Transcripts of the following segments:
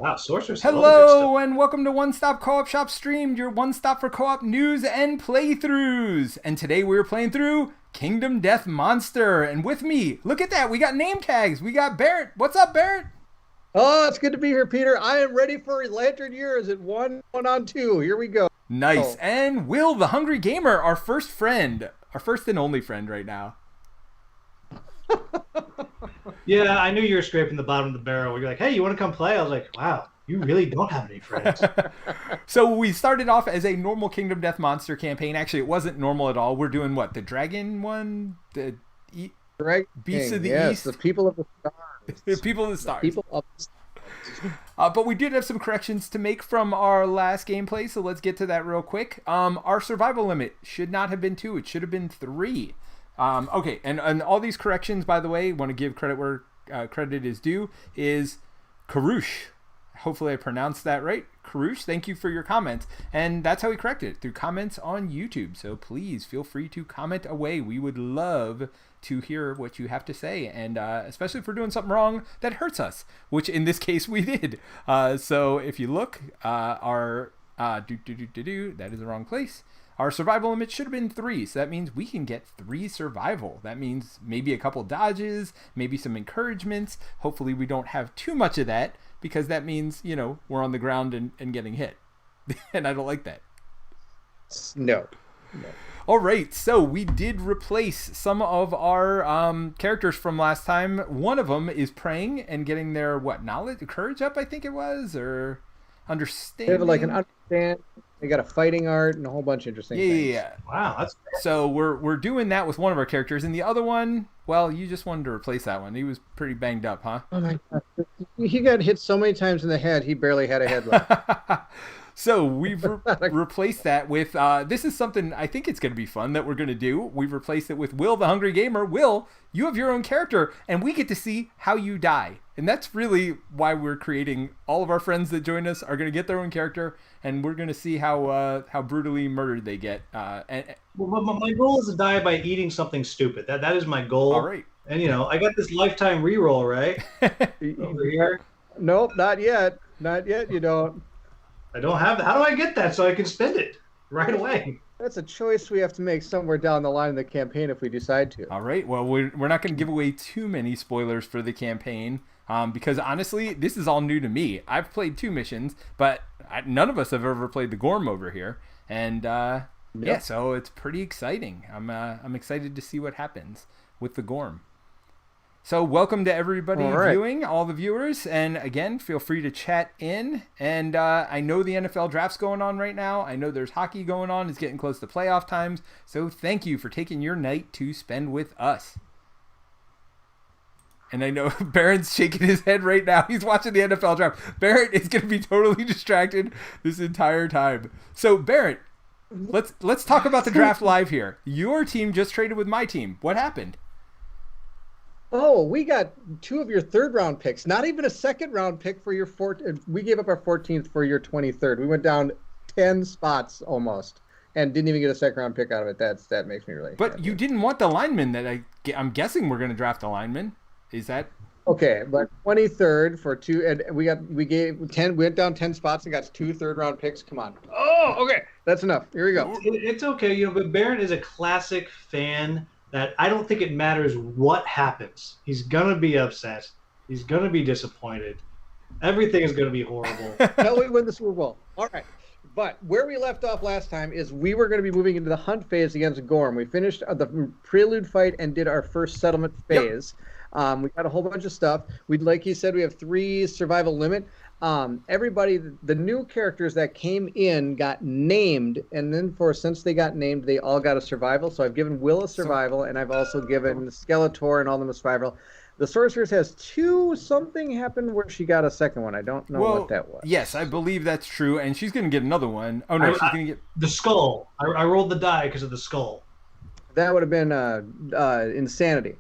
Wow, sorceress and all the good stuff. Hello and welcome to One Stop Co-op Shop Streamed, your one stop for co-op news and playthroughs. And today we're playing through Kingdom Death Monster. And with me, look at that, we got name tags. We got Bairnt. What's up, Bairnt? Oh, it's good to be here, Peter. I am ready for Lantern Years at one on two. Here we go. Nice. And Will, the Hungry Gamer, our first friend, our first and only friend right now. Yeah, I knew you were scraping the bottom of the barrel. You're like, hey, you want to come play? I was like, wow, you really don't have any friends. So we started off as a normal Kingdom Death Monster campaign. Actually, it wasn't normal at all. We're doing what? The dragon one? The Beasts of the East? The People of the Stars. The People of the Stars. People of the Stars. But we did have some corrections to make from our last gameplay, so let's get to that real quick. Our survival limit should not have been 2. It should have been 3. Okay, and all these corrections, by the way, want to give credit where credit is due, is Karush. Hopefully I pronounced that right. Karush, thank you for your comments. And that's how we corrected it, through comments on YouTube. So please feel free to comment away. We would love to hear what you have to say, and especially if we're doing something wrong that hurts us, which in this case we did. So if you look, that is the wrong place. Our survival limit should have been 3, so that means we can get 3 survival. That means maybe a couple dodges, maybe some encouragements. Hopefully we don't have too much of that, because that means, you know, we're on the ground and getting hit. And I don't like that. No. All right, so we did replace some of our characters from last time. One of them is praying and getting their, knowledge, courage up, I think it was, or understanding? They have like an understand. They got a fighting art and a whole bunch of interesting things. Yeah. Wow, that's So we're doing that with one of our characters, and the other one, well, you just wanted to replace that one. He was pretty banged up, huh? Oh my God. He got hit so many times in the head, he barely had a head left. So we've replaced that with, this is something I think it's going to be fun that we're going to do. We've replaced it with Will, the Hungry Gamer. Will, you have your own character, and we get to see how you die. And that's really why we're creating. All of our friends that join us are going to get their own character, and we're going to see how brutally murdered they get. well, my goal is to die by eating something stupid. That is my goal. All right. And, you know, I got this lifetime reroll, right? Over here. Nope, not yet. Not yet, you don't. I don't have that. How do I get that so I can spend it right away? That's a choice we have to make somewhere down the line in the campaign if we decide to. All right. Well, we're not going to give away too many spoilers for the campaign, because honestly, this is all new to me. I've played 2 missions, but none of us have ever played the Gorm over here, and yeah, so it's pretty exciting. I'm excited to see what happens with the Gorm. So welcome to everybody viewing, all the viewers, and again, feel free to chat in. And I know the NFL draft's going on right now. I know there's hockey going on. It's getting close to playoff times. So thank you for taking your night to spend with us. And I know Barrett's shaking his head right now. He's watching the NFL draft. Barrett is going to be totally distracted this entire time. So Barrett, let's talk about the draft live here. Your team just traded with my team. What happened? Oh, we got 2 of your 3rd round picks. Not even a 2nd round pick for your 4th. We gave up our 14th for your 23rd. We went down 10 spots almost, and didn't even get a 2nd round pick out of it. That makes me really. But you didn't want the lineman that I'm guessing we're going to draft a lineman. Is that okay? But 23rd for 2, and we gave 10. We went down 10 spots and got 2 3rd round picks. Come on. Oh, okay, that's enough. Here we go. It's okay, you know. But Bairnt is a classic fan. That I don't think it matters what happens. He's gonna be upset. He's gonna be disappointed. Everything is gonna be horrible. Until we win the Super Bowl. All right. But where we left off last time is we were going to be moving into the hunt phase against Gorm. We finished the prelude fight and did our first settlement phase. Yep. We got a whole bunch of stuff. Like you said, we have 3 survival limit. Everybody, the new characters that came in got named, and then since they got named, they all got a survival. So I've given Will a survival, and I've also given Skeletor and all them a survival. The Sorceress has 2. Something happened where she got a 2nd one. I don't know what that was. Yes, I believe that's true, and she's going to get another one. Oh, no, she's going to get... The skull. I rolled the die because of the skull. That would have been insanity.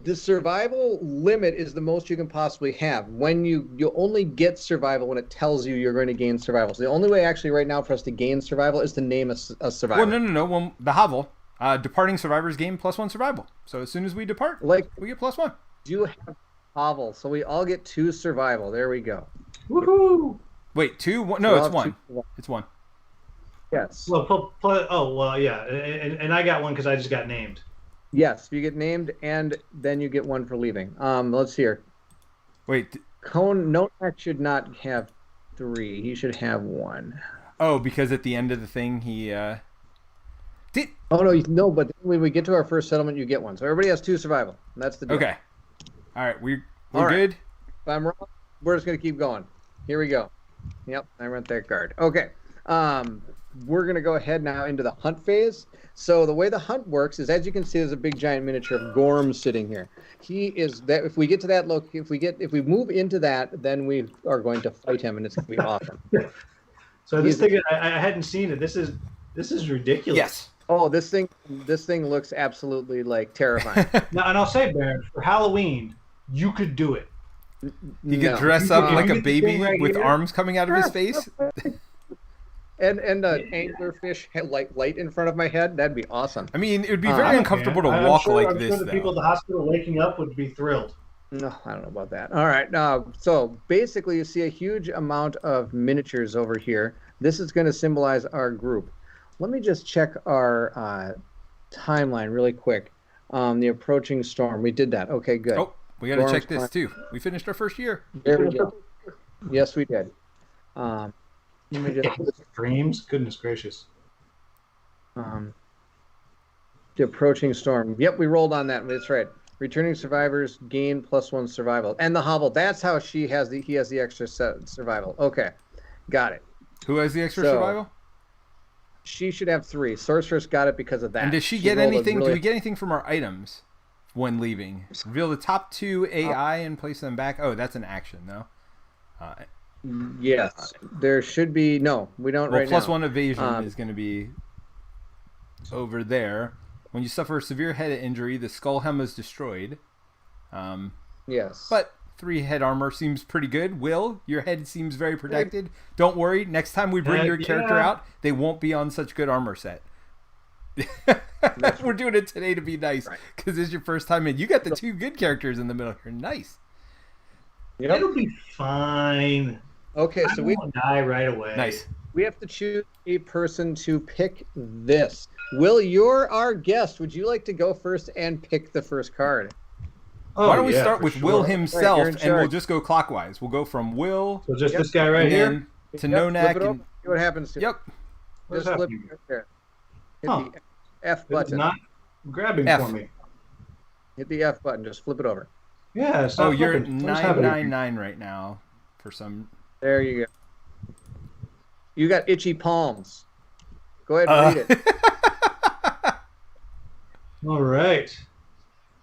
The survival limit is the most you can possibly have. When you only get survival when it tells you you're going to gain survival. So the only way actually right now for us to gain survival is to name a survivor. Well, no. Well, the Hovel, departing survivors gain +1 survival. So as soon as we depart, we get +1. Do you have hovel. So we all get 2 survival. There we go. Woohoo! Wait, 2? No, We it's all 1. 2. It's 1. Yes. Well, yeah, and I got one because I just got named. Yes, you get named, and then you get 1 for leaving. Let's hear. Wait. Nonak should not have 3. He should have 1. Oh, because at the end of the thing, he did. Oh no, but when we get to our first settlement, you get 1. So everybody has 2 survival. That's the deal. Okay. All right, we're All right. good. If I'm wrong, we're just gonna keep going. Here we go. Yep, I rent that card. Okay. We're gonna go ahead now into the hunt phase. So the way the hunt works is, as you can see, there's a big giant miniature of Gorm sitting here. He is that. If we get to that look, if we move into that, then we are going to fight him, and it's gonna be awesome. So this thing, I hadn't seen it. This is ridiculous. Yes. Oh, this thing looks absolutely like terrifying. Now, and I'll say, Bairnt, for Halloween, you could do it. He could dress up like a get the baby thing right with here. arms coming out of his face. And an anglerfish light in front of my head. That'd be awesome. I mean, it would be very uncomfortable to walk like I'm this, sure the people at the hospital waking up would be thrilled. No, I don't know about that. All right. So basically, you see a huge amount of miniatures over here. This is going to symbolize our group. Let me just check our timeline really quick. The approaching storm. We did that. Okay, good. Oh, we got to Gorm's check this too. We finished our first year. There we go. Yes, we did. Let me just, Dreams? Goodness gracious. the approaching storm. Yep, we rolled on that. That's right. Returning survivors gain +1 survival. And the hovel. That's how he has the extra survival. Okay, got it. Who has the extra So, survival? She should have 3. Sorceress got it because of that. And does she get rolled a anything? really- Do we get anything from our items when leaving? Reveal the top 2 AI and place them back. Oh, that's an action, though. Yes, there should be. No, we don't Well, right now. +1 evasion is going to be over there. When you suffer a severe head injury, the skull helm is destroyed. Yes, But 3 head armor seems pretty good. Will, your head seems very protected. Don't worry. Next time we bring your character out, they won't be on such good armor set. We're doing it today to be nice because it's your first time in. You got the 2 good characters in the middle here. Nice. Yep. It'll be fine. Okay, so we won't die right away. Nice. we have to choose a person to pick this. Will, you're our guest. Would you like to go first and pick the first card? Oh, Why don't we yeah, start for with sure. Will Right, himself, you're in and we'll charge. just go clockwise. We'll go from Will So just Yep. this guy right and here. then to Yep, Nonak. flip it over, And, see what happens to it. yep. What's Just flip happening? it there. Hit Huh. the F It's button. not grabbing F. for me. Hit the F button. Just flip it over. Yeah, it's Oh, not you're at flipping. What's happening? 999 right now for some. There you go. You got itchy palms. Go ahead and read it. All right.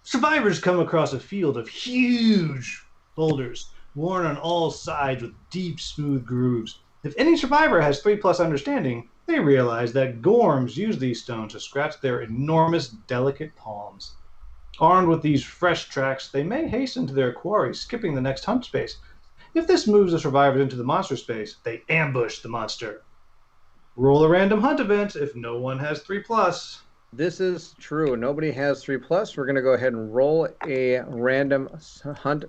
Survivors come across a field of huge boulders, worn on all sides with deep, smooth grooves. If any survivor has 3+ understanding, they realize that Gorms use these stones to scratch their enormous, delicate palms. Armed with these fresh tracks, they may hasten to their quarry, skipping the next hunt space. If this moves the survivors into the monster space, they ambush the monster. Roll a random hunt event if no one has 3+. This is true. Nobody has 3+. We're going to go ahead and roll a random hunt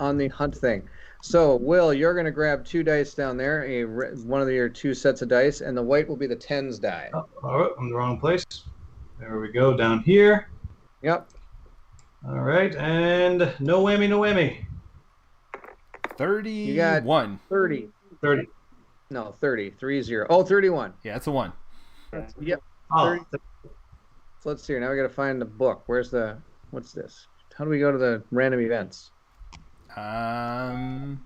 on the hunt thing. So, Will, you're going to grab 2 dice down there, one of your 2 sets of dice, and the white will be the tens die. Oh, all right, I'm in the wrong place. There we go, down here. Yep. All right, and no whammy, no whammy. 31. 30. 30. No, 30. 30. Oh, 31. Yeah, that's a 1. Yep. Oh, 30. So let's see here. Now we got to find the book. What's this? How do we go to the random events? Huh.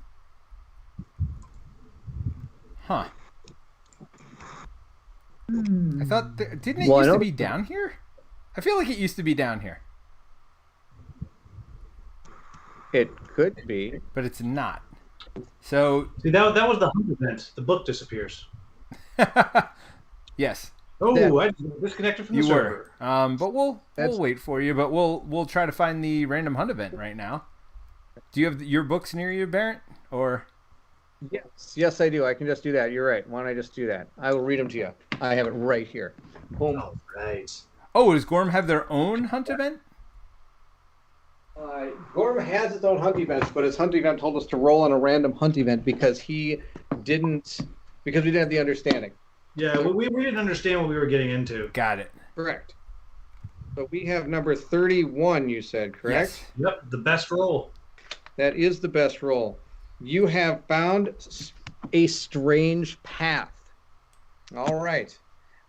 I thought, didn't it Well, I used to know- be down here? I feel like it used to be down here, It could be. but it's not. So, see, that was the hunt event. The book disappears. yes, Oh, That- I just disconnected from the you server. were. But we'll That's- wait for you. But we'll try to find the random hunt event right now. Do you have your books near you, Bairnt? Or Yes, I do. I can just do that. You're right. Why don't I just do that? I will read them to you. I have it right here. Boom. All right. oh, does Gorm have their own hunt event? Gorm has its own hunt events, but his hunt event told us to roll on a random hunt event because we didn't have the understanding. Yeah, we didn't understand what we were getting into. Got it. Correct. So we have number 31, you said, correct? Yes. Yep, the best roll. That is the best roll. You have found a strange path. All right.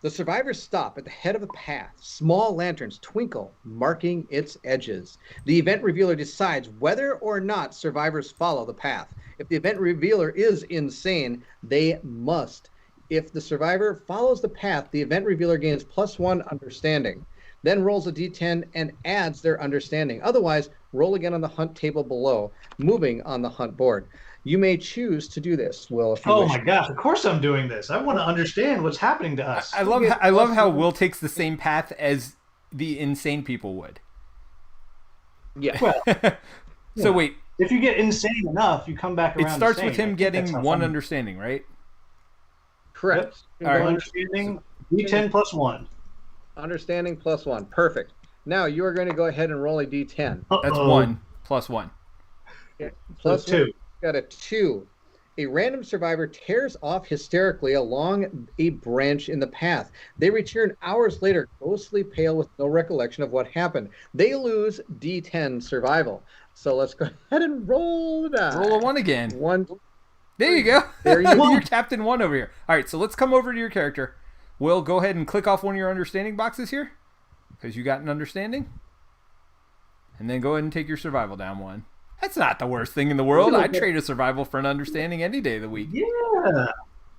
The survivors stop at the head of a path. Small lanterns twinkle, marking its edges. The event revealer decides whether or not survivors follow the path. If the event revealer is insane, they must. If the survivor follows the path, the event revealer gains +1 understanding, then rolls a d10 and adds their understanding. Otherwise, roll again on the hunt table below, moving on the hunt board. You may choose to do this, Will, if you wish. My gosh, of course I'm doing this. I want to understand what's happening to us. I love how Will takes the same path as the insane people would. Yeah. Well, So wait, if you get insane enough, you come back around. it starts to with sane. him I think that's getting how one fun- understanding, right? Correct. Yep. All right. Understanding, D10 +1. Understanding +1. Perfect. Now you are going to go ahead and roll a d10. That's 1 + 1. Plus 2. Got a 2. A random survivor tears off hysterically along a branch in the path. They return hours later, ghostly pale with no recollection of what happened. They lose D10 survival. So let's go ahead and roll the die. Roll a 1 again. 1. There you go. There you go. You're Captain 1 over here. All right, so let's come over to your character. Will, go ahead and click off one of your understanding boxes here, because you got an understanding. And then go ahead and take your survival down 1. That's not the worst thing in the world. I'd trade a survival for an understanding any day of the week. Yeah.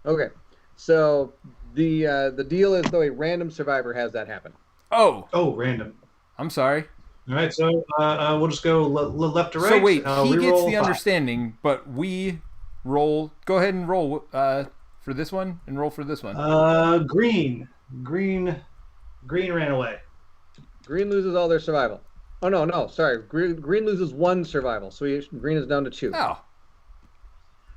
Okay. So the deal is, though, a random survivor has that happen. Oh, Random. I'm sorry. All right, so we'll just go left to right. So wait, he gets re-roll the 5. understanding, but we roll. Go ahead and roll for this one, and roll for this one. Green ran away. Green loses all their survival. Oh, no, sorry. Green loses 1 survival, so green is down to 2. Oh,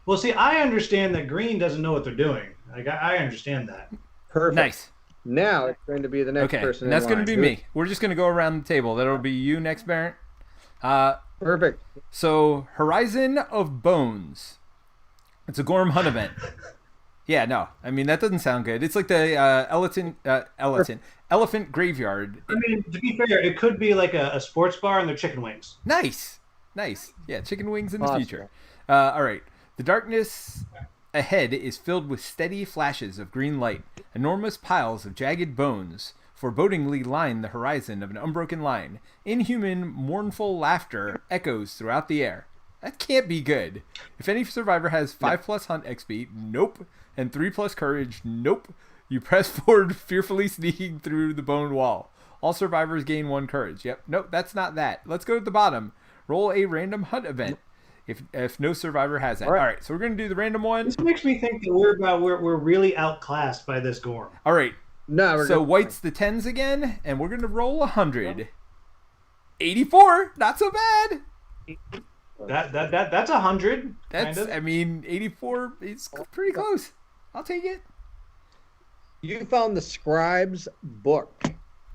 Well, see, I understand that green doesn't know what they're doing. I understand that. Perfect. nice. Now it's going to be the next Okay, person and that's in going line. to be me. We're just going to go around the table. That'll be you next, Bairnt. Perfect. So, Horizon of Bones. It's a Gorm hunt event. Yeah, no. I mean, that doesn't sound good. It's like the elephant graveyard. I mean, to be fair, it could be like a sports bar and they're chicken wings. Nice. Yeah, chicken wings in the Awesome. future. All right. The darkness ahead is filled with steady flashes of green light. Enormous piles of jagged bones forebodingly line the horizon of an unbroken line. Inhuman, mournful laughter echoes throughout the air. That can't be good. If any survivor has 5+ hunt XP, nope. And 3+ courage, nope. You press forward, fearfully sneaking through the bone wall. All survivors gain 1 courage. Yep, nope, that's not that. Let's go to the bottom. Roll a random hunt event. If no survivor has that. All right, so we're going to do the random one. This makes me think that we're really outclassed by this Gorm. All right, No, we're so good. white's the 10s again, and we're going to roll 100. 84, not so bad. That's 100. That's, kind of. I mean, 84 is pretty close. I'll take it. You found the scribe's book.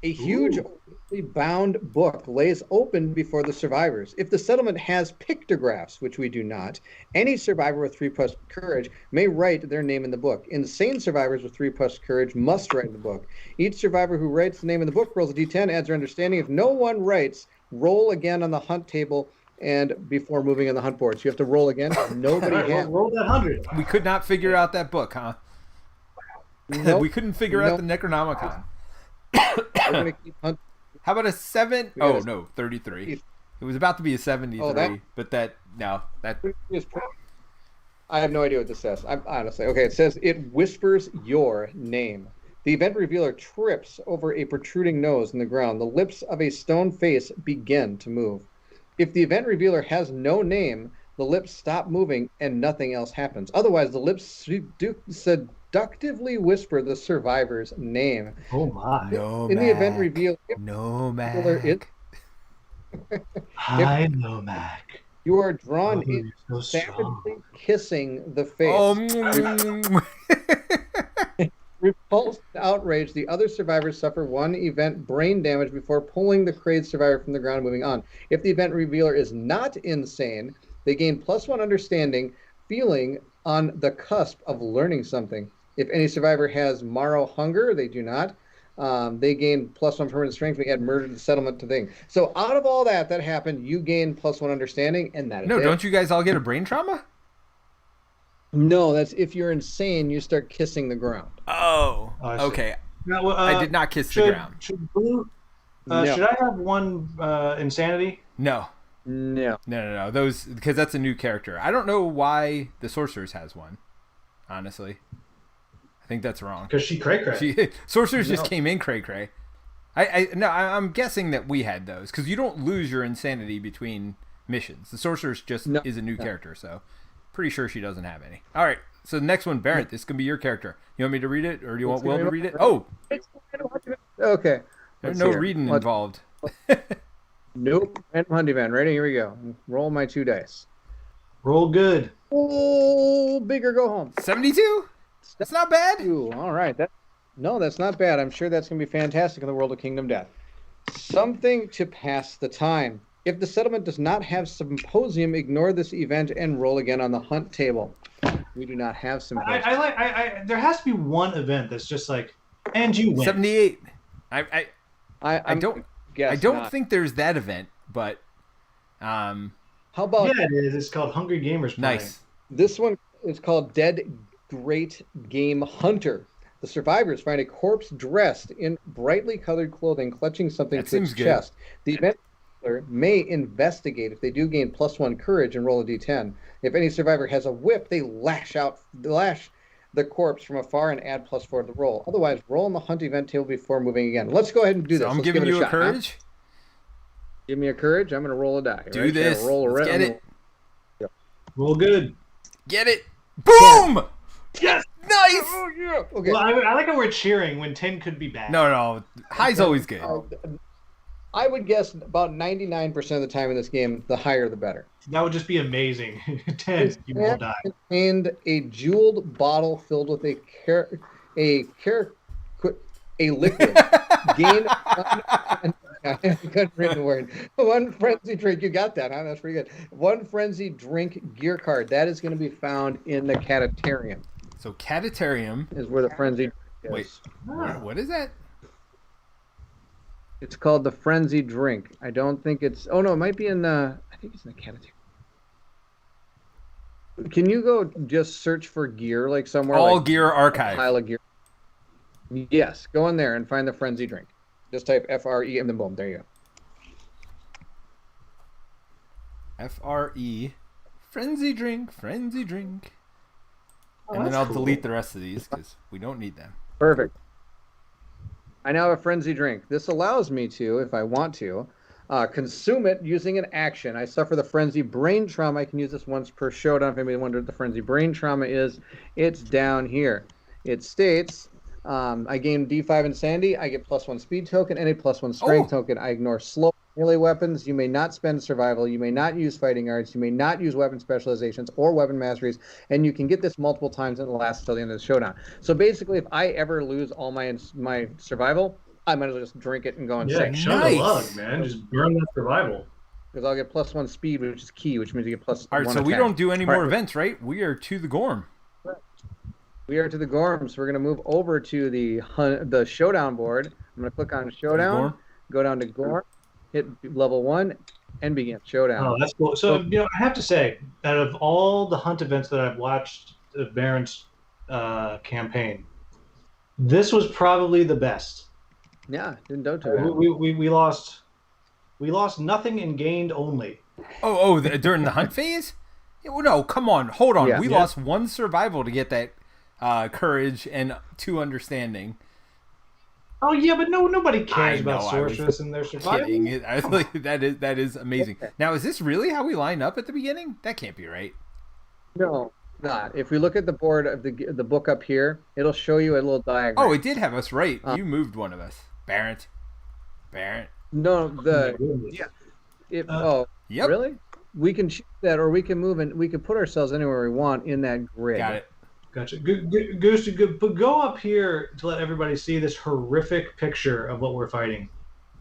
A huge, openly bound book lays open before the survivors. If the settlement has pictographs, which we do not, any survivor with 3+ courage may write their name in the book. Insane survivors with 3+ courage must write in the book. Each survivor who writes the name in the book rolls a d10, adds their understanding. If no one writes, roll again on the hunt table and before moving on the hunt board. So you have to roll again. Nobody All right, has. roll that 100. We could not figure out that book, huh? Nope. We couldn't figure out the Necronomicon. We're gonna keep hunting. How about a 7? We got Oh, a- no, 33. It was about to be a 73, but that I have no idea what this says. I'm honestly okay. It says it whispers your name. The event revealer trips over a protruding nose in the ground. The lips of a stone face begin to move. If the event revealer has no name, the lips stop moving and nothing else happens. Otherwise, the lips seductively whisper the survivor's name. Oh my. In the event reveal, if Nomad. Hi, Nomac. you are drawn Oh, in, you're so strong. savagely kissing the face. Oh, Repulsed outraged, the other survivors suffer 1 event brain damage before pulling the crazed survivor from the ground and moving on. If the event revealer is not insane, they gain +1 understanding, feeling on the cusp of learning something. If any survivor has marrow hunger, they do not. They gain +1 permanent strength. We add murder to the settlement to thing. So out of all that happened, you gain +1 understanding, and that is No, it. don't you guys all get a brain trauma? No, that's if you're insane, you start kissing the ground. Oh, I see. okay. Now, I did not kiss the ground. No. Should I have 1 insanity? No. No. No. Those, because that's a new character. I don't know why the sorceress has 1. Honestly, I think that's wrong. Because she cray-cray. Sorcerers just came in cray-cray. I'm guessing that we had those because you don't lose your insanity between missions. The sorceress just is a new character, so pretty sure she doesn't have any. All right, so the next one, Bairnt, this can be your character. You want me to read it, or do you want Will to read it? Oh, okay. there's no reading involved. Nope. Random hunt event. Ready? Here we go. Roll my 2 dice. Roll good. Oh, bigger go home. 72? That's not bad. Ooh, all right. No, that's not bad. I'm sure that's going to be fantastic in the world of Kingdom Death. Something to pass the time. If the settlement does not have symposium, ignore this event and roll again on the hunt table. We do not have symposium. There has to be 1 event that's just like, and you win. 78. I don't not. think there's that event, but How about Yeah, it is. It's called Hungry Gamers Playing. nice. this one? Is called Dead Great Game Hunter. The survivors find a corpse dressed in brightly colored clothing, clutching something That to seems its good. chest. The event may investigate. If they do, gain +1 courage and roll a d10. If any survivor has a whip, they lash the corpse from afar and add +4 to the roll. Otherwise, roll on the hunt event table before moving again. Let's go ahead and do So this. I'm Let's giving give it you a shot, huh? courage. Give me a courage. I'm going to roll a die. Do right? this. So roll a Let's red. get it. Roll good. Get it. Boom! Yes! Nice! Oh, yeah. Okay. Well, I like how we're cheering when 10 could be bad. No. High's always good. I would guess about 99% of the time in this game, the higher the better. That would just be amazing. 10, you will die. Contained a jeweled bottle filled with a liquid. Gain I couldn't read the word. 1 frenzy drink. You got that, huh? That's pretty good. 1 frenzy drink gear card. That is going to be found in the Catatarium. So Catatarium Is where the frenzy drink is. Wait, what is that? It's called the frenzy drink. I don't think it's. Oh no, it might be in the. I think it's in the Catatarium. Can you go just search for gear like somewhere? All like Gear a Archive. pile of gear. Yes, go in there and find the frenzy drink. Just type FRE and then boom, there you go. FRE. Frenzy drink. Oh, And then that's I'll cool. delete the rest of these because we don't need them. Perfect. I now have a frenzy drink. This allows me to, if I want to, consume it using an action. I suffer the frenzy brain trauma. I can use this once per showdown. If anybody wondered what the frenzy brain trauma is, it's down here. It states, I gain D5 insanity. I get +1 speed token and a +1 strength token. I ignore slow melee weapons. You may not spend survival. You may not use fighting arts. You may not use weapon specializations or weapon masteries. And you can get this multiple times and it lasts until the end of the showdown. So basically, if I ever lose all my survival, I might as well just drink it and go insane. Yeah, show Nice. the lug, man. Just burn that survival. Because I'll get +1 speed, which is key, which means you get +1 All right, so we attack. don't do any All more right. events, right? We are to the Gorm. We are to the Gorm, so we're going to move over to the showdown board. I'm going to click on showdown, Gorm. go down to Gorm, hit level 1, and begin showdown. Oh, that's cool. So, I have to say, out of all the hunt events that I've watched of Bairnt's campaign, this was probably the best. Yeah, didn't do too bad. We lost nothing and gained only. During the hunt phase? Yeah, well, no, come on, hold on. Yeah. We Yeah. lost 1 survival to get that courage and 2 understanding. Oh yeah, but nobody I cares about know, I was sorceress and their survival. Kidding. I was like, that is amazing. Now, is this really how we line up at the beginning? That can't be right. No, not. If we look at the board of the book up here, it'll show you a little diagram. Oh, it did have us right. You moved one of us. Bairnt. No, Oh, my goodness. Yep. really? We can choose that, or we can move and we can put ourselves anywhere we want in that grid. Got it. Gotcha. Goose, go up here to let everybody see this horrific picture of what we're fighting.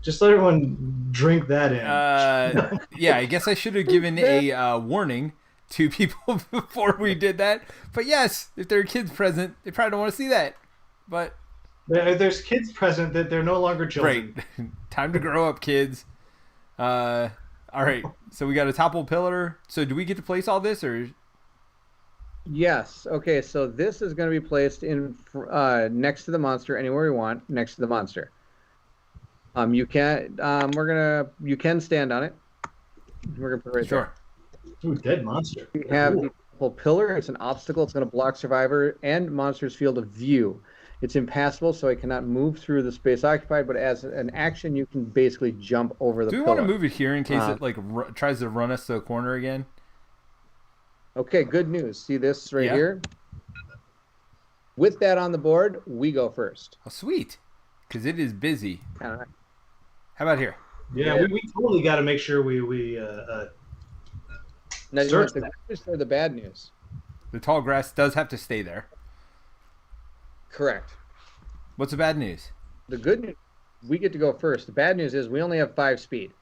Just let everyone drink that in. Yeah, I guess I should have given a warning to people before we did that. But yes, if there are kids present, they probably don't want to see that. But there's kids present that they're no longer children. Right. Time to grow up, kids. All right. So we got a topple pillar. So do we get to place all this, or? Yes. Okay. So this is going to be placed in next to the monster, anywhere you want, next to the monster. You can you can stand on it. We're gonna put it right Sure. there. Ooh, dead monster. We have the whole pillar. It's an obstacle. It's going to block survivor and monster's field of view. It's impassable, so it cannot move through the space occupied. But as an action, you can basically jump over the pillar. Do we want to move it here in case it like tries to run us to a corner again? Okay, good news. See this right here? With that on the board, we go first. Oh, sweet. Because it is busy. All right. How about here? Yeah, we totally got to make sure we now, you want the good news or the bad news? The tall grass does have to stay there. Correct. What's the bad news? The good news, we get to go first. The bad news is we only have 5 speed.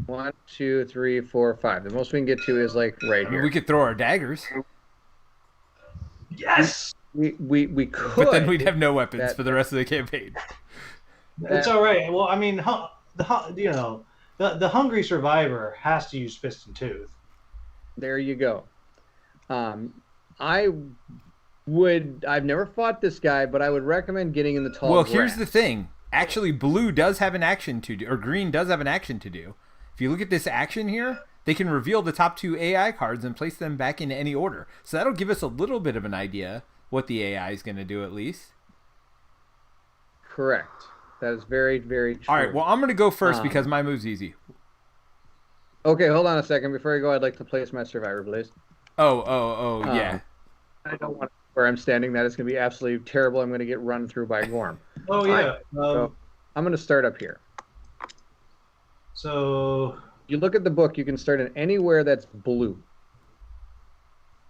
1, 2, 3, 4, 5. The most we can get to is like right here. We could throw our daggers. Yes. We could. But then we'd have no weapons for the rest of the campaign. It's all right. Well, I mean, the hungry survivor has to use fist and tooth. There you go. I've never fought this guy, but I would recommend getting in the tall grass. Here's the thing. Actually, blue does have an action to do, or green does have an action to do. If you look at this action here, they can reveal the top 2 AI cards and place them back in any order. So that'll give us a little bit of an idea what the AI is going to do at least. Correct. That is very, very true. All right, well, I'm going to go first because my move's easy. Okay, hold on a second. Before I go, I'd like to place my survivor, please. Yeah. I don't want where I'm standing. That is going to be absolutely terrible. I'm going to get run through by Gorm. Oh, yeah. Right, so I'm going to start up here. So you look at the book, you can start in anywhere that's blue.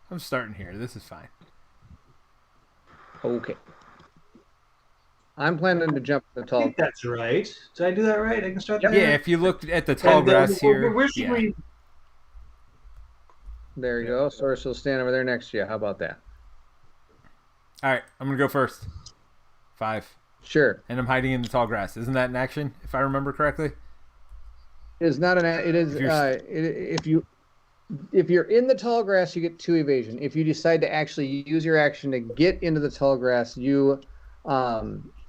I'm starting here. This is fine. Okay. I'm planning to jump the tall. I think that's right. Did I do that right? I can start there? Yeah, if you looked at the tall grass here. Where should we... There you go. Source will stand over there next to you. How about that? All right, I'm going to go first. 5. Sure. And I'm hiding in the tall grass. Isn't that an action, if I remember correctly? It is not an. It is. If you're in the tall grass, you get 2 evasion. If you decide to actually use your action to get into the tall grass, you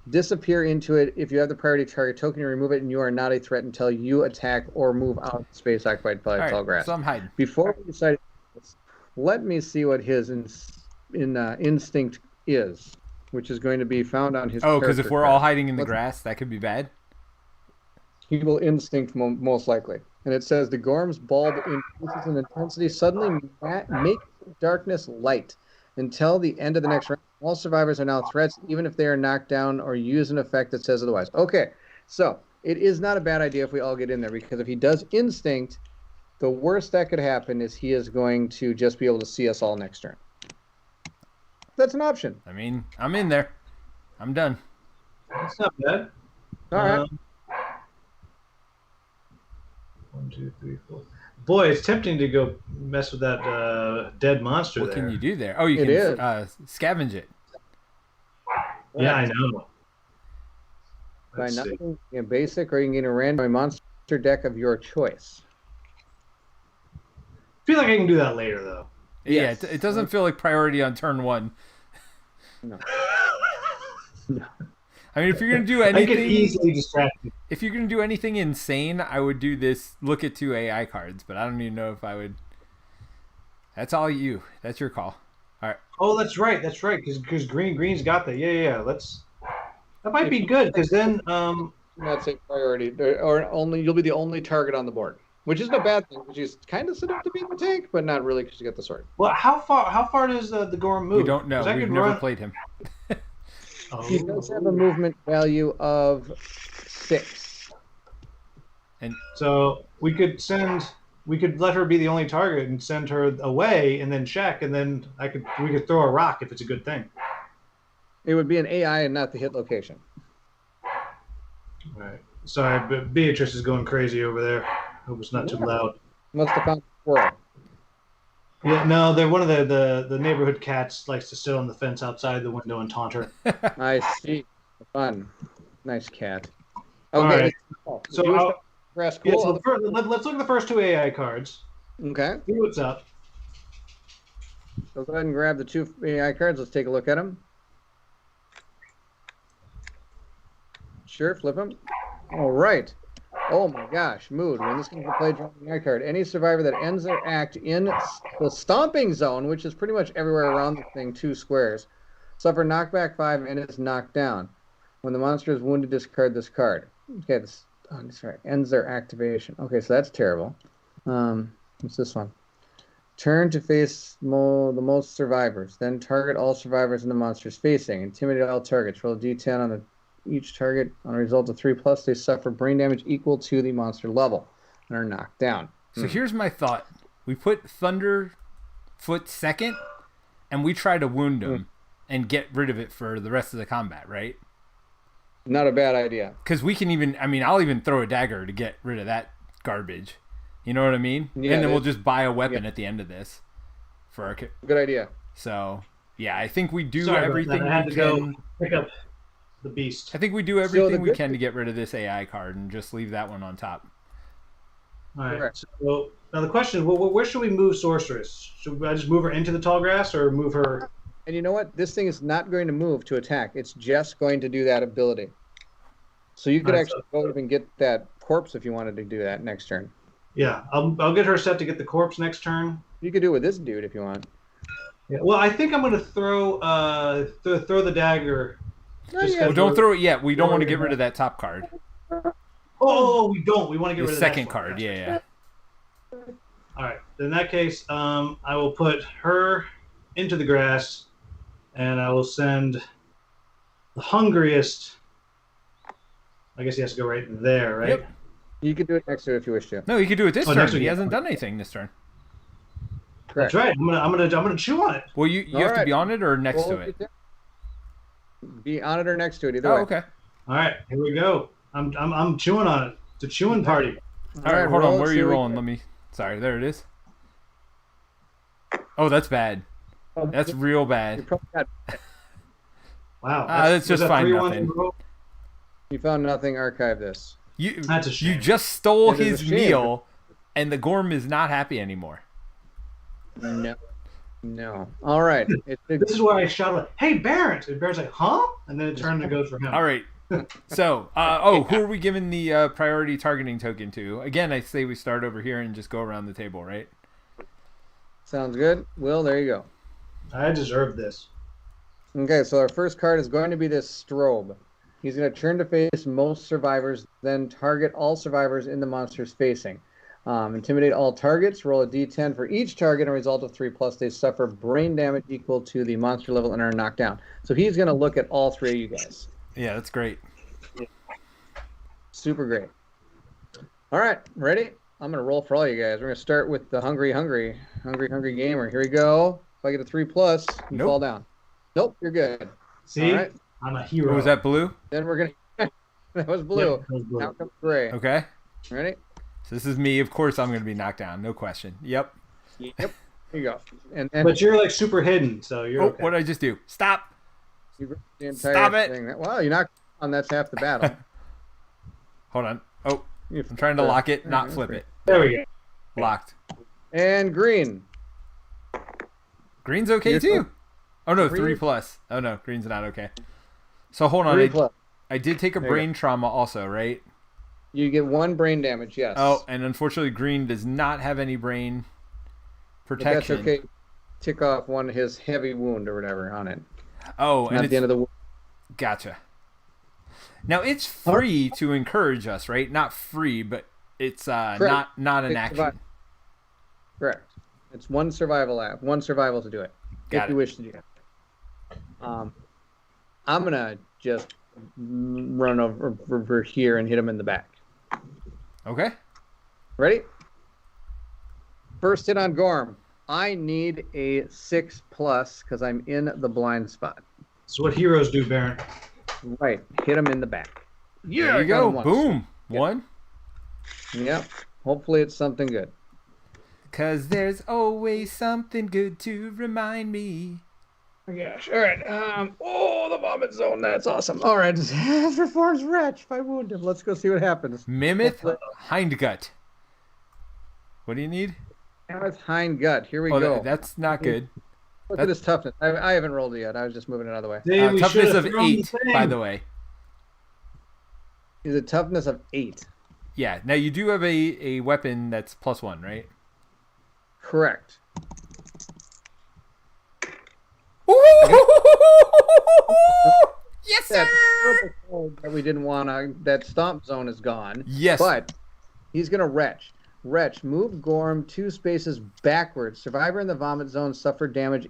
disappear into it. If you have the priority target token, you remove it, and you are not a threat until you attack or move out of space occupied by tall grass. So I'm hiding. Before we decide, let me see what his instinct is, which is going to be found on his. Oh, because if we're all hiding in the grass, that could be bad. He will instinct most likely. And it says the Gorm's bulb increases in intensity, suddenly make darkness light. Until the end of the next round, all survivors are now threats, even if they are knocked down or use an effect that says otherwise. Okay, so it is not a bad idea if we all get in there, because if he does instinct, the worst that could happen is he is going to just be able to see us all next turn. That's an option. I mean, I'm in there. I'm done. That's not bad. All right. 1, 2, 3, 4. Boy, it's tempting to go mess with that dead monster. What can you do there? Oh, you can scavenge it. Yeah, I know. By nothing in basic, or you can get a random monster deck of your choice. I feel like I can do that later, though. Yeah, Yes. it doesn't feel like priority on turn 1. No. I mean, if you're gonna do I get anything, easily distracted. if you're gonna do anything insane, I would do this. Look at 2 AI cards, but I don't even know if I would. That's all you. That's your call. All right. Oh, that's right. That's right. Because green's got that. Yeah. That might be good, because then Not say priority, or only you'll be the only target on the board, which isn't a bad thing. Because she's kind of set up to be in the tank, but not really, because you got the sword. Well, how far does the Gorm move? We don't know. 'Cause I We've could never played him. He does have a movement value of 6. And So we could send we could let her be the only target and send her away, and then check, and then we could throw a rock if it's a good thing. It would be an AI and not the hit location. All right. Sorry, but Beatrice is going crazy over there. Hope it's not too loud. Must have found a squirrel. Yeah, no, they're one of the neighborhood cats likes to sit on the fence outside the window and taunt her. I see. Fun. Nice cat. All Okay. right. So let's let's look at the first 2 AI cards. Okay. See what's up. So go ahead and grab the 2 AI cards. Let's take a look at them. Sure, flip them. All right. Oh my gosh, mood. When this comes to play, draw an AI card. Any survivor that ends their act in the stomping zone, which is pretty much everywhere around the thing, 2 squares, suffer knockback 5 and is knocked down. When the monster is wounded, discard this card. Okay, this sorry, ends their activation. Okay, so that's terrible. What's this one? Turn to face the most survivors. Then target all survivors in the monster's facing. Intimidate all targets. Roll a d10 on each target. On a result of 3+, they suffer brain damage equal to the monster level and are knocked down. So here's my thought. We put Thunderfoot second, and we try to wound him and get rid of it for the rest of the combat, right? Not a bad idea. Because we can even, I'll even throw a dagger to get rid of that garbage. You know what I mean? Yeah, and then we'll just buy a weapon at the end of this. For our good idea. So, yeah, I think we do Sorry everything I had we to can. go pick up the beast. I think we do everything we good can to get rid of this AI card and just leave that one on top. All right. Correct. So now the question is, where should we move Sorceress? Should I just move her into the tall grass or move her? And you know what? This thing is not going to move to attack. It's just going to do that ability. So you could actually go up and get that corpse if you wanted to do that next turn. Yeah, I'll get her set to get the corpse next turn. You could do it with this dude if you want. Yeah, well, I think I'm going to throw the dagger. Well, don't throw it yet. We don't want to get rid of that top card. Oh, we don't. We want to get rid of the that second card. Yeah. All right. In that case, I will put her into the grass, and I will send the hungriest. I guess he has to go right there, right? Yep. You could do it next turn if you wish to. No, you could do it this turn. next turn, He yeah. hasn't done anything this turn. Correct. That's right. I'm gonna chew on it. Well, you have to be on it or next to it. Be on it or next to it, either Oh, way. okay. All right, here we go. I'm chewing on it. It's a chewing party. All right, hold on. Where are you see rolling? Let me. Sorry, there it is. Oh, that's bad. That's real You bad. probably got. Wow. That's just was that fine. 3-1 Nothing. in a row? You found nothing. Archive this. That's a shame. You just stole It is his a shame. meal, and the Gorm is not happy anymore. No. All right. This is where I shout out, "Hey, Bairnt!" And Bairnt's like, "Huh?" And then it turned and goes for him. All right. So, who are we giving the priority targeting token to? Again, I say we start over here and just go around the table, right? Sounds good. Will, there you go. I deserve this. Okay, so our first card is going to be this strobe. He's going to turn to face most survivors, then target all survivors in the monster's facing. Intimidate all targets. Roll a d10 for each target. And a result of 3+, they suffer brain damage equal to the monster level and are knocked down. So he's going to look at all 3 of you guys. Yeah, that's great. Super great. All right, ready? I'm going to roll for all you guys. We're going to start with the hungry gamer. Here we go. If I get a 3+, you Nope. fall down. Nope, you're good. See, All right. I'm a hero. What was that, blue? Then we're going to... That was blue. Yep, that was blue. Now comes gray. Okay. Ready? So this is me. Of course, I'm going to be knocked down. No question. Yep. Yep. Here you go. And But you're like super hidden, so you're okay. What did I just do? Stop. you grab the entire Stop it. thing. Well, you're not on. That's half the battle. Hold on. Oh, You I'm trying to lock it, not Yeah, flip great. it. There we go. Locked. And green. Green's okay You're too. Oh no, Green- 3+. Oh no, green's not okay. So hold on. 3+. I did take a There you brain trauma also, right? You get 1 brain damage. Yes. Oh, and unfortunately, green does not have any brain But protection. that's okay. Tick off one of his heavy wound or whatever on it. Oh, and Not it's the end of the wound. gotcha. Now it's free to encourage us, right? Not free, but it's not an It's action. Correct. It's 1 survival app. 1 survival to do it. Got if you wish to do it. I'm gonna just run over here and hit him in the back. Okay. Ready? First hit on Gorm. I need a 6+ because I'm in the blind spot. That's what heroes do, Bairnt. Right. Hit him in the back. There I you got go. him once. Boom. One. Yep. Hopefully it's something good. Because there's always something good to remind me. Oh my gosh. All right. The vomit zone. That's awesome. All right. Performs wretch if I wound him. Let's go see what happens. Mammoth hindgut. What do you need? Mammoth hindgut. Here we go. That's not good. Look at his toughness. I haven't rolled it yet. I was just moving it out of the way. Toughness of 8, by the way. Is a toughness of 8. Yeah. Now you do have a weapon that's +1, right? Correct. Yes, sir. That we didn't want to. That stomp zone is gone. Yes. But he's gonna retch. Retch. Move Gorm 2 spaces backwards. Survivor in the vomit zone suffered damage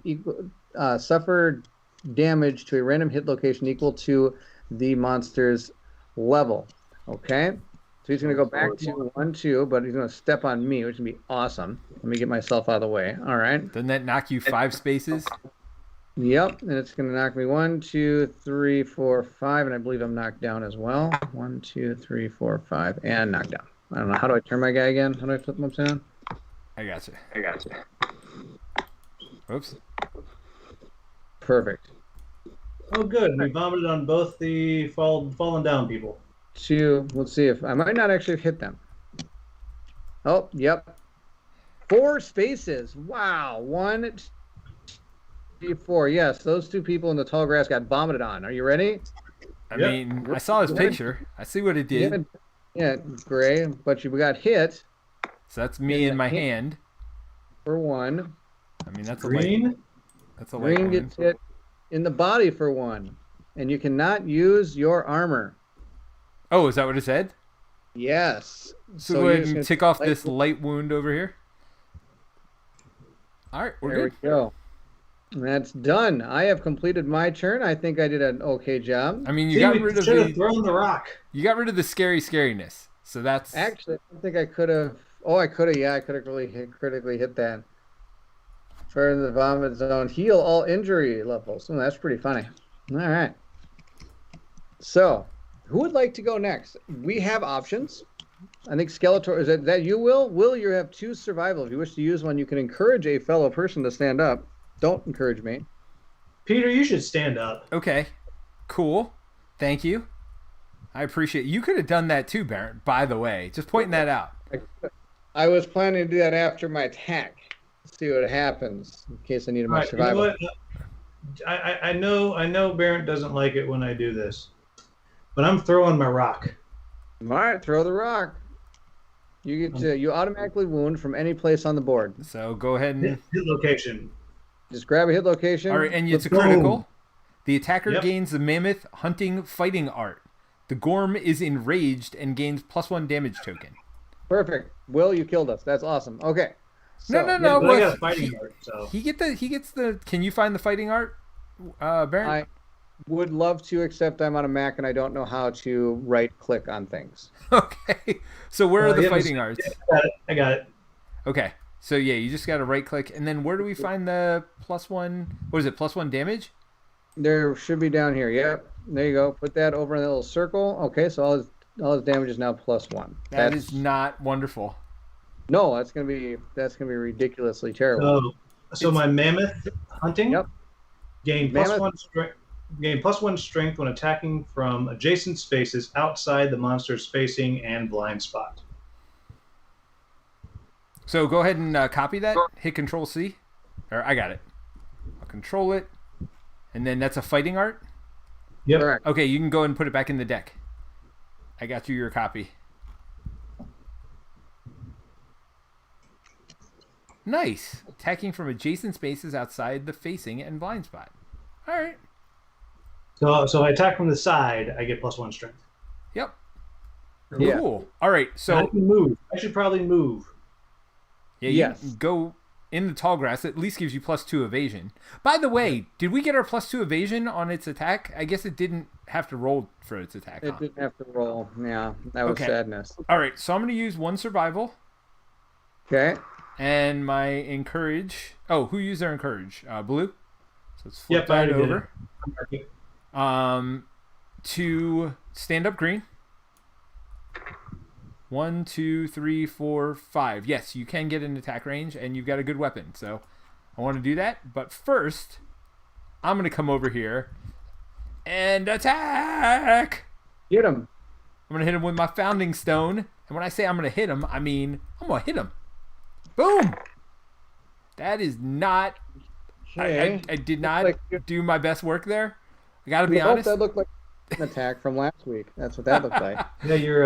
to a random hit location equal to the monster's level. Okay. So he's gonna go back to 1-2, but he's gonna step on me, which would be awesome. Let me get myself out of the way. All right. Doesn't that knock you 5 spaces? Yep, and it's going to knock me 1, 2, 3, 4, 5, and I believe I'm knocked down as well. 1, 2, 3, 4, 5, and knocked down. I don't know. How do I turn my guy again? How do I flip him upside down? I got you. Oops. Perfect. Oh, good. We vomited on both the fallen down people. 2. Let's see if I might not actually hit them. Oh, yep. 4 spaces. Wow. 1, 2, 4. Yes, those 2 people in the tall grass got vomited on. Are you ready? I mean, I saw his picture. I see what it did. Yeah, gray. But you got hit. So that's me in my hand. For 1. I mean, that's Green. a light. That's a light Green one. gets hit in the body for 1. And you cannot use your armor. Oh, is that what it said? Yes. So go ahead and tick off this light wound over here. All right, we're good. There we go. That's done. I have completed my turn. I think I did an okay job. I mean, you got rid of thrown the rock. You got rid of the scariness. So that's Actually, I don't think I could have. Oh, I could have. Yeah, I could have critically hit that. For the vomit zone, heal all injury levels. Oh, that's pretty funny. All right. So, who would like to go next? We have options. I think Skeletor. Is that you, Will? Will, you have 2 survival. If you wish to use one, you can encourage a fellow person to stand up. Don't encourage me. Peter, you should stand up. okay. Cool. Thank you. I appreciate it. You could have done that too, Bairnt, by the way. Just pointing that out. I was planning to do that after my attack. See what happens in case I need my survival. You know what? I know Bairnt doesn't like it when I do this, but I'm throwing my rock. All right, throw the rock. You get to you automatically wound from any place on the board. So go ahead and Hit location. Just grab a hit location. all right, and it's a Boom. critical. The attacker Yep. gains the mammoth hunting fighting art. The Gorm is enraged and gains +1 damage token. Perfect. Will, you killed us. That's awesome. Okay. No. But I got a fighting art, so He gets the. Can you find the fighting art, Bairnt? I would love to, except I'm on a Mac and I don't know how to right click on things. Okay. So where are the yeah, fighting arts? I got it. Okay. So yeah, you just got to right click, and then where do we find the +1? What is it? +1 damage? There should be down here. Yep. There you go. Put that over in the little circle. Okay, so all his damage is now +1. That is not wonderful. No, that's gonna be ridiculously terrible. So my mammoth hunting. Yep. Gain Mammoth- +1 strength. Gain +1 strength when attacking from adjacent spaces outside the monster's facing and blind spot. So go ahead and copy that. Hit Control C. Or I got it. I'll control it, and then that's a fighting art. Yep. Correct. Okay, you can go and put it back in the deck. I got you your copy. Nice. Attacking from adjacent spaces outside the facing and blind spot. All right. So I attack from the side, I get +1 strength. Yep. Yeah. Cool. All right. I So can move. I should probably move. yeah, you Yes. can go in the tall grass. It at least gives you +2 evasion. By the way, did we get our +2 evasion on its attack? I guess it didn't have to roll for its attack. It Huh? didn't have to roll. Yeah, that was Okay. sadness. All right. So I'm going to use 1 survival. Okay. And my encourage. Oh, who used their encourage? Blue. So let's flip Yep, I that already over. did it. To stand up green. 1, 2, 3, 4, 5. Yes, you can get an attack range, and you've got a good weapon. So I want to do that. But first, I'm going to come over here and attack. Get him. I'm going to hit him with my founding stone. And when I say I'm going to hit him, I mean I'm going to hit him. Boom. That is not... Okay. I did not do my best work there. I got to be Nope, honest. that looked like an attack from last week. That's what that looked like. Yeah, you're.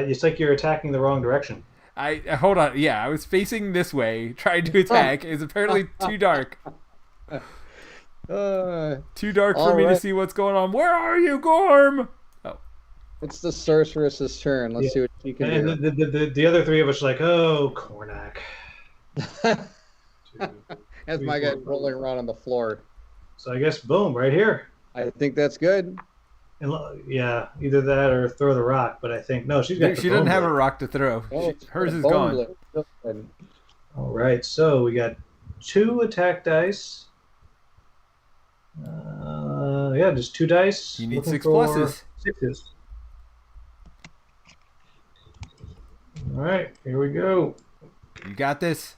It's like you're attacking the wrong direction. I hold on. Yeah, I was facing this way, trying to attack. It's apparently too dark. Too dark for me to see what's going on. Where are you, Gorm? Oh, It's the sorceress's turn. Let's see what she can And do. the other three of us are like, oh, Cornac. That's my guy rolling around on the floor. So I guess boom, right here. I think that's good. And yeah, either that or throw the rock. But I think no, she's got. she doesn't have a rock to throw. Hers is gone. All right, so we got 2 attack dice. Yeah, just 2 dice. You need Looking 6 for pluses. 6s. All right, here we go. You got this.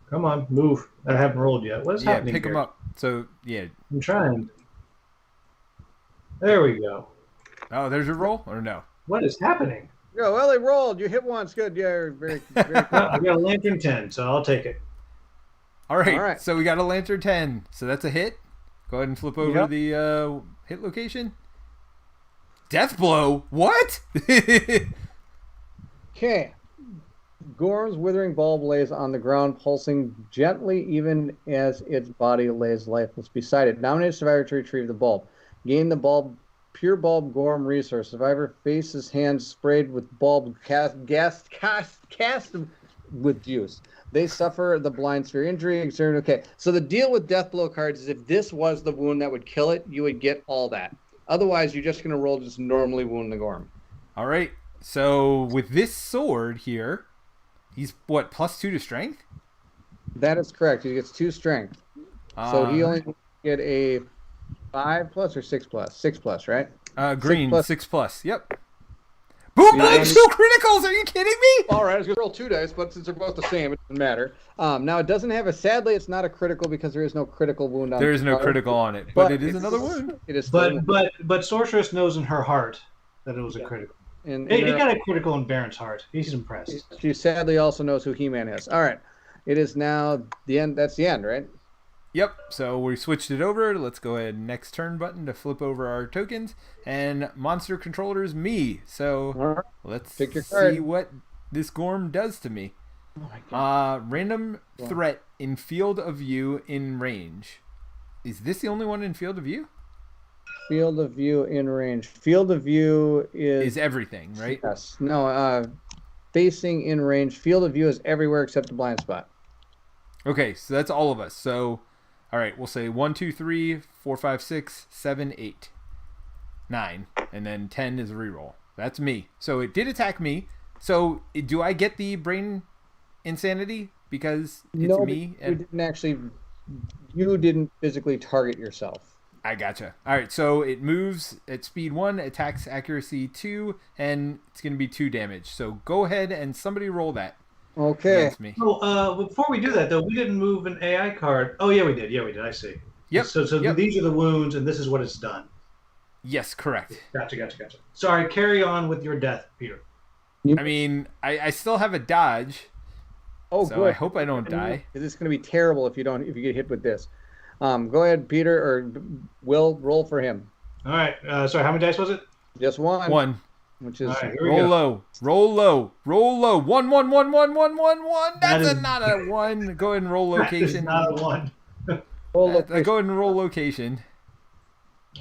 Come on, move. I haven't rolled yet. What is happening? Pick here? them up. So yeah. I'm trying. There we go. Oh, there's your roll, or no? What is happening? Yeah, well, they rolled. You hit once. Good. Yeah, very, very Well, I got a lantern 10, so I'll take it. All right. All right. So we got a lantern 10. So that's a hit. Go ahead and flip over Yep. the hit location. Death blow. What? Okay. Gorm's withering bulb lays on the ground, pulsing gently even as its body lays lifeless beside it. Nominate survivor to retrieve the bulb. Gain the bulb, pure bulb Gorm resource. Survivor faces hands sprayed with bulb cast with juice. They suffer the blind sphere injury. Okay, so the deal with death blow cards is if this was the wound that would kill it, you would get all that. Otherwise, you're just going to roll just normally wound the Gorm. All right. So with this sword here, he's what, +2 to strength? That is correct. He gets 2 strength. So he only get a 5 plus or 6 plus? 6 plus, right? Green, 6 plus. Yep. Boom, boom, 2 criticals. Are you kidding me? All right, I was going to roll 2 dice, but since they're both the same, it doesn't matter. Now, it doesn't have a... Sadly, it's not a critical because there is no critical wound on it. There is no critical on it, but it is another wound. It is But Sorceress knows in her heart that it was a critical. And He got a critical in Bairnt's heart. He's impressed. she sadly also knows who He-Man is. All right. It is now the end. That's the end, right? Yep, so we switched it over. Let's go ahead next turn button to flip over our tokens. And monster controller is me. So All right. let's Pick your card. see what this Gorm does to me. Oh my God. Random threat in field of view in range. Is this the only one in field of view? Field of view in range. Field of view Is everything, right? Yes. No, facing in range. Field of view is everywhere except the blind spot. Okay, so that's all of us. So, all right, we'll say 1, 2, 3, 4, 5, 6, 7, 8, 9, and then 10 is a reroll. That's me. So it did attack me. So do I get the brain insanity because it's No, me? you didn't physically target yourself. I gotcha. All right, so it moves at speed 1, attacks accuracy 2, and it's going to be 2 damage. So go ahead and somebody roll that Okay. against me. Oh, before we do that, though, we didn't move an AI card. Oh, yeah, we did. Yeah, we did. I see. Yep. So yep. these are the wounds, and this is what it's done. Yes, correct. Gotcha. Sorry, carry on with your death, Peter. I mean, I still have a dodge, Oh, so good. I hope I don't die. This is going to be terrible if you get hit with this. Go ahead, Peter, or Will, roll for him. All right. Sorry, how many dice was it? Just one. 1. Which is All right, here we Roll go. low. Roll low. Roll low. 1, 1, 1, 1, 1, 1, 1. That That's is- not a 1. Go ahead and roll That is location. not a 1. roll Go location. ahead and roll location.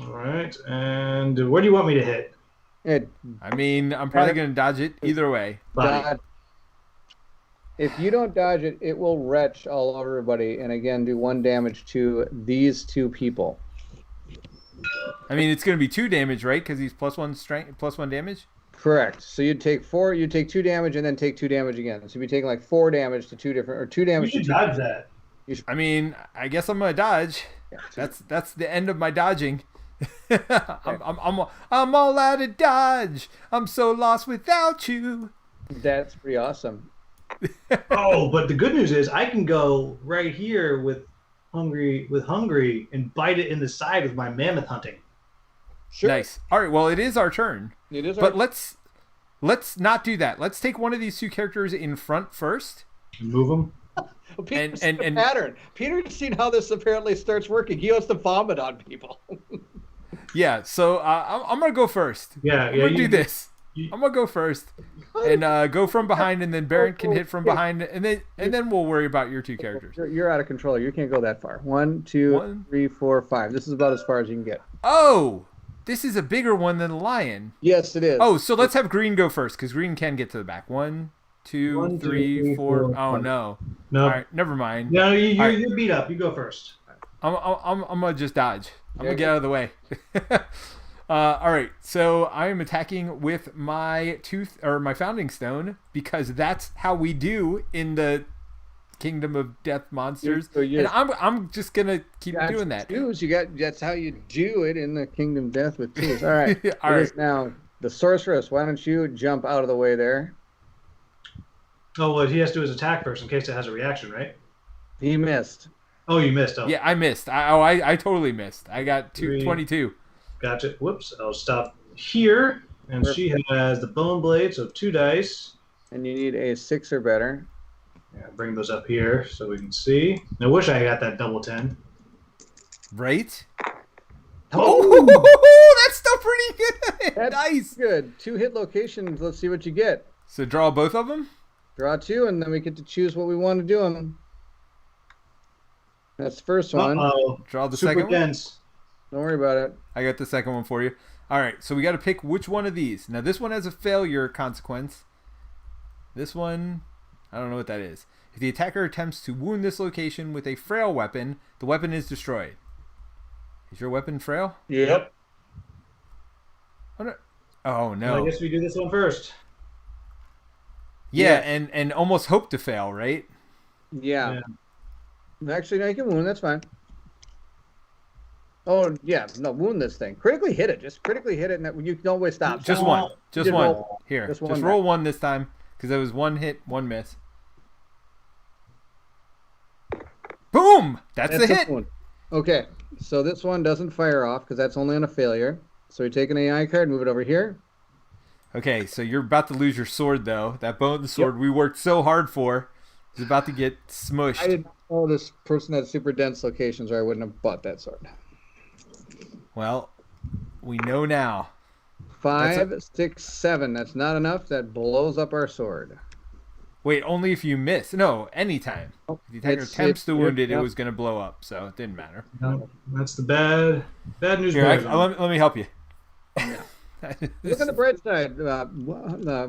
All right. And where do you want me to hit? Ed, I mean, I'm probably going to dodge it either way. Body. dodge. If you don't dodge it, it will retch all over everybody, and again do 1 damage to these 2 people. I mean, it's going to be 2 damage, right? Because he's +1 strength, +1 damage. Correct. So you'd take 4. You'd take 2 damage and then take 2 damage again. So you'd be taking like 4 damage to 2 different, or 2 You damage to should 2. dodge that. I mean, I guess I'm gonna dodge. Yeah, That's the end of my dodging. I'm all out of dodge. I'm so lost without you. That's pretty awesome. Oh, but the good news is I can go right here with hungry and bite it in the side with my mammoth hunting. Sure. Nice. All right. Well, it is our turn. It is. But let's not do that. Let's take one of these 2 characters in front first. Move them. Well, Peter's and- seen the pattern. Peter's seen how this apparently starts working. He wants to vomit on people. Yeah. So I'm gonna go first. I'm gonna do this. I'm gonna go first and go from behind, and then Bairnt can hit from behind, and then we'll worry about your 2 characters. You're out of control. You can't go that far. 1, 2, 3, 4, 5. This is about as far as you can get. Oh, this is a bigger one than the lion. Yes, it is. Oh, so let's have green go first because green can get to the back. 1, 2, 1, 2, 3, 3, 4. 4, Oh 5. no. No. All right, never mind. No, you're, right. you're beat up. You go first. I'm gonna just dodge. I'm gonna get out of the way. All right, so I am attacking with my my founding stone because that's how we do in the Kingdom of Death Monsters, and I'm just gonna keep doing that. That's how you do it in the Kingdom of Death with twos. All right. All right. Now the sorceress. Why don't you jump out of the way there? Oh, what he has to do is attack first in case it has a reaction, right? He missed. Oh, you missed. Oh, Yeah, I missed. I totally missed. I got 22. Gotcha. Whoops. I'll stop here. And Perfect. she has the bone blade, so 2 dice. And you need a 6 or better. Yeah, bring those up here so we can see. I wish I got that double 10. Right? Oh! That's still pretty good. That's Nice. good. 2 hit locations. Let's see what you get. So draw both of them? Draw 2, and then we get to choose what we want to do on them. That's the first one. Uh-oh. Draw the Super second one? dense. Don't worry about it. I got the second one for you. All right, so we got to pick which one of these. Now, this one has a failure consequence. This one, I don't know what that is. If the attacker attempts to wound this location with a frail weapon, the weapon is destroyed. Is your weapon frail? Yep. Oh, no. Well, I guess we do this one first. Yeah, Yeah. and almost hope to fail, right? Yeah. Actually, no, you can wound. That's fine. Oh, yeah. No, wound this thing. Critically hit it. Just critically hit it, and you don't always stop. Just Stop. one. Just did one. roll. Here. Just Just one roll die. one this time because there was one hit, one miss. Boom! That's the a hit. wound. Okay, so this one doesn't fire off because that's only on a failure. So we take an AI card, move it over here. Okay, so you're about to lose your sword, though. That bone sword we worked so hard for is about to get smushed. I didn't know this person had super dense locations, or I wouldn't have bought that sword. Well, we know now. 5, 6, 7. That's not enough. That blows up our sword. Wait, only if you miss. No, anytime. If the attacker It's- attempts to wound it, yeah. it was going to blow up, so it didn't matter. No, that's the bad news. Here, bears. let me help you. Look on the bright side,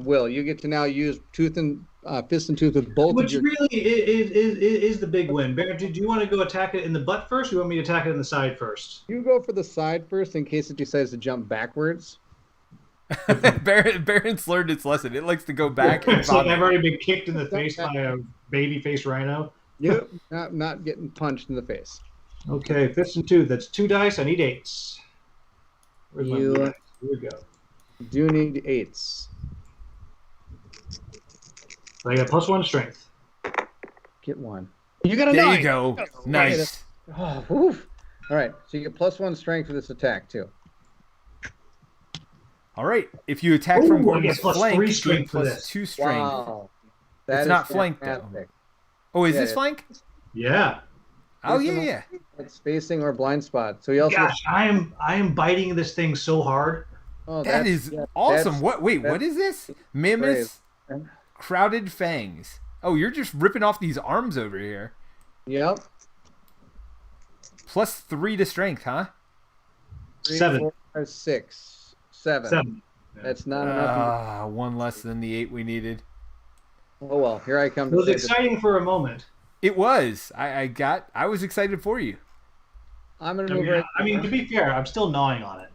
Will. You get to now use fist and tooth with both Which of your. really is the big win. Bairnt, do you want to go attack it in the butt first, or you want me to attack it in the side first? You go for the side first in case it decides to jump backwards. Bairnt's learned its lesson. It likes to go back and It's like vomit. I've already been kicked in the face by a baby face rhino. Yep. not getting punched in the face. Okay, fist and tooth. That's 2 dice. I need 8s. Where's my You- blue dice? Here we go. Do need 8s. I got +1 strength. Get 1. You got a There 9. you go. Nice. Oh, oof. All right, so you get +1 strength for this attack too. All right. If you attack Ooh, from I Gorm's get +3 flank, you get strength for this. +2 strength. Wow. It's That not is flanked, though. fantastic. Oh, is Yeah, this yeah. flank? Yeah. Oh, It's yeah, a- yeah. It's spacing or blind spot. So you also. Gosh, I am biting this thing so hard. Oh, That is yeah, awesome. that's- What? Wait, what is this? Mammoth brave. crowded fangs. Oh, you're just ripping off these arms over here. Yep. +3 to strength, huh? 3, 7. 4, 5, 6, 7. 7. That's not enough. One less than the 8 we needed. Oh well, here I come. It was to save the- exciting for a moment. It was. I was excited for you. I'm gonna I move mean, right. I mean, to be fair, I'm still gnawing on it.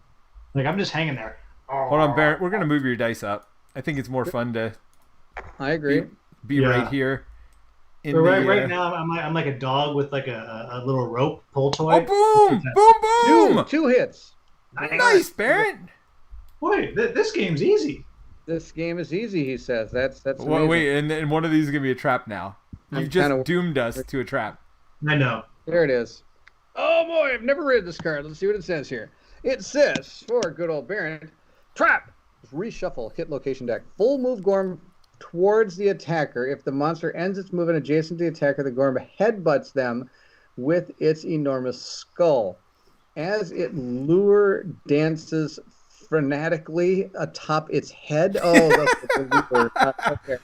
Like, I'm just hanging there. Hold on, Bairnt. We're gonna move your dice up. I think it's more fun to I agree. be Yeah. right here. So right now, I'm like a dog with like a little rope pull toy. Oh, boom! Boom! Boom! Two hits. Nice, Bairnt. Boy, this game's easy. This game is easy, he says. That's Well, amazing. wait, and one of these is gonna be a trap now. You I'm just kinda- doomed us to a trap. I know. There it is. Oh boy, I've never read this card. Let's see what it says here. It says, for good old Bairnt, trap! Reshuffle hit location deck. Full move Gorm towards the attacker. If the monster ends its movement adjacent to the attacker, the Gorm headbutts them with its enormous skull. As it lure dances frenetically atop its head. Oh, that's the lure. Okay.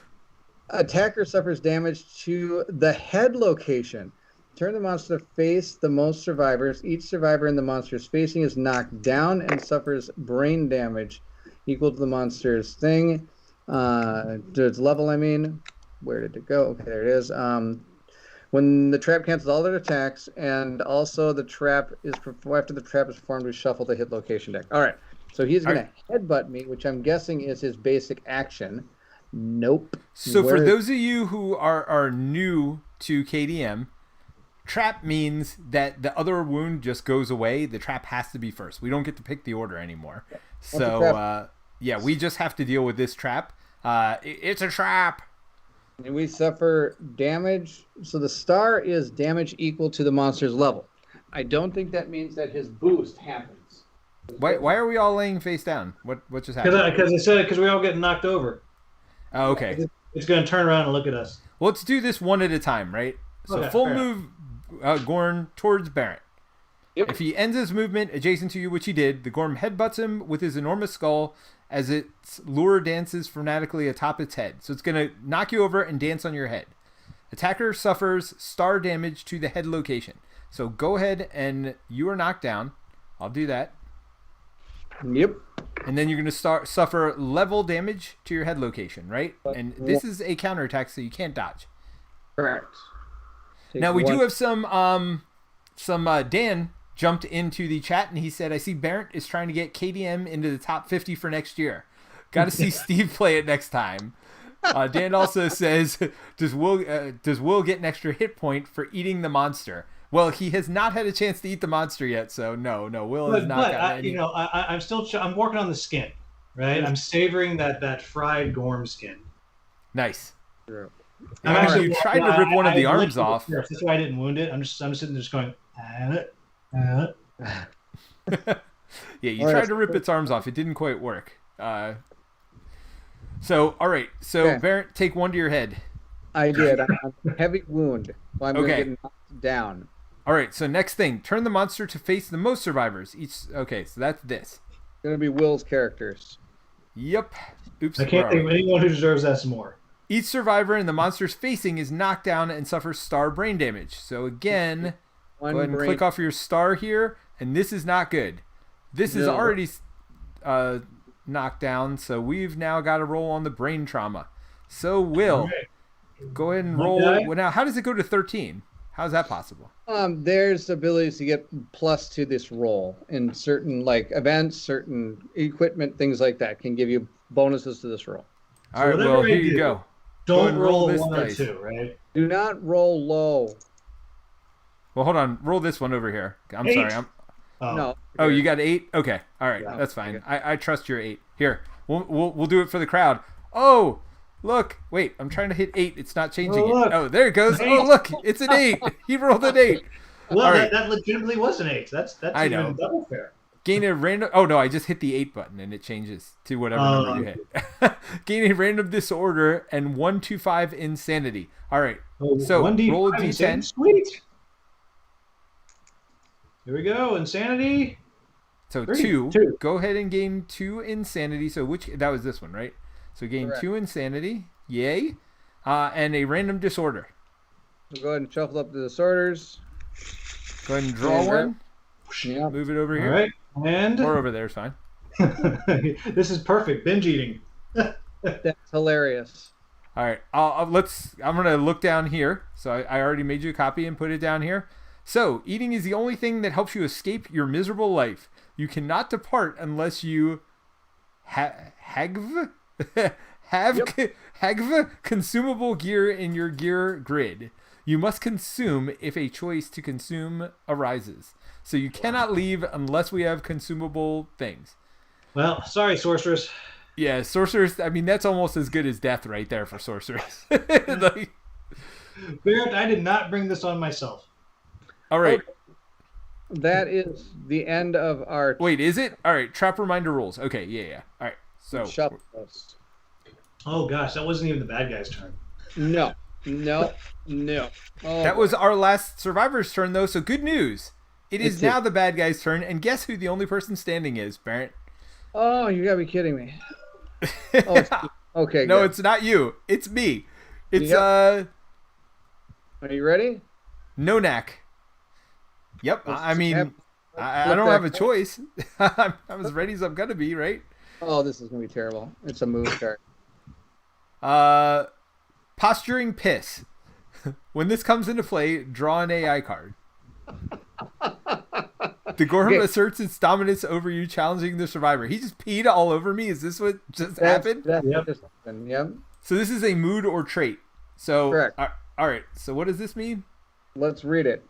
Attacker suffers damage to the head location. Turn the monster to face the most survivors. Each survivor in the monster's facing is knocked down and suffers brain damage equal to the monster's thing. To its level, I mean. Where did it go? Okay, there it is. When the trap cancels all their attacks, and also the trap is after the trap is performed, we shuffle the hit location deck. All right, so he's going to headbutt me, which I'm guessing is his basic action. Nope. So for those of you who are new to KDM, trap means that the other wound just goes away. The trap has to be first. We don't get to pick the order anymore. So yeah, we just have to deal with this trap. It's a trap. And we suffer damage. So the star is damage equal to the monster's level. I don't think that means that his boost happens. Why are we all laying face down? What just happened? Because we all get knocked over. Oh, okay. It's going to turn around and look at us. Well, let's do this one at a time, right? So Okay, full fair move Gorm towards Bairnt. Yep. If he ends his movement adjacent to you, which he did, the Gorm headbutts him with his enormous skull as its lure dances frenetically atop its head. So it's going to knock you over and dance on your head. Attacker suffers star damage to the head location. So go ahead and you are knocked down. I'll do that. Yep. And then you're going to suffer level damage to your head location, right? And this is a counterattack, so you can't dodge. Correct. Now we do have some Dan jumped into the chat and he said, I see Bairnt is trying to get KDM into the top 50 for next year. Got to see Steve play it next time. Dan also says, does Will get an extra hit point for eating the monster? Well, he has not had a chance to eat the monster yet, so no, Will has not gotten any. I'm working on the skin, right? I'm savoring that fried Gorm skin. Nice. True. You tried to rip one of the arms off. That's why I didn't wound it. I'm just sitting there just going. Yeah, you tried to rip its arms off. It didn't quite work. So, all right. So, Okay. Bairnt, take one to your head. I did. I'm a heavy wound. So I'm going to get knocked down. All right. So, next thing, turn the monster to face the most survivors. Okay. So that's this. It's going to be Will's characters. Yep. Oops. I can't think of anyone who deserves that some more. Each survivor in the monster's facing is knocked down and suffers star brain damage. So again, go ahead and click off your star here, and this is not good. This is already knocked down, so we've now got to roll on the brain trauma. So Will, go ahead and roll. Well, now, how does it go to 13? How is that possible? There's abilities to get plus to this roll in certain events, certain equipment, things like that can give you bonuses to this roll. All right, well, here you go. Don't roll this 1 or dice. 2, right? Do not roll low. Well, hold on. Roll this one over here. I'm 8. sorry. No. Oh, you got 8? Okay. All right. Yeah. That's fine. I trust your 8. Here. We'll do it for the crowd. Oh, look. Wait. I'm trying to hit 8. It's not changing it. Oh, there it goes. Oh, look. It's an 8. He rolled an 8. Well, that legitimately was an 8. That's I know. even double fair. Gain a random. Oh no! I just hit the 8 button and it changes to whatever number you hit. Gain a random disorder and 125 insanity. All right. So 1d5 roll a insanity. d10. Sweet. Here we go. Insanity. So 3. 2. Go ahead and gain 2 insanity. So that was this one, right? So gain Correct. 2 insanity. Yay! And a random disorder. We'll go ahead and shuffle up the disorders. Go ahead and draw one. Yeah. Move it over All here. right. And Or over there is fine. this is perfect. Binge eating. That's hilarious. All right, I'm gonna look down here. So I already made you a copy and put it down here. So eating is the only thing that helps you escape your miserable life. You cannot depart unless you Hagv have Yep. Hagv consumable gear in your gear grid. You must consume if a choice to consume arises. So you cannot leave unless we have consumable things. Well, sorry, sorceress. Yeah, sorcerers. I mean, that's almost as good as death right there for sorcerers. Like, Bairnt, I did not bring this on myself. all right. Okay. That is the end of our Wait, is it? All right. Trap reminder rules. Okay. Yeah. All right. So shuffle list. Oh gosh, that wasn't even the bad guy's turn. No. Oh, that was our last survivor's turn, though. So good news. It is It's now the bad guy's turn, and guess who the only person standing is, Bairnt? Oh, you gotta be kidding me. Oh, it's okay. No, good. it's not you. It's me. It's Yep. Are you ready? Nonak. Yep. I mean, I don't have a choice. I'm as ready as I'm gonna be, right? Oh, this is gonna be terrible. It's a move card. Posturing piss. When this comes into play, draw an AI card. The Gorm Okay. asserts its dominance over you, challenging the survivor. He just peed all over me. Is this what just happened? That's Yep. just happened. Yep. So this is a mood or trait. So Correct. All right. So what does this mean? Let's read it.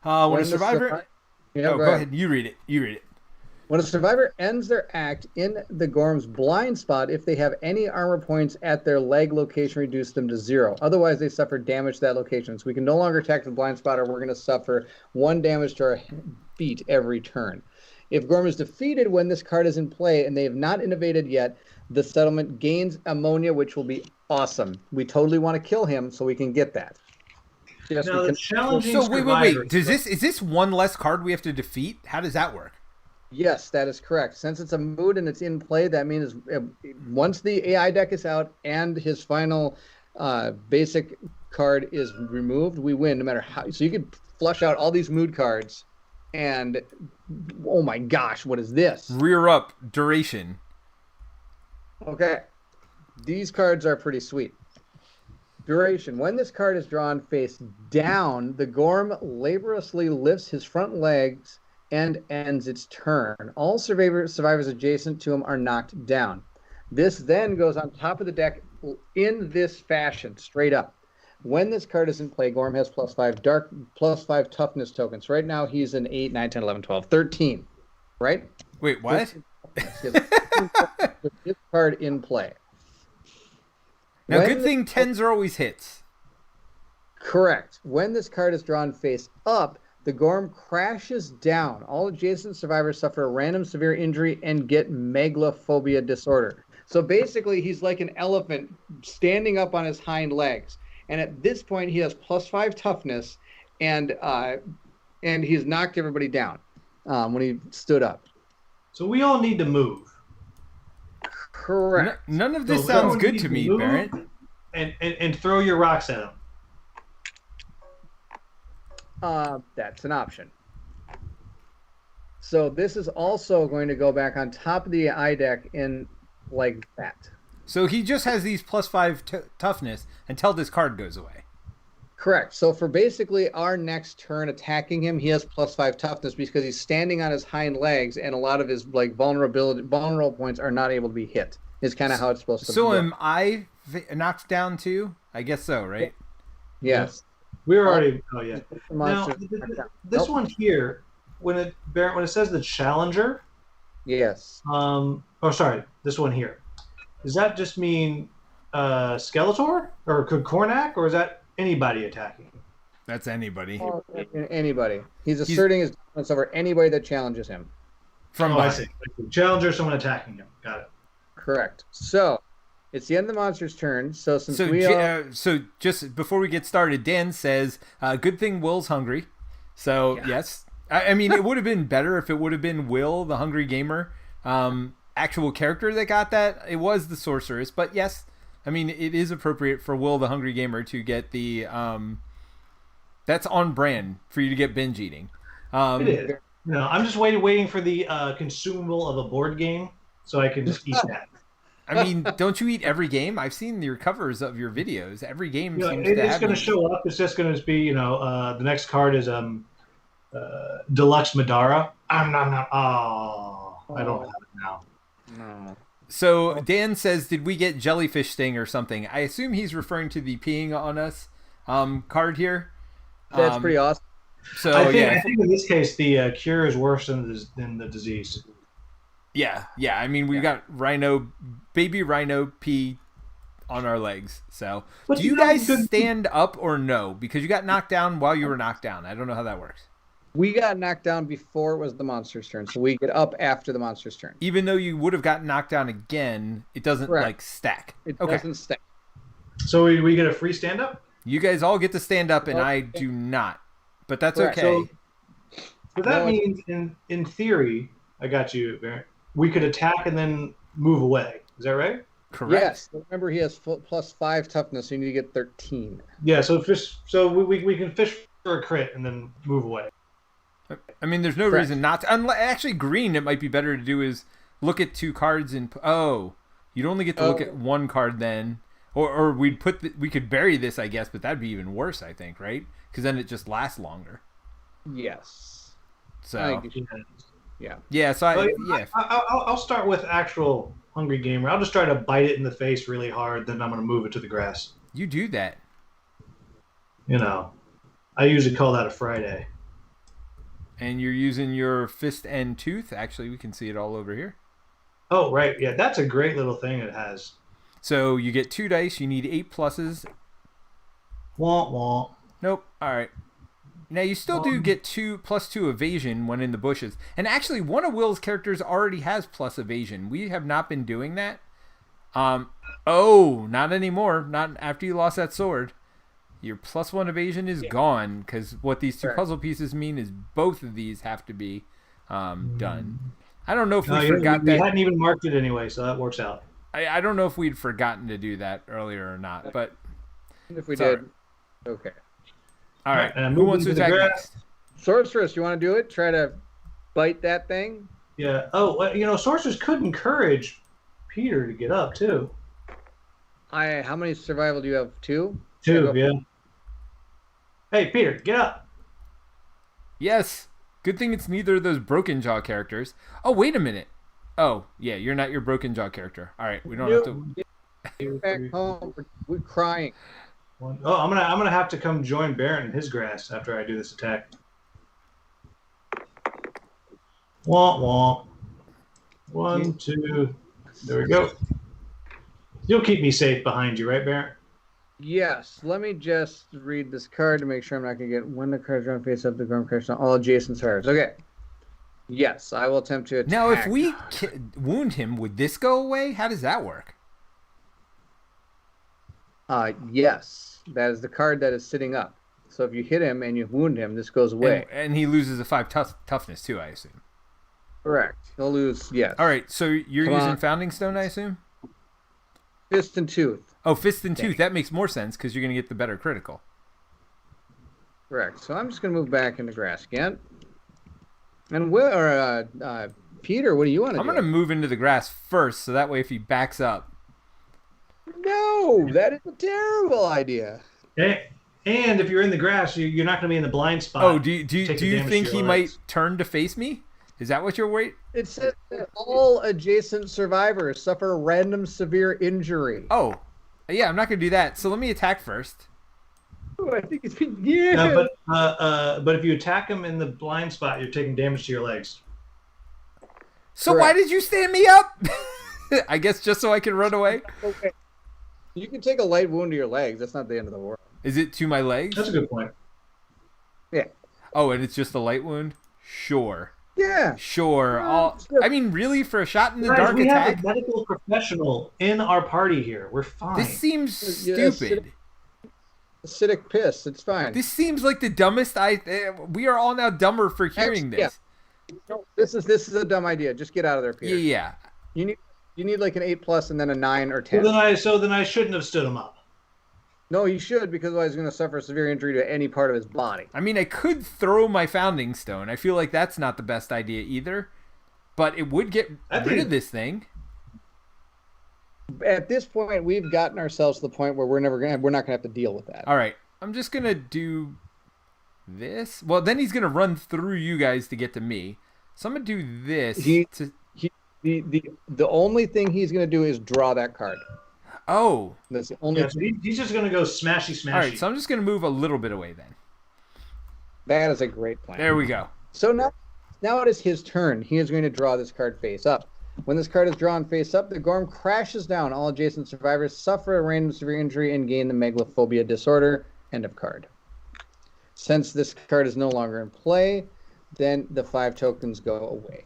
When When a the survivor. Yeah, Go ahead. You read it. When a survivor ends their act in the Gorm's blind spot, if they have any armor points at their leg location, reduce them to 0. Otherwise, they suffer damage to that location. So we can no longer attack the blind spot, or we're going to suffer 1 damage to our feet every turn. If Gorm is defeated when this card is in play and they have not innovated yet, the settlement gains ammonia, which will be awesome. We totally want to kill him so we can get that. Yes, Now, we the can. challenging So wait. survivors- Is this one less card we have to defeat? How does that work? Yes, that is correct. Since it's a mood and it's in play, that means once the AI deck is out and his final basic card is removed, we win no matter how. So you could flush out all these mood cards and, oh my gosh, what is this? Rear up duration. Okay. These cards are pretty sweet. Duration. When this card is drawn face down, the Gorm laboriously lifts his front legs and ends its turn. All survivors adjacent to him are knocked down. This then goes on top of the deck in this fashion, straight up. When this card is in play, Gorm has +5 toughness tokens. Right now he's an 8, 9, 10, 11, 12, 13. Right? Wait, what? This card in play. Now, When good thing 10s are always hits. Correct. When this card is drawn face up, the Gorm crashes down. All adjacent survivors suffer a random severe injury and get megalophobia disorder. So basically, he's like an elephant standing up on his hind legs. And at this point, he has +5 toughness, and he's knocked everybody down when he stood up. So we all need to move. Correct. None of this So sounds everyone good needs to me, move Bairnt. And throw your rocks at him. That's an option. So this is also going to go back on top of the eye deck in like that. So he just has these +5 toughness until this card goes away. Correct. So for basically our next turn attacking him, he has +5 toughness because he's standing on his hind legs, and a lot of his like vulnerable points are not able to be hit. Is kind of how it's supposed to. So work. am I knocked down too? I guess so, right? Yes. We were already. Oh yeah. The Now monster- this Nope. one here, when it says the challenger, Yes. this one here. Does that just mean Skeletor or Kornak, or is that anybody attacking? That's anybody. Anybody. He's asserting his dominance over anybody that challenges him. From I behind. see. Challenger, someone attacking him. Got it. Correct. So it's the end of the monster's turn. So since So, we all... so just before we get started, Dan says, good thing Will's hungry. So, yes. I mean, it would have been better if it would have been Will, the hungry gamer, actual character that got that. It was the sorceress. But, yes, I mean, it is appropriate for Will, the hungry gamer, to get the... that's on brand for you to get binge eating. It is. No, I'm just waiting for the consumable of a board game so I can just eat that. I mean, don't you eat every game? I've seen your covers of your videos. Every game seems to It's have going to these. show up. It's just going to be, the next card is Deluxe Madara. Oh, I don't have it now. No. So Dan says, did we get jellyfish sting or something? I assume he's referring to the peeing on us card here. That's pretty awesome. So I yeah, think in this case the cure is worse than the disease. yeah. I mean, we've got baby rhino pee on our legs. So But do you guys stand up or no? Because you got knocked down while you were knocked down. I don't know how that works. We got knocked down before it was the monster's turn, so we get up after the monster's turn. Even though you would have gotten knocked down again, it doesn't like stack. It doesn't stack. So we get a free stand up? You guys all get to stand up, and I do not. But that's okay. So that means, in theory, I got you, Bairnt, we could attack and then move away. Is that right? Correct. Yes. Remember, he has +5 toughness, so you need to get 13. Yeah. So we can fish for a crit and then move away. I mean, there's no reason not to. Actually, green, it might be better to do is look at 2 cards and you'd only get to look at 1 card then, or we could bury this, I guess, but that'd be even worse, I think, right? Because then it just lasts longer. Yes. So yeah. So I'll start with actual hungry gamer. I'll just try to bite it in the face really hard. Then I'm going to move it to the grass. You do that. I usually call that a Friday. And you're using your fist and tooth. Actually, we can see it all over here. Oh, right. Yeah, that's a great little thing it has. So you get 2 dice. You need 8 pluses. Womp womp. Nope. All right. Now you still do get +2 evasion when in the bushes. And actually, one of Will's characters already has plus evasion. We have not been doing that. Not anymore. Not after you lost that sword. Your +1 evasion is gone, because what these 2 puzzle pieces mean is both of these have to be done. I don't know if we forgot that. We hadn't even marked it anyway, so that works out. I don't know if we'd forgotten to do that earlier or not, but if we did, okay. All right. Who wants to attack next? Sorceress, you want to do it? Try to bite that thing? Yeah. Oh, Sorceress could encourage Peter to get up too. How many survival do you have? 2? 2, yeah. Hey, Peter, get up. Yes. Good thing it's neither of those Broken Jaw characters. Oh, wait a minute. Oh, yeah, you're not your Broken Jaw character. All right, we don't have to. Get back home. We're crying. Oh, I'm gonna have to come join Bairnt in his grass after I do this attack. Womp womp. 1, 2. There we go. You'll keep me safe behind you, right, Bairnt? Yes. Let me just read this card to make sure I'm not going to get when the cards run face up the Gorm crush on all adjacent cards. Okay. Yes, I will attempt to attack. Now, if we wound him, would this go away? How does that work? Yes. That is the card that is sitting up. So if you hit him and you wound him, this goes away. And he loses a 5 toughness too, I assume. Correct. He'll lose, yes. All right, so you're using Founding Stone, I assume? Fist and Tooth. Oh, Fist and Tooth. That makes more sense because you're going to get the better critical. Correct. So I'm just going to move back into grass again. And Peter, what do you want to do? I'm going to move into the grass first, so that way if he backs up. No, that is a terrible idea. Okay. And if you're in the grass, you're not going to be in the blind spot. Oh, do you think he might turn to face me? Is that what you're worried? It says that all adjacent survivors suffer a random severe injury. Oh, yeah, I'm not going to do that. So let me attack first. Oh, I think it's been but if you attack him in the blind spot, you're taking damage to your legs. So why did you stand me up? I guess just so I can run away. Okay. You can take a light wound to your legs. That's not the end of the world. Is it to my legs? That's a good point. Yeah. Oh, and it's just a light wound? Sure. Yeah. Sure. I mean, really, for a shot in the dark we attack? We have a medical professional in our party here. We're fine. This seems stupid. Acidic piss. It's fine. This seems like the dumbest. We are all now dumber for hearing this. Yeah. No, this is a dumb idea. Just get out of there, Peter. Yeah. You need like an 8+ and then a 9 or 10. So then I shouldn't have stood him up. No, he should, because otherwise he's going to suffer severe injury to any part of his body. I mean, I could throw my Founding Stone. I feel like that's not the best idea either. But it would get rid of this thing. At this point, we've gotten ourselves to the point where we're not going to have to deal with that. All right. I'm just going to do this. Well, then he's going to run through you guys to get to me. So I'm going to do this. The only thing he's going to do is draw that card. Oh. That's the only. Yeah, so he's just gonna go smashy smashy. All right, so I'm just going to move a little bit away then. That is a great plan. There we go. So now it is his turn. He is going to draw this card face up. When this card is drawn face up, the Gorm crashes down. All adjacent survivors suffer a random severe injury and gain the megalophobia disorder. End of card. Since this card is no longer in play, then the 5 tokens go away.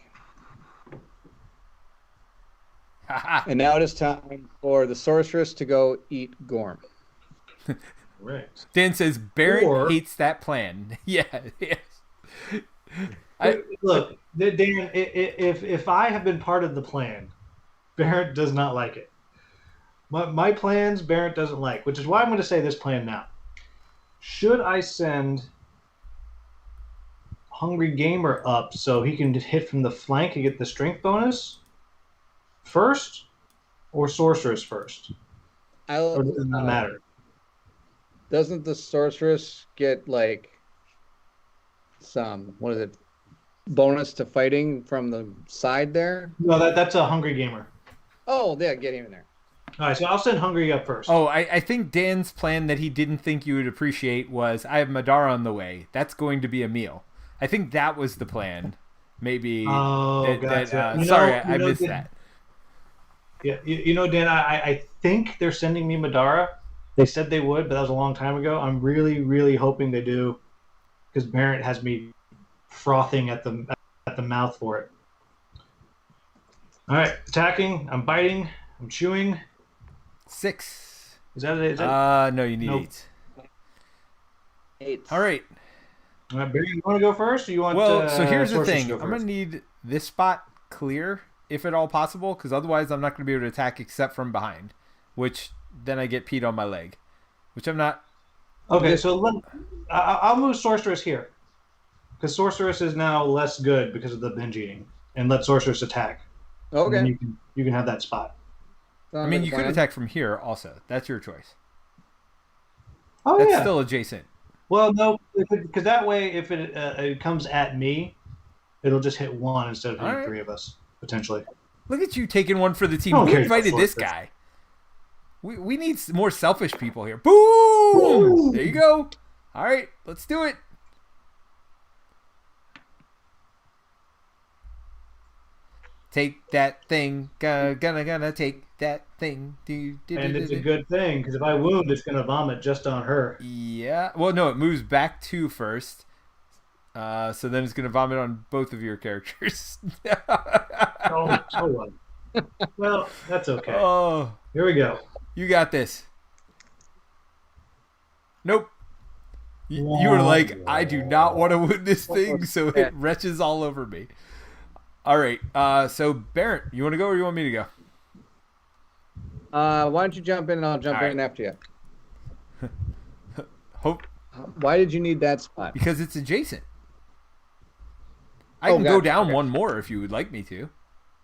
And now it is time for the sorceress to go eat Gorm. Right. Dan says Bairnt hates that plan. Yeah. Look, Dan, if I have been part of the plan, Bairnt does not like it. My plans, Bairnt doesn't like, which is why I'm going to say this plan now. Should I send Hungry Gamer up so he can hit from the flank and get the strength bonus first, or Sorceress first? Or does it not matter? Doesn't the sorceress get like some bonus to fighting from the side there? No, that's a Hungry Gamer. Oh, yeah, get him in there. All right, so I'll send Hungry up first. Oh, I think Dan's plan that he didn't think you would appreciate was, I have Madara on the way. That's going to be a meal. I think that was the plan. Maybe. Oh, gotcha. Sorry, I missed that. Yeah, Dan, I think they're sending me Madara. They said they would, but that was a long time ago. I'm really, really hoping they do, because Bairnt has me frothing at the mouth for it. All right, attacking. I'm biting. I'm chewing. 6. Is that it? No, you need 8. 8. All right. All right, Barry, you want to go first, or you want? Well, so here's the Sorceress thing. to go I'm gonna first? need this spot clear, if at all possible, because otherwise I'm not gonna be able to attack except from behind, which then I get peed on my leg, which I'm not. Okay, so I'll move Sorceress here, because Sorceress is now less good because of the binge eating, and let Sorceress attack. Okay. And you can have that spot. I mean, you could attack from here also. That's your choice. Oh, That's yeah. still adjacent. Well, no, because that way, if it comes at me, it'll just hit 1 instead of hitting All right. 3 of us, potentially. Look at you taking one for the team. Don't We care about invited this Sorceress. guy. We need more selfish people here. Boom! Woo! There you go. All right, let's do it. Take that thing. Gonna take that thing. And it's a good thing, because if I wound, it's going to vomit just on her. Yeah. Well, no, it moves back 2 first. So then it's going to vomit on both of your characters. Oh, so what? Well, that's okay. Oh, Here we go. you got this. Nope. You were like, I do not want to win this thing, so it retches all over me. All right. So Bairnt, you want to go or you want me to go? Why don't you jump in and I'll jump All right. in after you. Hope Why did you need that spot? because it's adjacent. I can go gotcha. down Okay. one more if you would like me to.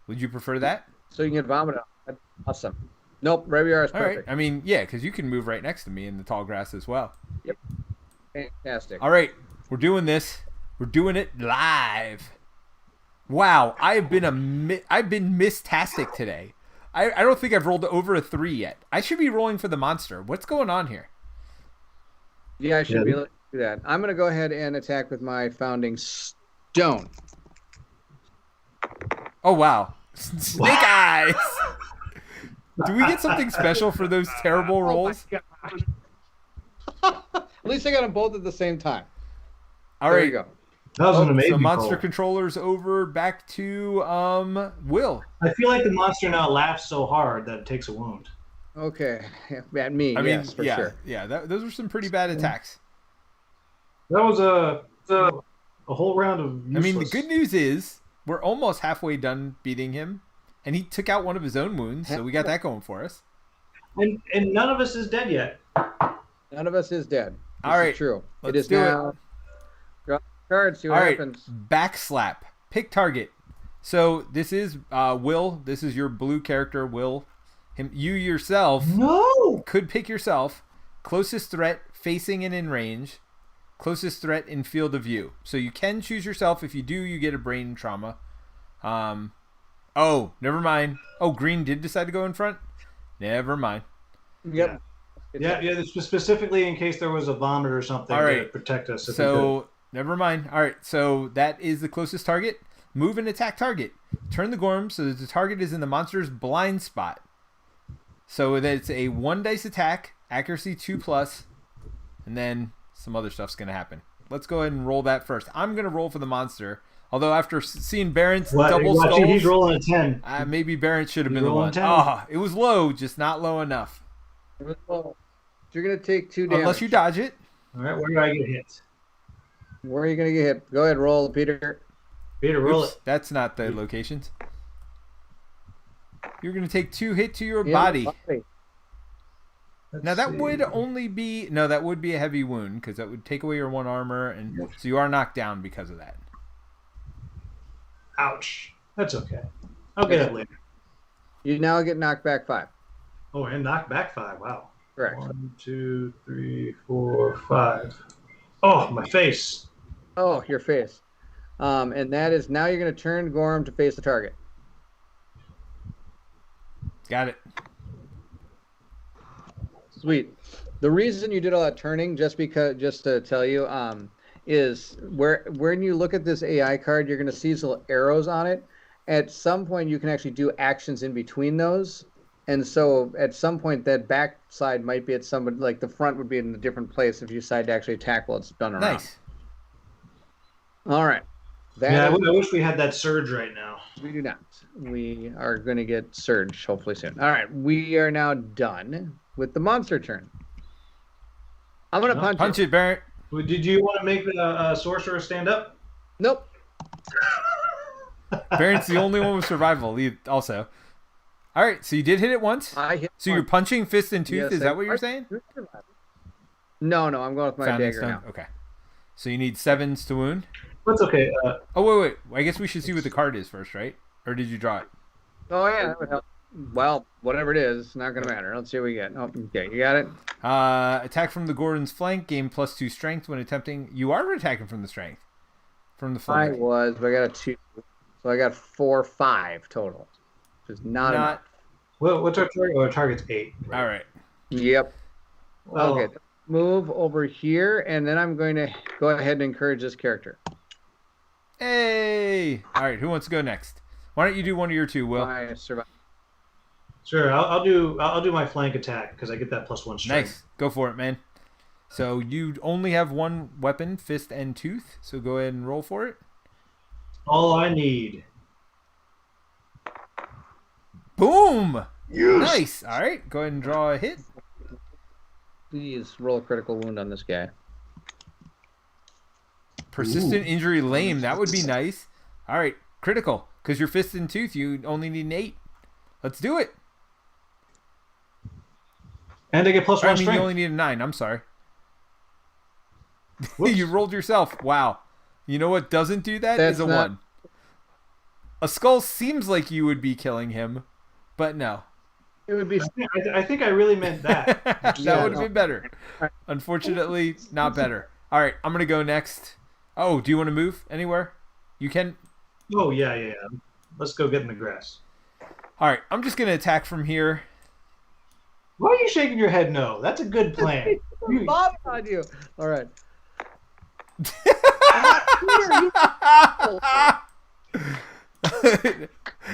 Would you prefer that? So you can get vomit out. That's awesome. Nope, right where you are is All right. perfect. I mean, yeah, because you can move right next to me in the tall grass as well. Fantastic. All right, we're doing this. We're doing it live. Wow, I've been mistastic today. I don't think I've rolled over a 3 yet. I should be rolling for the monster. What's going on here? Yeah, I should be able to do that. I'm going to go ahead and attack with my founding stone. Oh wow, snake eyes. Do we get something special for those terrible rolls? At least I got them both at the same time. All There right. you go. That was an amazing So monster roll. controllers over back to Will. I feel like the monster now laughs so hard that it takes a wound. Okay. At me, I mean, yes, for yeah, sure. yeah. Those were some pretty bad attacks. That was a whole round of useless. I mean, the good news is we're almost halfway done beating him, and he took out one of his own wounds, so we got that going for us. And none of us is dead yet. None of us is dead. All This is right, true. let's It is do it. now. Draw the card, see All what right, happens. back slap. Pick target. So this is Will. This is your blue character, Will. You yourself No. could pick yourself. Closest threat facing and in range. Closest threat in field of view. So you can choose yourself. If you do, you get a brain trauma. Oh, never mind. Oh, green did decide to go in front? Never mind. Yep. Specifically in case there was a vomit or something All right. to protect us. So, never mind. All right, so that is the closest target. Move and attack target. Turn the Gorm so that the target is in the monster's blind spot. So that it's a 1 dice attack, accuracy 2+, and then some other stuff's going to happen. Let's go ahead and roll that first. I'm going to roll for the monster. Although after seeing Bairnt's double skulls, he's rolling a 10. Maybe Bairnt should have been the one. It was low, just not low enough. Well, you're going to take 2 damage. Unless you dodge it. All right, where do I get hit? Where are you going to get hit? Go ahead, roll, Peter. Peter, roll it. That's not the locations. You're going to take 2 hit to your body. Now that would only be that would be a heavy wound because that would take away your 1 armor, and so you are knocked down because of that. Ouch. That's okay. I'll get it later. You now get knocked back 5. Oh, and knocked back 5. Wow. Correct. 1, 2, 3, 4, 5. Oh, my face. Oh, your face. And that is now you're going to turn Gorm to face the target. Got it. Sweet. The reason you did all that turning, just to tell you, is when you look at this AI card, you're going to see these little arrows on it. At some point, you can actually do actions in between those. And so at some point, that back side might be at somebody, like the front would be in a different place if you decide to actually attack while it's done around. Nice. All right. I wish we had that surge right now. We do not. We are going to get surge hopefully soon. All right. We are now done with the monster turn. I'm going to punch it, Bairnt. Did you want to make the sorcerer stand up? Nope. Bairnt's the only one with survival. Also. All right. So you did hit it once. So you're punching fist and tooth. Yes, is that what you're saying? No. I'm going with my dagger now. Okay. So you need 7s to wound. That's okay. Wait. I guess we should see what the card is first, right? Or did you draw it? Oh, yeah. That would help. Well, whatever it is, it's not going to matter. Let's see what we get. Oh, okay, you got it? Attack from the Gordon's flank. Gain +2 strength when attempting. You are attacking from the strength. From the flank. I was, but I got a 2. So I got 4, 5 total. Which is not enough. Well, what's our target? Our target's 8. Right? All right. Yep. Well, okay. Move over here, and then I'm going to go ahead and encourage this character. Hey! All right, who wants to go next? Why don't you do one of your 2, Will? I survive. Sure, I'll do my flank attack because I get that +1 strength. Nice, go for it, man. So you only have 1 weapon, fist and tooth. So go ahead and roll for it. All I need. Boom! Yes. Nice. All right, go ahead and draw a hit. Please roll a critical wound on this guy. Persistent injury, lame. That would be nice. All right, critical. Because your fist and tooth, you only need an 8. Let's do it. And I get +1 strength. You only need a 9. I'm sorry. You rolled yourself. Wow. You know what doesn't do that? Is a 1. A skull seems like you would be killing him, but no. It would be. I think I really meant that. That would have been better. Unfortunately, not better. All right, I'm going to go next. Oh, do you want to move anywhere? You can. Oh, yeah. Let's go get in the grass. All right, I'm just going to attack from here. Why are you shaking your head no? That's a good plan. Bob on you. All right.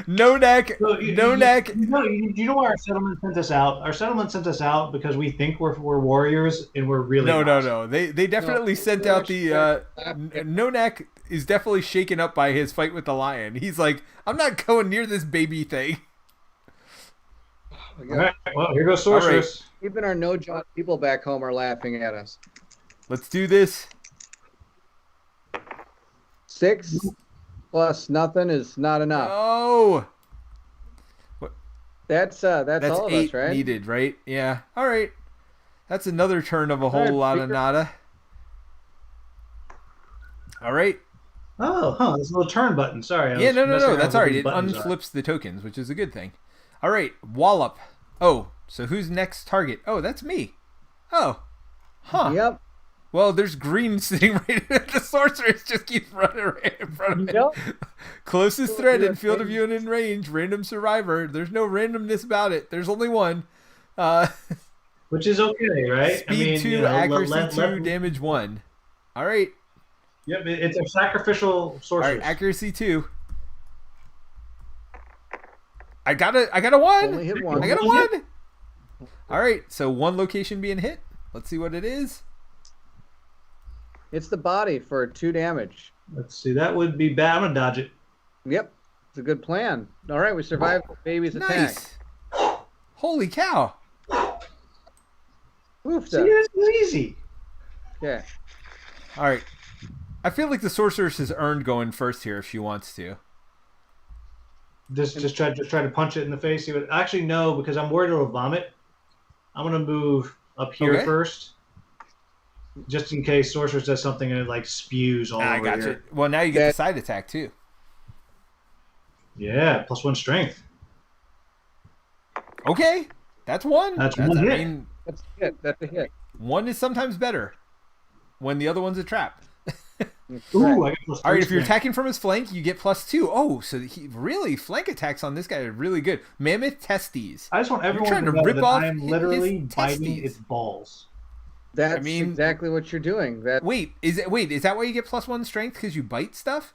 No neck. No neck. You know why our settlement sent us out? Our settlement sent us out because we think we're warriors and we're really No. They definitely sent out the No neck is definitely shaken up by his fight with the lion. He's like, I'm not going near this baby thing. All right, well, here goes sorceress. Right. Even our no-job people back home are laughing at us. Let's do this. 6 plus nothing is not enough. Oh. That's all of 8 us, right? Needed, right? Yeah. All right. That's another turn of a whole lot of nada. All right. Oh, there's a little turn button. Sorry. No. That's all right. It unflips the tokens, which is a good thing. All right. Wallop. Oh, so who's next target? Oh, that's me. Oh. Huh. Yep. Well, there's green sitting right at the sorceress. Just keeps running right in front of it. Nope. Closest threat in field of view and in range. Random survivor. There's no randomness about it. There's only one. Which is okay, right? Speed 2, accuracy 2, damage 1. All right. Yep, it's a sacrificial sorceress. All right, accuracy 2. I got a 1. Only hit one. I got a 1. All right, so one location being hit. Let's see what it is. It's the body for 2 damage. Let's see, that would be bad. I'm gonna dodge it. Yep, it's a good plan. All right, we survived the baby's attack. Nice. Holy cow. Oof. See, this is easy. Okay. All right. I feel like the sorceress has earned going first here if she wants to. Just try to punch it in the face. Actually, no, because I'm worried it'll vomit. I'm gonna move up here first, just in case sorceress does something and it like spews all I over got here. you. Well, now you get the side attack too. Yeah, +1 strength. Okay, that's 1. That's 1 hit. That's a hit. That's a hit. 1 is sometimes better when the other one's a trap. Ooh, I got +3 All right, if you're strength. attacking from his flank, you get +2. Oh, so he really flank attacks on this guy are really good. Mammoth testes. I just want everyone trying to to know rip that off I am his literally biting testes. its balls. That's exactly what you're doing. Wait, is that why you get +1 strength because you bite stuff?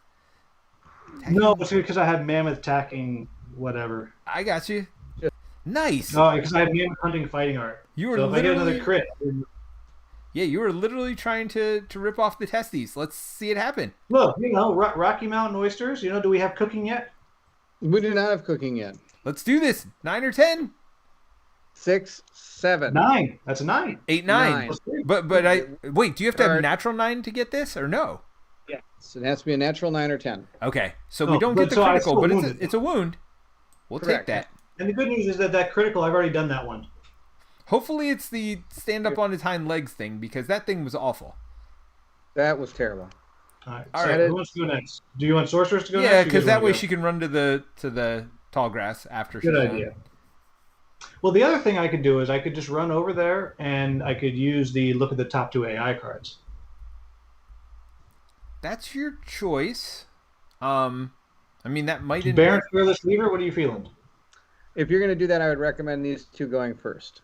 No, it's because I had mammoth attacking whatever. I got you. Nice. No, because I have mammoth hunting fighting art. You were so if I get literally another crit. Yeah, you were literally trying to rip off the testes. Let's see it happen. Look, Rocky Mountain oysters. Do we have cooking yet? We do not have cooking yet. Let's do this. 9 or 10? 6, 7. 9. That's a 9. 8, 9. 9. But I wait. Do you have to have natural 9 to get this, or no? Yes, it has to be a natural 9 or 10. Okay, so we don't get the critical, but it's a wound. We'll take that. And the good news is that critical, I've already done that one. Hopefully it's the stand up on his hind legs thing, because that thing was awful. That was terrible. All right. All So right. who wants to go next? Do you want sorceress to go next? Yeah, or you because guys that wanna way go? she can run to the tall grass after she's Good done. idea. Well, the other thing I could do is I could just run over there and I could use the look at the top 2 AI cards. That's your choice. I mean, that might... Bairnt, Fearless Leaver, what are you feeling? If you're going to do that, I would recommend these 2 going first.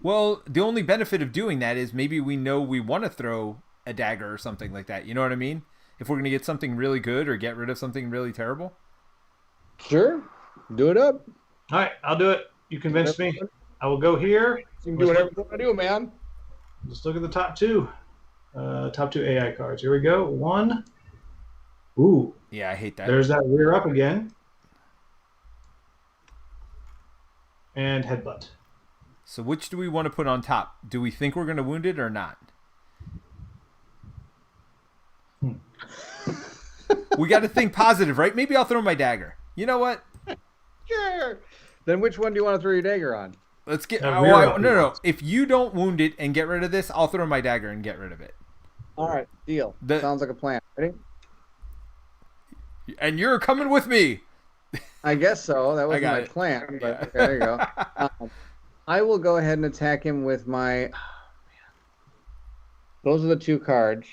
Well, the only benefit of doing that is maybe we know we want to throw a dagger or something like that. You know what I mean? If we're going to get something really good or get rid of something really terrible. Sure. Do it up. All right, I'll do it. You convinced me. I will go here. You can do whatever you want to do, man. Let's look at the top 2. Top 2 AI cards. Here we go. 1. Ooh. Yeah, I hate that. There's that rear up again. And headbutt. So which do we want to put on top? Do we think we're going to wound it or not? We got to think positive, right? Maybe I'll throw my dagger. You know what? Sure. Then which one do you want to throw your dagger on? Let's get... rear no. If you don't wound it and get rid of this, I'll throw my dagger and get rid of it. All right. Deal. Sounds like a plan. Ready? And you're coming with me. I guess so. That wasn't my plan. But okay, there you go. I will go ahead and attack him with my... Those are the 2 cards.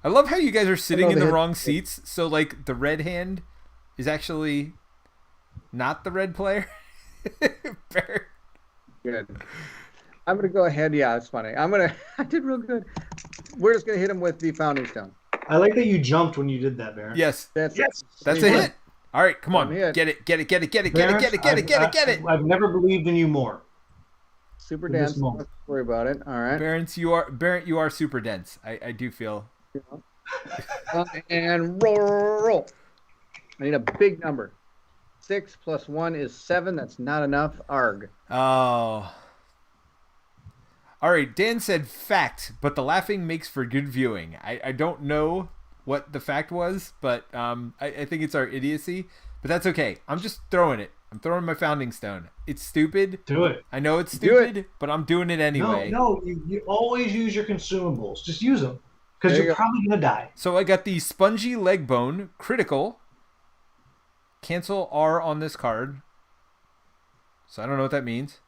I love how you guys are sitting in the wrong seats. So, like, the red hand is actually not the red player. Good. I'm going to go ahead. Yeah, it's funny. I did real good. We're just going to hit him with the Founding Stone. I like that you jumped when you did that, Baron. Yes. That's a hit. All right, come on. Get it. I've never believed in you more. Super dense. Don't worry about it. All right. Bairnt, you are super dense. I do feel. And roll. I need a big number. 6 + 1 is 7. That's not enough. Arg. Oh. All right. Dan said fact, but the laughing makes for good viewing. I don't know what the fact was, but I think it's our idiocy. But that's okay. I'm just throwing it. I'm throwing my Founding Stone. It's stupid. Do it. I know it's stupid, but I'm doing it anyway. No, you always use your consumables. Just use them. Because you're probably going to die. So I got the Spongy Leg Bone, critical. Cancel R on this card. So I don't know what that means.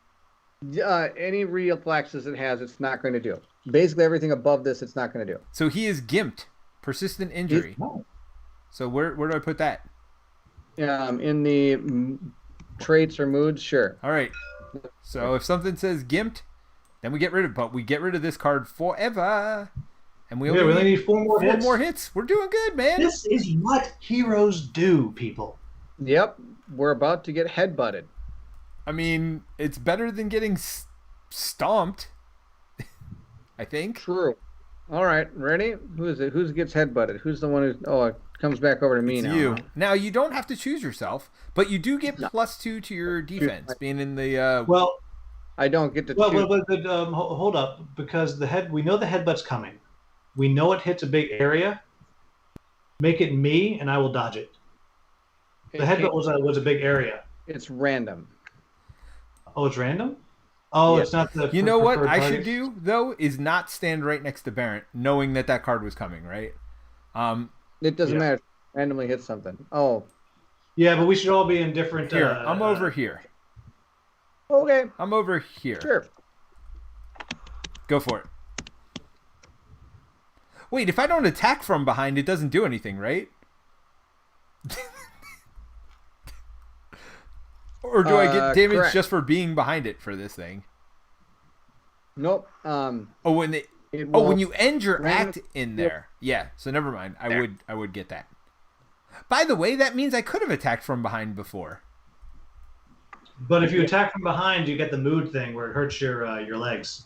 Any reflexes it has, it's not going to do. Basically, everything above this, it's not going to do. So he is gimped. Persistent injury. So where do I put that? In the traits or moods, sure. All right. So if something says gimped, then we get rid of it. But we get rid of this card forever. And we only need 4 more hits. 4 more hits. We're doing good, man. This is what heroes do, people. Yep. We're about to get headbutted. I mean, it's better than getting stomped. I think. True. All right, ready? Who is it? Who gets headbutted? Who's the one who? Oh, it comes back over to me now. You. Now you don't have to choose yourself, but you do get +2 to your defense, being in the. Well, I don't get to choose. But hold up, because we know the headbutt's coming. We know it hits a big area. Make it me, and I will dodge it. The headbutt was a big area. It's random. Oh, it's random? Oh, Yeah. It's not the. You know what I should do though is not stand right next to Bairnt, knowing that card was coming, right? It doesn't matter. Randomly hit something. Oh. Yeah, but we should all be in different. Here, I'm over here. Okay. I'm over here. Sure. Go for it. Wait, if I don't attack from behind, it doesn't do anything, right? Or do I get damage correct. just for being behind it for this thing? Nope. When you end your act in there. Yeah, so never mind. I would get that. By the way, that means I could have attacked from behind before. But if you attack from behind, you get the mood thing where it hurts your legs.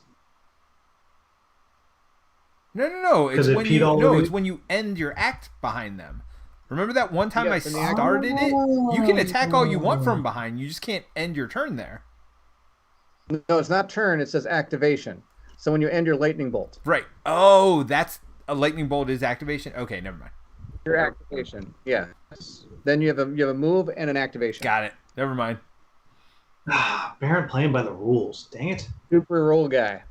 No. It's it when peed all over it's you? when you end your act behind them. Remember that one time I Yes, in the act- started it? You can attack all you want from behind. You just can't end your turn there. No, it's not turn. It says activation. So when you end your lightning bolt, Right. Oh, that's a lightning bolt is activation. Okay, never mind. your activation. Yeah. Then you have a move and an activation. Got it. Never mind. Bairnt playing by the rules. Dang it. Super roll guy.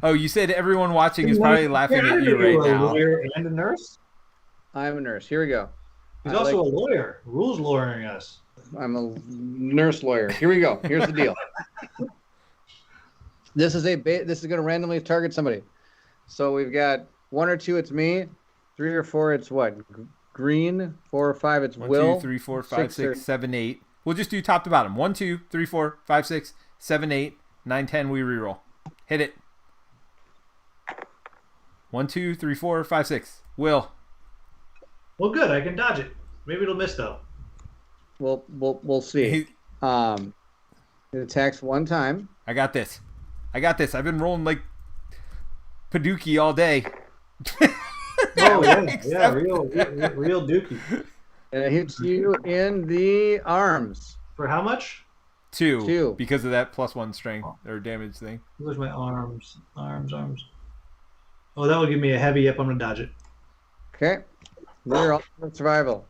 Oh, you said everyone watching is probably laughing at you right A now. lawyer and a nurse. I'm a nurse. Here we go. He's also a lawyer. Rules lawyering us. I'm a nurse lawyer. Here we go. Here's the deal. This is going to randomly target somebody. So we've got 1 or 2. It's me. 3 or 4. It's what? Green. 4 or 5. It's 1, Will. 2, 3, 4, 5, 6 or- 6, 7, 8. We'll just do top to bottom. 1, 2, 3, 4, 5, 6, 7, 8, 9, 10. We reroll. Hit it. 1, 2, 3, 4, 5, 6. Will. Well, good. I can dodge it. Maybe it'll miss though. We'll see. It attacks 1 time. I got this. I've been rolling like Paduki all day. Oh yeah, real dookie. And it hits you in the arms. For how much? 2. Because of that +1 strength or damage thing. Where's my arms? Arms. Oh, that will give me a heavy. Yep, I'm gonna dodge it. Okay. We're all in survival.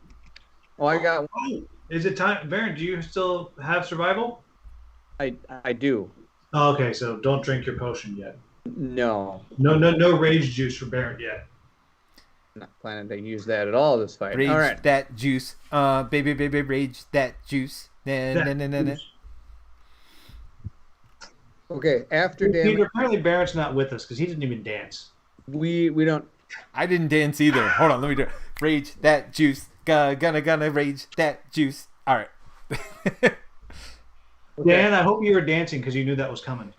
Oh, I got one. Oh, is it time? Bairnt, do you still have survival? I do. Oh, okay, so don't drink your potion yet. No. No rage juice for Bairnt yet. I'm not planning to use that at all this fight. Rage All right. that juice. Baby, rage that juice. Na. Okay, after Peter, damage, apparently Bairnt's not with us because he didn't even dance. we don't. I didn't dance either. Hold on, let me do it. Rage that juice. Gonna rage that juice. All right. Dan, I hope you were dancing because you knew that was coming.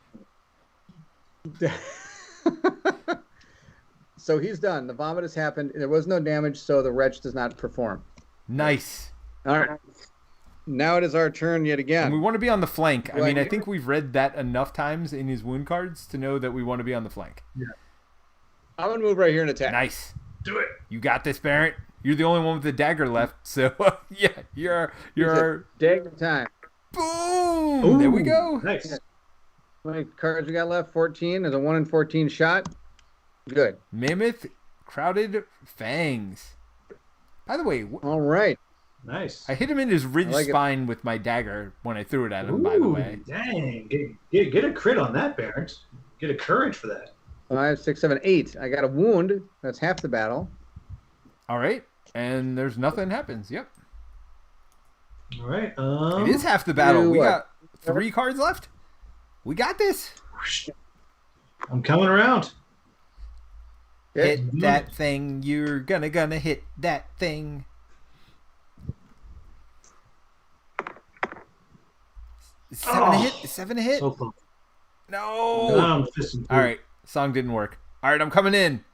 So he's done. The vomit has happened. There was no damage, so the wretch does not perform. Nice. All right. Now it is our turn yet And we again. want to be on the flank. I Well, mean, I think we've read that enough times in his wound cards to know that we want to be on the flank. I'm gonna move right here and attack. Nice. Do it. You got this, Bairnt. You're the only one with the dagger left, so yeah, you're Dagger time. boom. There we go. Nice. How many cards we got left? 14. There's a 1 in 14 shot. Good. Mammoth crowded fangs. By the way, All right. Nice. I hit him in his ridge I like it. spine with my dagger when I threw it at him. By the way, Dang. Get a crit on that, Bairnt. Get a courage for that. 5, 6, 7, 8. I got a wound. That's half the battle. all right, and there's nothing happens. Yep, All right. it is half the battle. do We what? got 3 cards left. We got this. I'm coming around. Hit that thing. You're gonna hit that thing. Seven a hit. So close. No. I'm fisting. All right. Song didn't work. All right, I'm coming in.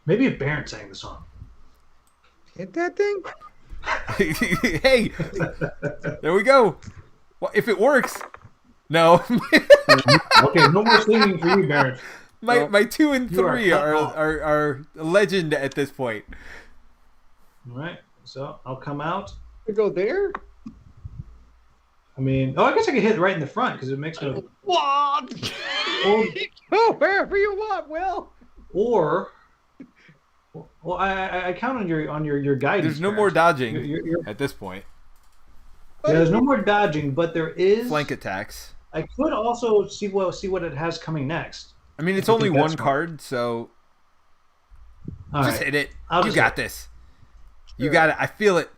Maybe if Bairnt sang the song. Hit that thing. Hey, there we go. Well, if it works. No. Okay, no more singing for you, Bairnt. My 2 and 3 are legend at this point. All right, so I'll come out. You go there. I mean, I guess I could hit right in the front because it makes me. What? Oh, wherever you want, Will. Or, well, I count on your guidance. There's no more dodging at this point. Yeah, there's no more dodging, but there is flank attacks. I could also see what it has coming next. I mean, it's only one card, so just hit it. You got this. You got it. I feel it.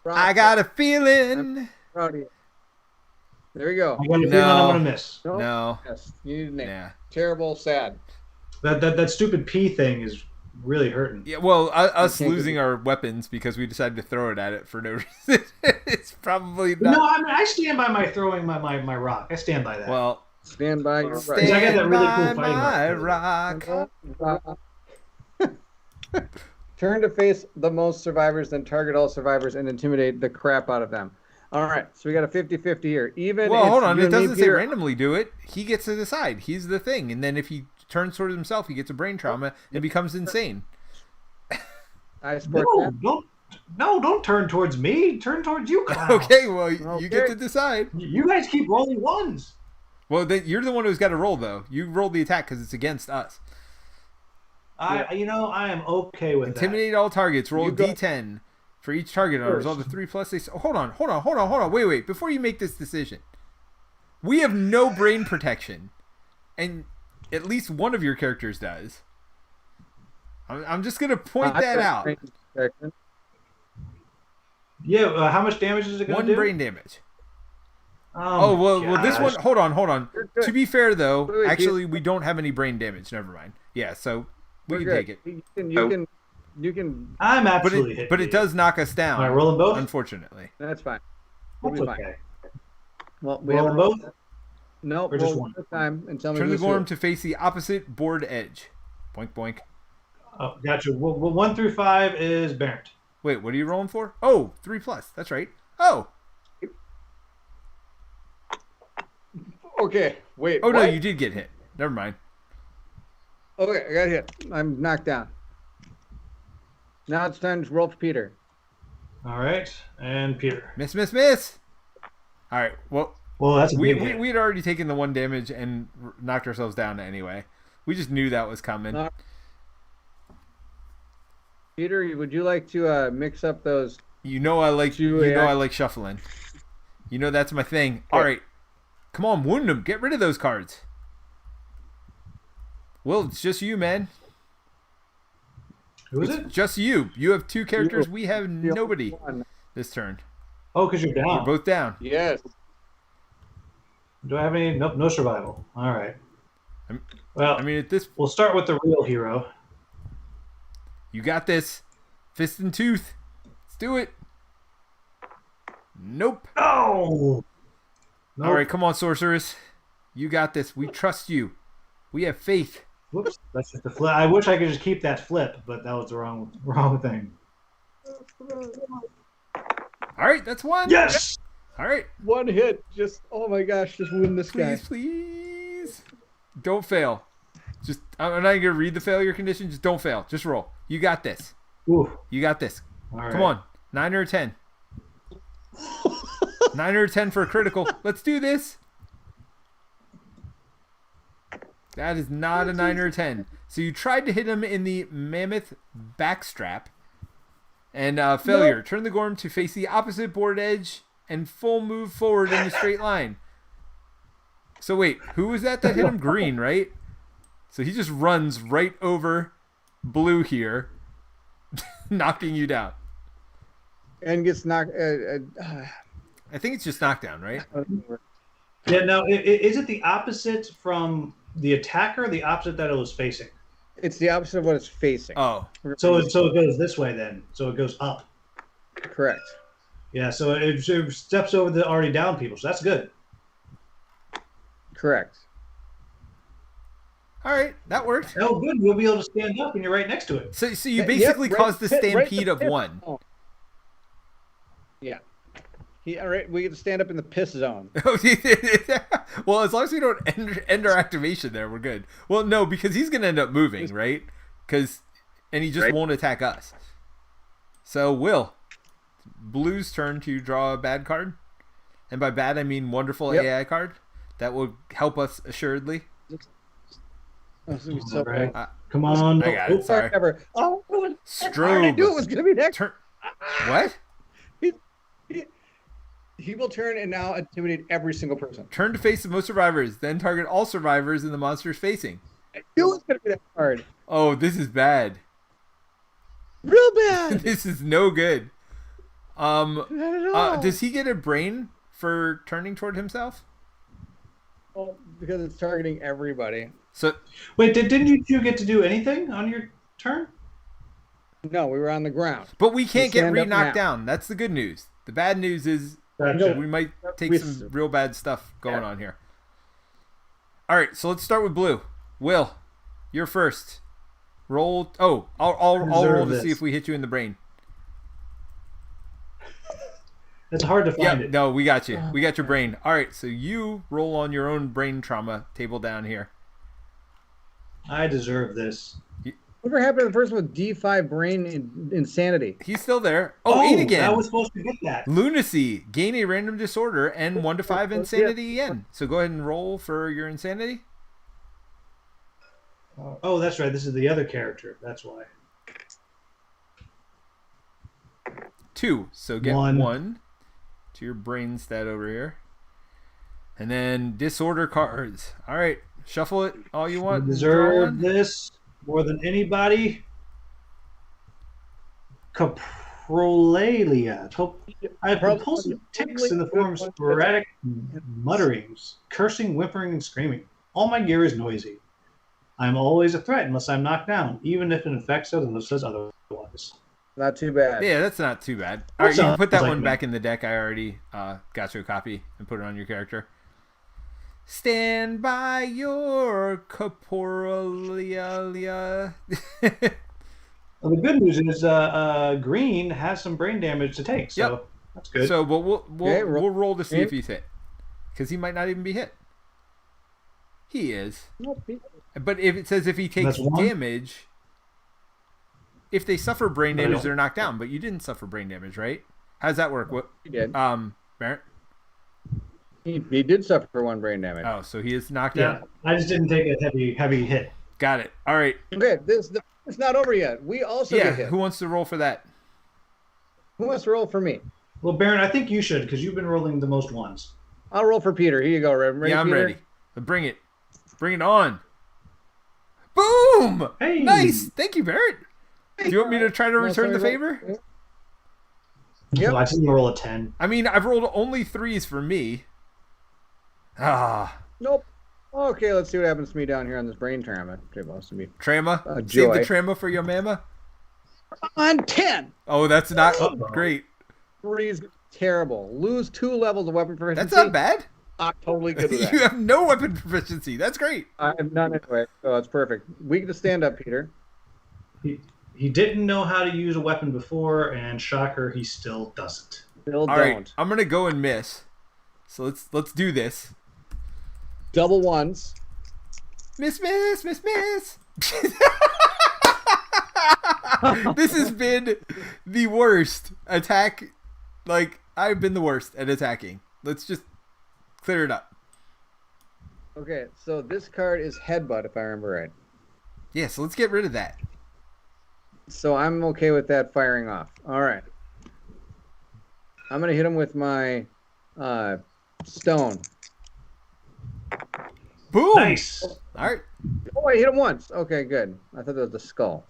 I got a feeling. Proud of you. There we go. I got a feeling I'm gonna miss. No. Yes, you need to name. Yeah. Terrible, sad. That stupid P thing is really hurting. Yeah, well, us losing our weapons because we decided to throw it at it for no reason. It's probably not. No, I mean, I stand by my throwing my rock. I stand by that. Well, stand by your I got that really cool fighting my rock. Turn to face the most survivors, then target all survivors and intimidate the crap out of them. All right, so we got a 50-50 here. Well, hold on. It doesn't say randomly do it. He gets to decide. He's the thing. And then if he turns towards himself, he gets a brain trauma and becomes insane. I support that. Don't turn towards me. Turn towards you, Klaus. Okay, well, you get to decide. You guys keep rolling ones. Well, then you're the one who's got to roll, though. You rolled the attack because it's against us. I am okay with that. Intimidate all targets. Roll a D10 for each target on a result of 3+. They hold on. Wait. Before you make this decision, we have no brain protection, and at least one of your characters does. I'm just gonna point that out. Yeah. How much damage is it going to do? 1 brain damage. Oh well, this one. Hold on. To be fair, though, Wait, actually, we don't have any brain damage. Never mind. Yeah, so we can take it. You can. I'm absolutely hitting. But it does knock us down. Am I rolling both? Unfortunately. That's fine. That's We'll be okay. fine. Well, we Rolling both? No, or just one? Time and tell me Turn the who's Gorm who. to face the opposite board edge. Boink, boink. Oh, gotcha. Well, 1 through 5 is Bairnt. Wait, what are you rolling for? Oh, 3+. That's right. Oh. Okay, wait. Oh, no, what? you did get hit. Never mind. Okay, I got hit. I'm knocked down. Now it's time to roll for Peter. All right, and Peter. Miss. All right, well, That's a big we hit. had already taken the 1 damage and knocked ourselves down anyway. We just knew that was coming. Peter, would you like to mix up those? You know I like shuffling. You know that's my thing. Okay. All right, come on, wound them. Get rid of those cards. Well, it's just you, man. Who is it? Just you. You have 2 characters. We have nobody this turn. Oh, because you're down. We're both down. Yes. Do I have any? Nope, no survival. All right. Well, I mean, at this, we'll start with the real hero. you got this. Fist and tooth. Let's do it. Nope. No. Nope. All right, come on, sorceress. You got this. We trust you. We have faith. Whoops. That's just a flip. I wish I could just keep that flip, but that was the wrong thing. All right, that's 1. Yes. All right. 1 hit. Just, oh my gosh, just win this guy. Please. Don't fail. Just, I'm not going to read the failure condition. Just don't fail. Just roll. You got this. Ooh. You got this. All right. Come on. 9 or 10. 9 or 10 for a critical. Let's do this. That is not a 9 or a 10. So you tried to hit him in the mammoth backstrap. And failure. No. Turn the Gorm to face the opposite board edge and full move forward in a straight line. So wait, who was that hit him? Green, right? So he just runs right over blue here, knocking you down. And gets knocked. I think it's just knockdown, right? Yeah. Now, is it the opposite from the attacker? Or the opposite that it was facing. It's the opposite of what it's facing. Oh, So it goes this way then. So it goes up. Correct. Yeah. So it steps over the already down people. So that's good. Correct. all right, that worked. Oh, good. You'll be able to stand up, and you're right next to it. So you basically caused the stampede of one. Oh. Yeah. All right, we get to stand up in the piss zone. Well, as long as we don't end our activation there, we're good. Well, no, because he's going to end up moving, right? And he just won't attack us. So, Will, Blue's turn to draw a bad card. And by bad, I mean wonderful AI card. That will help us assuredly. This is so Right. bad. Come on. I got it. Sorry. Ever. Oh, I already Strobe. knew it was going to be next. What? He will turn and now intimidate every single person. Turn to face the most survivors, then target all survivors in the monsters facing. I knew it was going to be that hard. Oh, this is bad. Real bad. This is no good. Not at all. Does he get a brain for turning toward himself? Well, because it's targeting everybody. So Wait, didn't you two get to do anything on your turn? No, we were on the ground. but we can't get stand up re-knocked now. down. That's the good news. The bad news is Gotcha. we might take We- some real bad stuff going on here. All right, so let's start with Blue. Will, you're first. Roll. Oh, I'll roll to see if we hit you in the brain. It's hard to find it. No, we got you. We got your brain. All right, so you roll on your own brain trauma table down here. I deserve this. Whatever happened to the person with D5 brain insanity? He's still there. Oh, 8 again. I was supposed to get that. Lunacy. Gain a random disorder and 1 to 5 insanity again. So go ahead and roll for your insanity. Oh, that's right. This is the other character. That's why. 2. So get One. 1 to your brain stat over here. And then disorder cards. All right. Shuffle it all you I want. Draw deserve one. this more than anybody. Caprolalia. I have repulsive ticks in the form of sporadic mutterings, cursing, whimpering, and screaming. All my gear is noisy. I am always a threat unless I'm knocked down, even if it infects others says otherwise. Not too bad. Yeah, that's not too bad. All right, you That's can put that like one me. back in the deck. I already got you a copy and put it on your character. Stand by your Caprolalia. Well, the good news is Green has some brain damage to take, so that's good. So, but we'll Okay, we'll roll to see if he's hit, because he might not even be hit. He is, but if it says if he takes That's one. damage, if they suffer brain No, damage, no. they're knocked down. But you didn't suffer brain damage, right? How does that work? What, He did. Bairnt? He did suffer 1 brain damage. Oh, so he is knocked yeah, out. I just didn't take a heavy hit. Got it. All right. Okay, it's not over yet. We also Yeah. get hit. Who wants to roll for that? Who wants to roll for me? Well, Baron, I think you should because you've been rolling the most ones. I'll roll for Peter. Here you go, Reverend. Ready, Yeah, I'm Peter? ready. Bring it. Bring it on. Boom! Hey! Nice. Thank you, Barrett. Do you want me to try to No, return the sorry, favor? Yep. Well, I didn't roll a 10. I mean, I've rolled only 3s for me. Ah, Nope. Okay, let's see what happens to me down here on this brain trauma. It supposed to be Trama. Save joy. the Trama for your mama. on 10. Oh, that's not Uh-oh. great. 3 is terrible. Lose 2 levels of weapon proficiency. That's not bad. I'm totally good with You that. have no weapon proficiency. That's great. I have none anyway, so it's perfect. We get to stand up, Peter. He didn't know how to use a weapon before, and shocker, he still doesn't. Still All don't. right, I'm gonna go and miss. So let's do this. Double ones. Miss. This has been the worst attack. Like, I've been the worst at attacking. Let's just clear it up. Okay, so this card is Headbutt, if I remember right. Yeah, so let's get rid of that. So I'm okay with that firing off. All right. I'm going to hit him with my stone. Boom! Nice. All right. Oh, I hit him once. Okay, good. I thought that was the skull.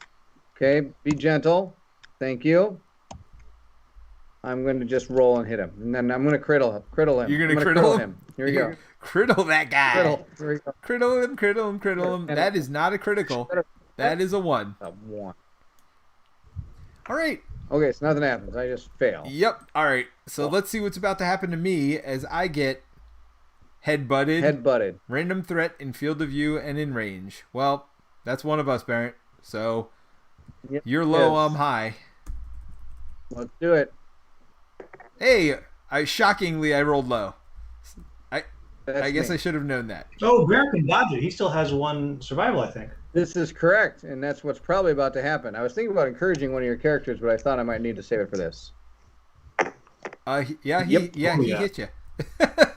Okay, be gentle. Thank you. I'm going to just roll and hit him, and then I'm going to criddle him. You're I'm gonna gonna criddle him? Here we go. Criddle that guy. Here we go. Criddle him. That is not a critical. That is a 1. A 1. All right. Okay, so nothing happens. I just fail. Yep. All right. So let's see what's about to happen to me as I get headbutted. Random threat in field of view and in range. Well, that's one of us, Bairnt. So Yep, you're low, yes. I'm high. Let's do it. Hey, shockingly I rolled low. I guess me. I should have known that. Oh, Bairnt can dodge it. He still has 1 survival, I think. This is correct, and that's what's probably about to happen. I was thinking about encouraging one of your characters, but I thought I might need to save it for this. He Yeah. hit you.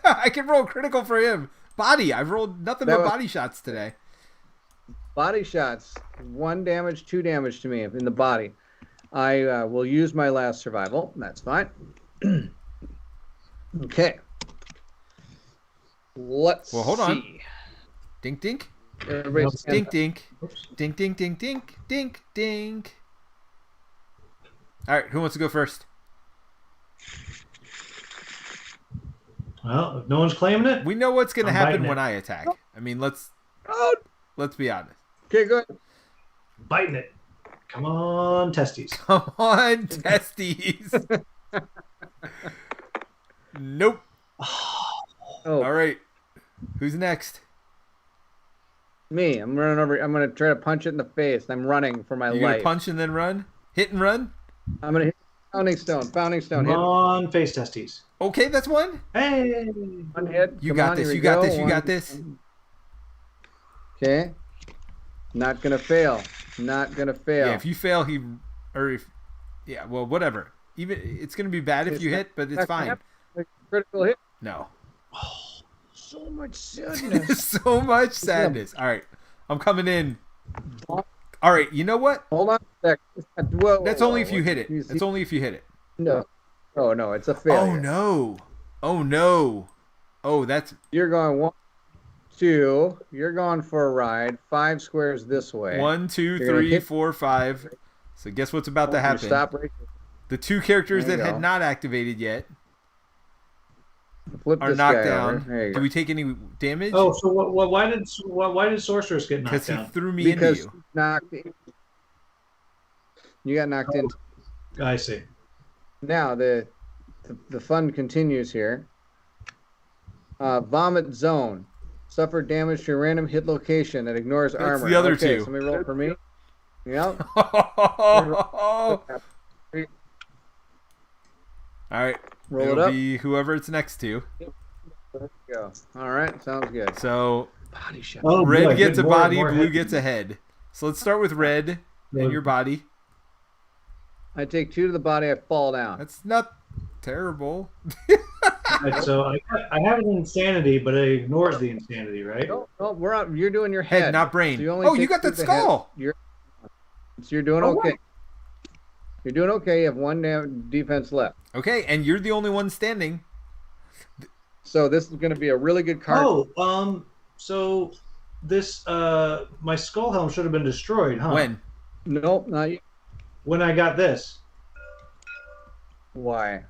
I can roll critical for him. Body. I've rolled nothing but body shots today. Body shots, 1 damage, 2 damage to me in the body. I will use my last survival. That's fine. Okay. Let's Well, hold on. see. Dink dink. Everybody's Dink dink. Dink dink dink dink dink dink. All right, who wants to go first? Well, if no one's claiming it, We know what's going to I'm happen biting when Oh. it. I attack. I mean, let's be honest. Okay, go ahead. biting it. Come on, testes. Come on, testes. Nope. Oh, All right. Who's next? me. I'm running over. I'm going to try to punch it in the face. I'm running for my You're going life. to punch and then run? Hit and run? I'm going to hit Founding Stone. Founding Stone. Come Hit. on, face testes. Okay, that's one. Hey. One hit. You Come got on, this. here You we got go. this. You got this. Okay. Not going to fail. Not going to fail. Yeah, if you fail, well, whatever. Even it's going to be bad if It's you not- hit, but it's not fine. gonna critical hit. No. So much sadness. So much sadness. All right. I'm coming in. All right. You know what? Hold on a sec. Whoa, That's only if you hit it. You That's see- only if you hit it. No. Oh, no. It's a failure. Oh, no. Oh, no. Oh, that's... You're going 1, 2. You're going for a ride. 5 squares this way. 1, 2, You're gonna 3, hit- 4, 5. So guess what's about to You happen? Stop right The 2 characters There that you had go. not activated yet Flip are this knocked guy down. Over. There you Do go. we take any damage? Oh, so why did Sorceress get knocked Because he down? threw me Because into you. you got knocked in. I see. Now the fun continues here. Vomit zone. Suffer damage to a random hit location that ignores That's armor. the other okay, two. Somebody roll for me. Yep. All right. Roll it It'll up. be whoever it's next to. There we go. All right. Sounds good. So Body shot. Oh, red boy, gets good, a more- body, more blue head- gets a head. So let's start with red and your body. I take 2 to the body. I fall down. That's not terrible. Right, so I have an insanity, but it ignores the insanity, right? No, we're out. You're doing your head. Head, not brain. So you only Oh, you take got 2 that to the head. skull. So you're doing Oh, okay. You're doing okay. You have 1 defense left. Okay, and you're the only one standing. So this is going to be a really good card. Oh, so this my skull helm should have been destroyed, huh? When? Nope, not yet. When I got this, Why?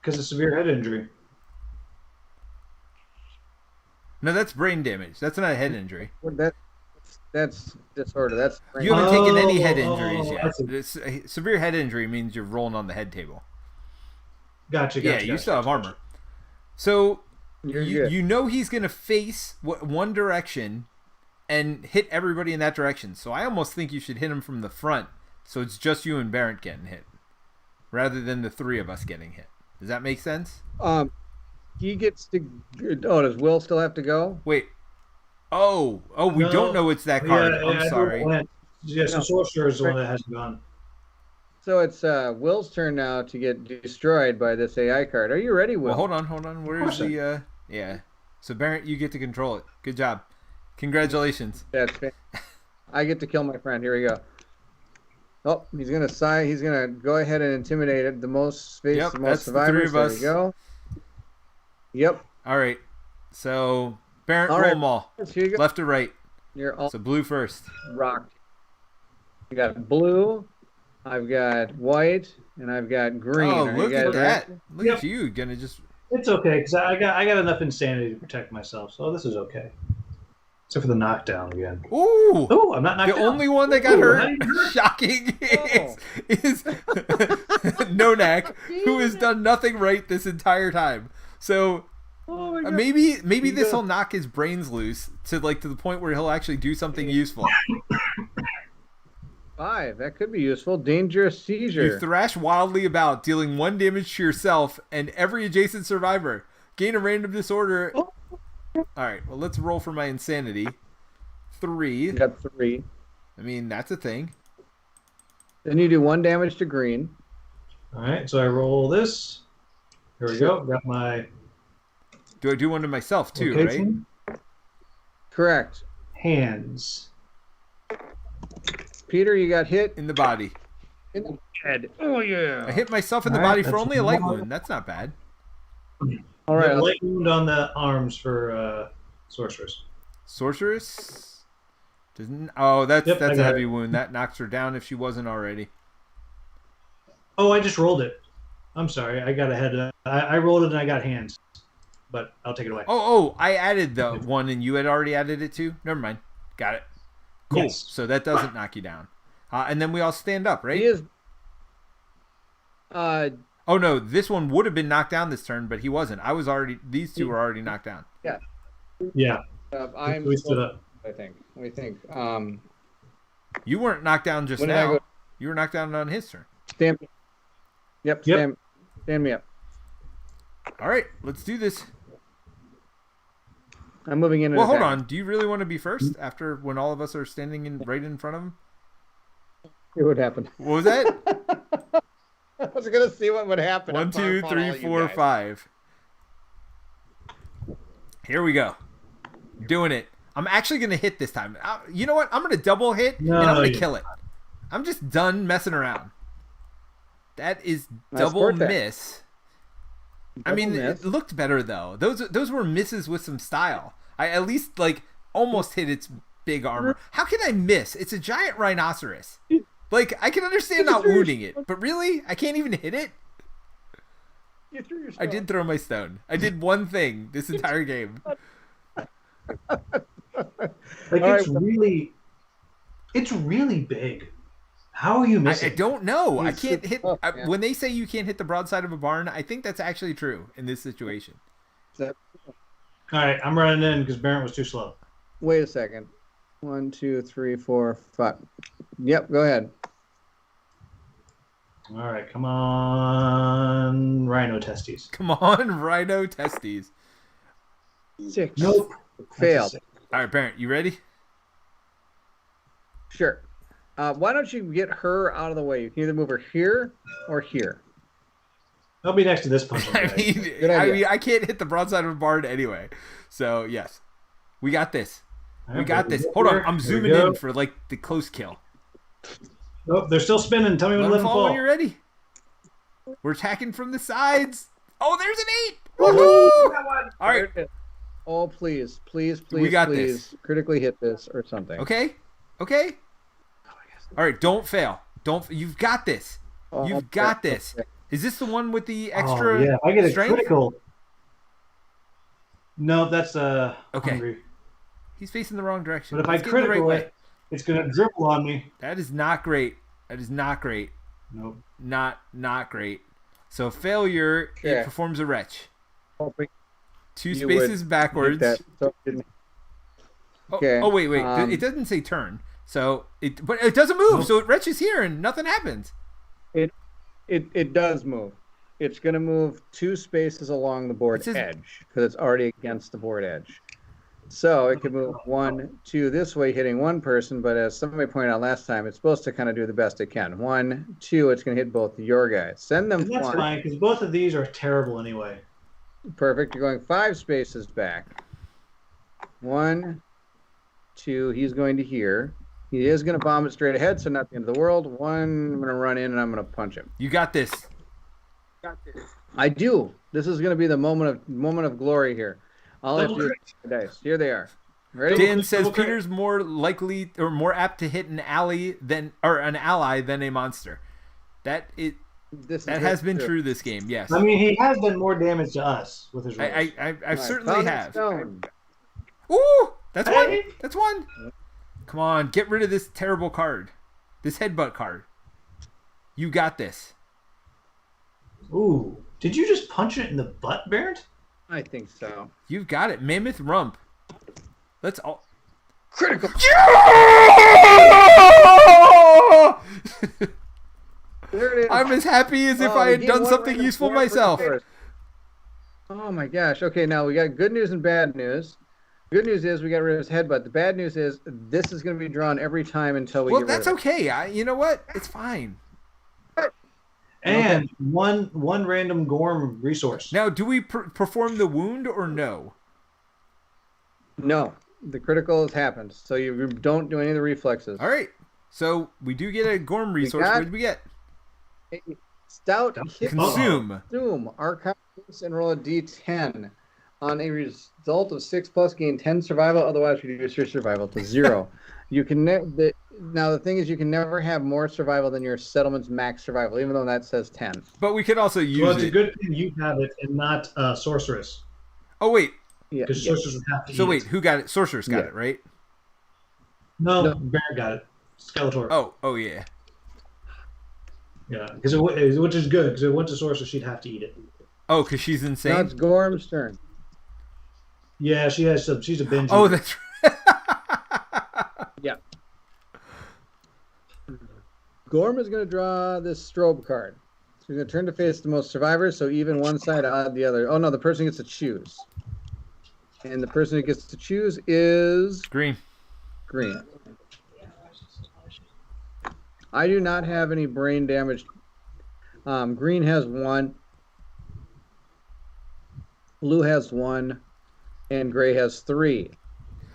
because of severe head injury. No, that's brain damage. That's not a head injury. Well, that's disorder. That's You haven't taken any head Oh, injuries I yet. see. This, severe head injury means you're rolling on the head table. Gotcha. Yeah, you still have armor. So You're you, good. you know he's going to face one direction and hit everybody in that direction. So I almost think you should hit him from the front. So it's just you and Bairnt getting hit rather than the 3 of us getting hit. Does that make sense? He gets to. Oh, does Will still have to go? Wait. Oh, we No. don't know it's that card. Yeah, I'm sorry. Yes, No. the Sorcerer is the one that hasn't gone. So it's Will's turn now to get destroyed by this AI card. Are you ready, Will? Well, hold on. Where's the yeah. So Bairnt, you get to control it. Good job. Congratulations. That's I get to kill my friend. Here we go. Oh, he's gonna sigh. He's gonna go ahead and intimidate it. The most space, Yep, the that's most the survivors. 3 of There us. we go. Yep. All right. So Bairnt, All roll right. them all. Here you go. Left to right. You're all So blue first. rocked. You got blue, I've got white, and I've got green. Oh, Are you look guys at that! ready? Look Yep. at you, gonna just. It's okay because I got enough insanity to protect myself, so this is okay. Except for the knockdown again. Ooh! Oh, I'm not knocked The down. only one that got Ooh, hurt, how did you hurt? shocking, Oh. is Nonak, who has done nothing right this entire time. So Oh my god. maybe this will knock his brains loose to the point where he'll actually do something useful. 5. That could be useful. Dangerous seizure. You thrash wildly about, dealing 1 damage to yourself and every adjacent survivor. Gain a random disorder. Oh. Alright, well, let's roll for my insanity. 3. You got 3. I mean, that's a thing. Then you do 1 damage to green. All right, so I roll this. Here we go. Got my Do I do one to myself, too, right? location. Correct. Hands. Peter, you got hit In the body. in the head. Oh yeah. I hit myself in the Alright, body for that's only a light one. wound. That's not bad. All right. Got a light wound on the arms for sorceress. Sorceress? Doesn't. Oh, that's Yep, I a got heavy it. wound. That knocks her down if she wasn't already. Oh, I just rolled it. I'm sorry. I got ahead. I rolled it and I got hands, but I'll take it away. Oh, I added the one and you had already added it too? Never mind. Got it. Cool. Yes. So that doesn't knock you down. And then we all stand up, right? He is. Oh, no. This one would have been knocked down this turn, but he wasn't. These two were already knocked down. Yeah. I'm. We stood up. I think. We think. You weren't knocked down just When did I now. go- You were knocked down on his turn. Stand. Yep. Yep. Stand me up. All right. Let's do this. I'm moving in. and Well, hold attacking. on. Do you really want to be first after when all of us are standing right in front of him? See what happened. What was that? I was gonna see what would happen. 1, if I 2, fought 3, all you 4, guys. 5. Here we go. Doing it. I'm actually going to hit this time. You know what? I'm going to double hit and I'm going to kill it. I'm just done messing around. That is Nice double work there. miss. I mean, Double miss. it looked better though. Those were misses with some style. I at least almost hit its big armor. How can I miss? It's a giant rhinoceros. I can understand not wounding it, but really, I can't even hit it. You threw your I did throw my stone. I did one thing this entire game. It's really big. How are you I missing? don't know. I He's can't super hit. tough, man. When they say you can't hit the broadside of a barn, I think that's actually true in this situation. All right, I'm running in because Bairnt was too slow. Wait a second. 1, 2, 3, 4, 5. Yep. Go ahead. All right, come on, rhino testes. Come on, rhino testes. 6. Nope. Failed. All right, Bairnt, you ready? Sure. Why don't you get her out of the way? You can either move her here or here. I'll be next to this punching I bag. mean, Good idea. I can't hit the broadside of a barn anyway. So yes, we got this. All We right, got here this. we Hold go. on, I'm Here we zooming go. in for the close kill. Oh, they're still spinning. Tell me when Let to let them them fall when fall. you're ready. We're attacking from the sides. Oh, there's an 8. Woohoo! Woohoo! All right. Oh, please, please, please, We got please, critically hit this or something. Okay. Okay. All right. Don't fail. You've got this. Oh, You've got this. Is this the one with the Oh, extra yeah, if I get a strength? critical. No, that's Okay. hungry. He's facing the wrong direction. But if I He's getting the critical right it, it's gonna dribble on me. That is not great. That is not great. Nope. Not great. So failure, Yeah. it performs a retch. Hoping 2 you spaces would backwards. hit that, so it didn't- Oh, Okay, oh, wait. um, It doesn't say turn. So but it doesn't move. Nope. So it retches here and nothing happens. It does move. It's going to move 2 spaces along the board It says- edge because it's already against the board edge. So it can move 1, 2 this way, hitting one person. But as somebody pointed out last time, it's supposed to kind of do the best it can. 1, 2, it's going to hit both your guys. Send them And that's flying. fine because both of these are terrible anyway. Perfect. You're going 5 spaces back. 1, 2. He's going to here. He is going to bomb it straight ahead, so not the end of the world. 1, I'm going to run in and I'm going to punch him. You got this. I do. This is going to be the moment of glory here. All I have to do is roll the dice. Here they are. Ready? Dan says Okay. Peter's more likely or more apt to hit an ally than a monster. That This has been true this game. Yes. I mean, he has done more damage to us with his rolls. I certainly have. Stone. Ooh, that's one. Hey. That's one. Come on, get rid of this terrible card. This headbutt card. You got this. Ooh, did you just punch it in the butt, Bairnt? I think so. You've got it. Mammoth Rump. Let's all... Critical. There it is. I'm as happy as if I had done something useful myself. Oh my gosh. Okay, now we got good news and bad news. Good news is we got rid of his headbutt. The bad news is this is going to be drawn every time until we get rid that's of it. okay. You know what? It's fine. And one random Gorm resource. Now, do we perform the wound or no? No. The critical has happened, so you don't do any of the reflexes. All right. So we do get a Gorm resource. What did we get? Stout hit Consume. Archive this and roll a d10. On a result of 6+, gain 10 survival. Otherwise, reduce your survival to 0. You can now the thing is, you can never have more survival than your settlement's max survival, even though that says 10. But we could also use Well, it's a good thing you have it and not sorceress. Oh wait. Yeah. Because sorceress would have to. So wait, who got it? Sorceress got it, right? No, Bairnt got it. Skeletor. Oh yeah. Yeah, which is good because it went to sorceress, she'd have to eat it. Oh, because she's insane. Now it's Gorm's turn. Yeah, she's a binge. Oh, that's right. Yeah. Gorm is going to draw this strobe card. So he's going to turn to face the most survivors, so even one side, odd the other. Oh, no, the person gets to choose. And the person who gets to choose is... Green. I do not have any brain damage. Green has 1. Blue has 1. And gray has 3.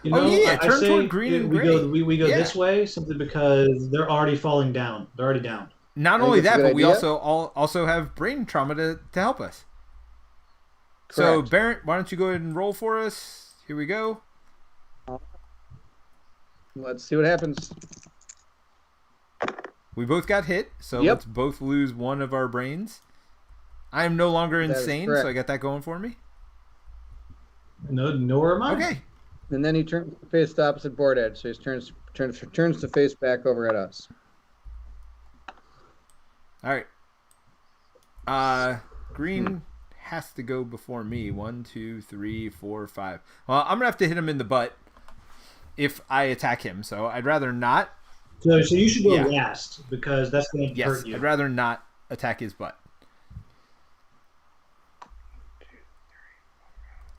You know, turn toward green and gray. We go this way simply because they're already falling down. They're already down. Not only that, but we also have brain trauma to help us. Correct. So, Bairnt, why don't you go ahead and roll for us? Here we go. Let's see what happens. We both got hit, so let's both lose one of our brains. I am no longer insane, so I got that going for me. No, nor am I. Okay. And then he turns to face the opposite board edge, so he turns to face back over at us. All right. Green has to go before me. 1, 2, 3, 4, 5. Well, I'm gonna have to hit him in the butt if I attack him. So I'd rather not. So you should go last because that's going to hurt you. I'd rather not attack his butt.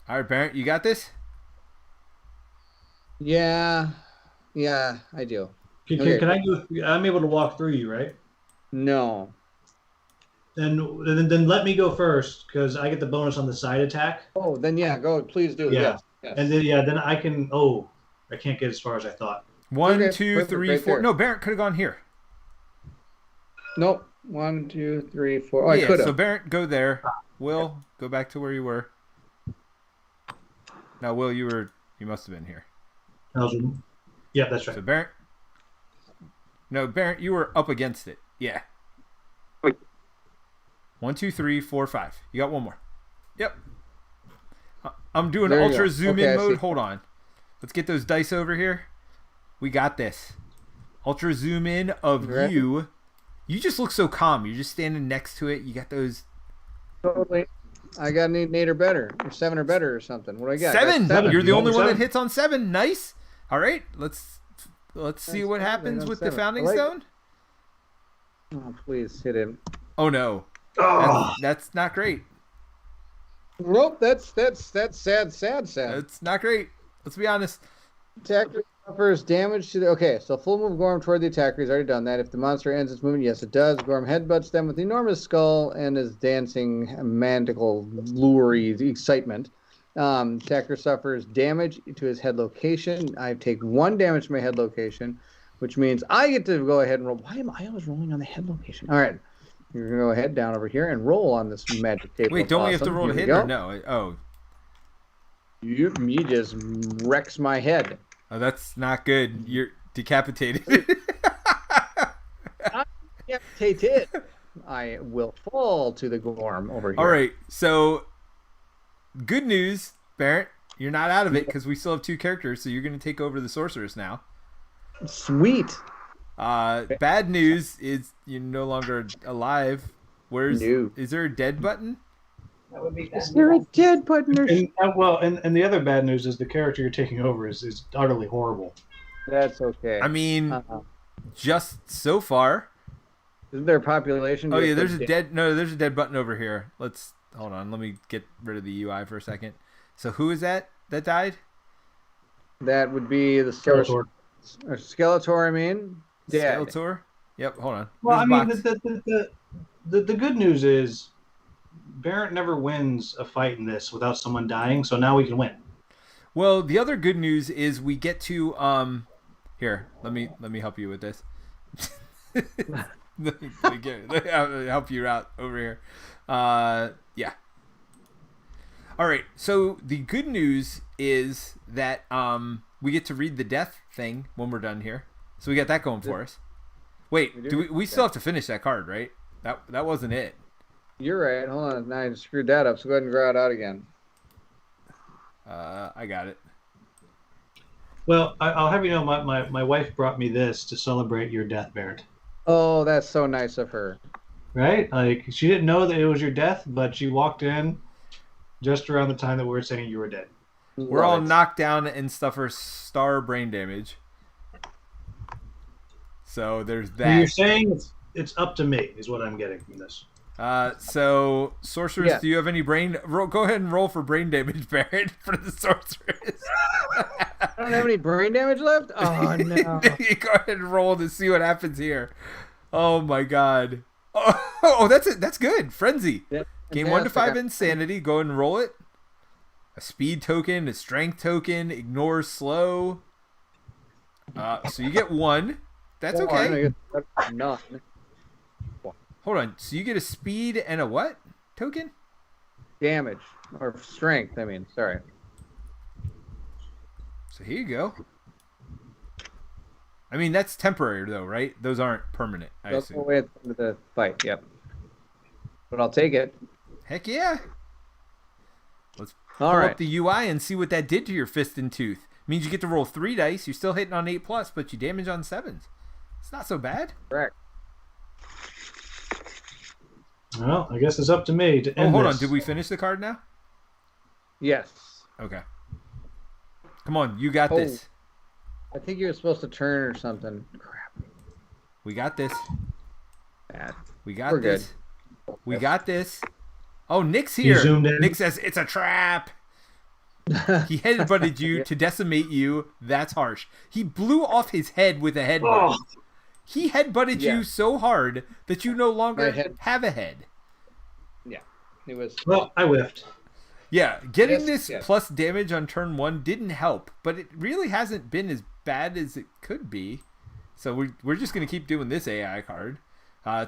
All right, Bairnt, you got this? Yeah, I do. Can I go? I'm able to walk through you, right? No. Then let me go first because I get the bonus on the side attack. Oh, then go. Please do. Yeah. Yes. And then I can. Oh, I can't get as far as I thought. 1, 2, 3, 4. No, Bairnt could have gone here. Nope. 1, 2, 3, 4. Oh, I could have. So Bairnt, go there. Will, go back to where you were. Now, Will, you must have been here. Yeah, that's right. So Bairnt. No, Bairnt, you were up against it. Yeah. 1, 2, 3, 4, 5. You got one more. Yep. I'm doing ultra zoom in mode. Hold on. Let's get those dice over here. We got this. Ultra zoom in of you. You just look so calm. You're just standing next to it. You got those. Totally. I got an 8 or better, or 7 or better, or something. What do I got? 7. You're the only one that hits on 7. Nice. All right. Let's see what happens with the founding stone. Oh, please hit him. Oh no. That's not great. Nope. That's sad. That's not great. Let's be honest. Attacker suffers damage to the... Okay, so full move Gorm toward the attacker. He's already done that. If the monster ends its movement, yes, it does. Gorm headbutts them with enormous skull and his dancing manticle lury excitement. Attacker suffers damage to his head location. I take 1 damage to my head location, which means I get to go ahead and roll. Why am I always rolling on the head location? All right. You're going to go ahead down over here and roll on this magic table. Wait, don't we have to roll to hit or no? Oh. You just wrecks my head. Oh, that's not good. You're decapitated. I'm decapitated. I will fall to the Gorm over here. All right. So, good news, Bairnt. You're not out of it because we still have 2 characters, so you're going to take over the sorceress now. Sweet. Bad news is you're no longer alive. Is there a dead button? Is there a dead button? And the other bad news is the character you're taking over is utterly horrible. That's okay. I mean, just so far. Isn't there a population? Oh yeah, there's a dead button over here. Hold on. Let me get rid of the UI for a second. So who is that died? That would be the Skeletor. Skeletor, I mean. Dead. Skeletor? Yep, hold on. Well, I mean, the good news is Bairnt never wins a fight in this without someone dying, so now we can win. Well, the other good news is we get to here, let me help you with this. let me help you out over here. Yeah. All right. So the good news is that we get to read the death thing when we're done here. So we got that going for us. Wait, we still have to finish that card, right? That wasn't it. You're right. Hold on. Now I screwed that up. So go ahead and draw it out again. I got it. Well, I'll have you know, my wife brought me this to celebrate your death, Bairnt. Oh, that's so nice of her. Right? Like, she didn't know that it was your death, but she walked in just around the time that we were saying you were dead. We're all knocked down and suffer star brain damage. So there's that. So you're saying it's up to me, is what I'm getting from this. So sorceress, do you have any brain? Go ahead and roll for brain damage, Bairnt, for the sorceress. I don't have any brain damage left. Oh no! You go ahead and roll to see what happens here. Oh my god! Oh, that's it. That's good. Frenzy. Yeah, gain 1 to 5 insanity. Go ahead and roll it. A speed token, a strength token. Ignore slow. So you get 1. That's okay. None. Hold on. So you get a speed and a what token? Damage or strength. I mean, sorry. So here you go. I mean, that's temporary though, right? Those aren't permanent. That's the way into the fight. Yep. But I'll take it. Heck yeah. Let's pull up the UI and see what that did to your fist and tooth. It means you get to roll 3 dice. You're still hitting on 8+, but you damage on 7s. It's not so bad. Correct. Well, I guess it's up to me to end hold this. on. Did we finish the card now? Yes. Okay. Come on. You got this. I think you were supposed to turn or something. Crap. We got this. Bad. We got this. Good. We got this. Oh, Nick's here. You zoomed in. Nick says, it's a trap. He headbutted you to decimate you. That's harsh. He blew off his head with a headbutt. Oh. He headbutted you so hard that you no longer have a head. Yeah. It was. Well, I whiffed. Yeah, getting this plus damage on turn 1 didn't help, but it really hasn't been as bad as it could be. So we're just going to keep doing this AI card.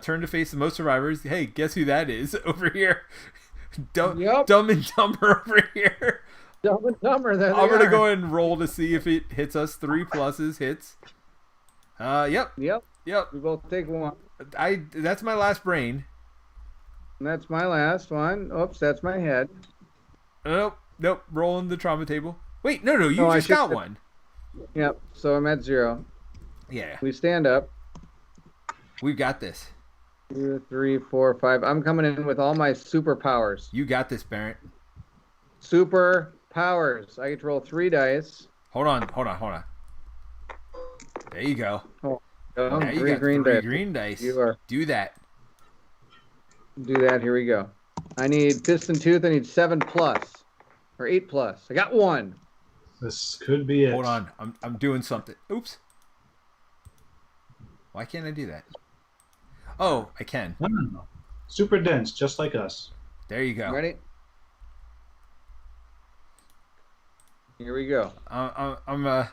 Turn to face the most survivors. Hey, guess who that is over here? Dumb and Dumber over here. Dumb and Dumber. There I'm going to go ahead and roll to see if it hits us. 3 pluses hits. Yep. We both take 1. That's my last brain. And that's my last one. Oops, that's my head. Nope. Rolling the trauma table. Wait, no. You just got 1. Yep. So I'm at 0. Yeah. We stand up. We've got this. 2, 3, 4, 5. I'm coming in with all my superpowers. You got this, Bairnt. Super powers. I get to roll 3 dice. Hold on. There you go. Now you got 3 green dice. Do that. Do that. Here we go. I need fist and tooth. I need 7+ or 8+. I got 1. This could be it. Hold on. I'm doing something. Oops. Why can't I do that? Oh, I can. No. Super dense, just like us. There you go. Ready? Here we go. I'm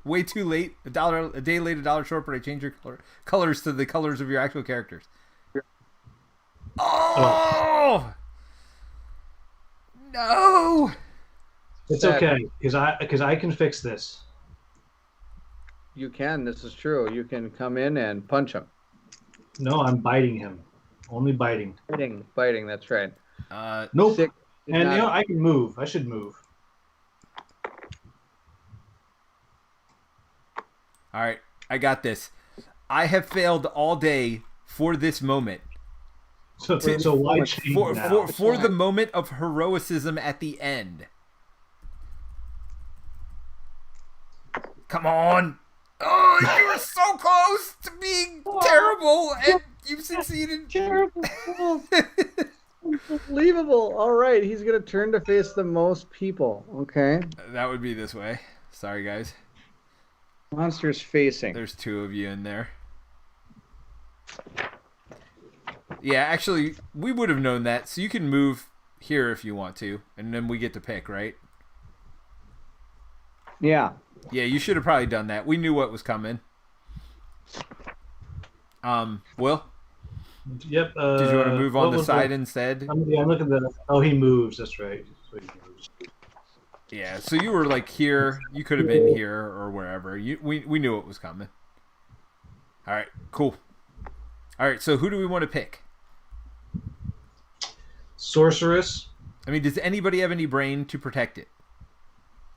way too late. A day late, $1 short, but I changed your colors to the colors of your actual characters. Oh! No! It's okay, because I can fix this. You can. This is true. You can come in and punch him. No, I'm biting him. Only biting. Biting. That's right. Nope. Sick. And I can move. I should move. All right, I got this. I have failed all day for this moment. So why change now? For the moment of heroicism at the end. Come on. Oh, you were so close to being terrible, and you succeeded. Terrible. Unbelievable. All right, he's going to turn to face the most people. Okay. That would be this way. Sorry, guys. Monsters facing. There's 2 of you in there. Yeah, actually, we would have known that, so you can move here if you want to, and then we get to pick, right? Yeah. Yeah, you should have probably done that. We knew what was coming. Will? Yep. Did you want to move on the side instead? I'm looking at the... Oh, he moves. That's right. So he moves. Yeah, so you were like here. You could have been here or wherever. We knew it was coming. All right, cool. All right, so who do we want to pick? Sorceress. I mean, does anybody have any brain to protect it?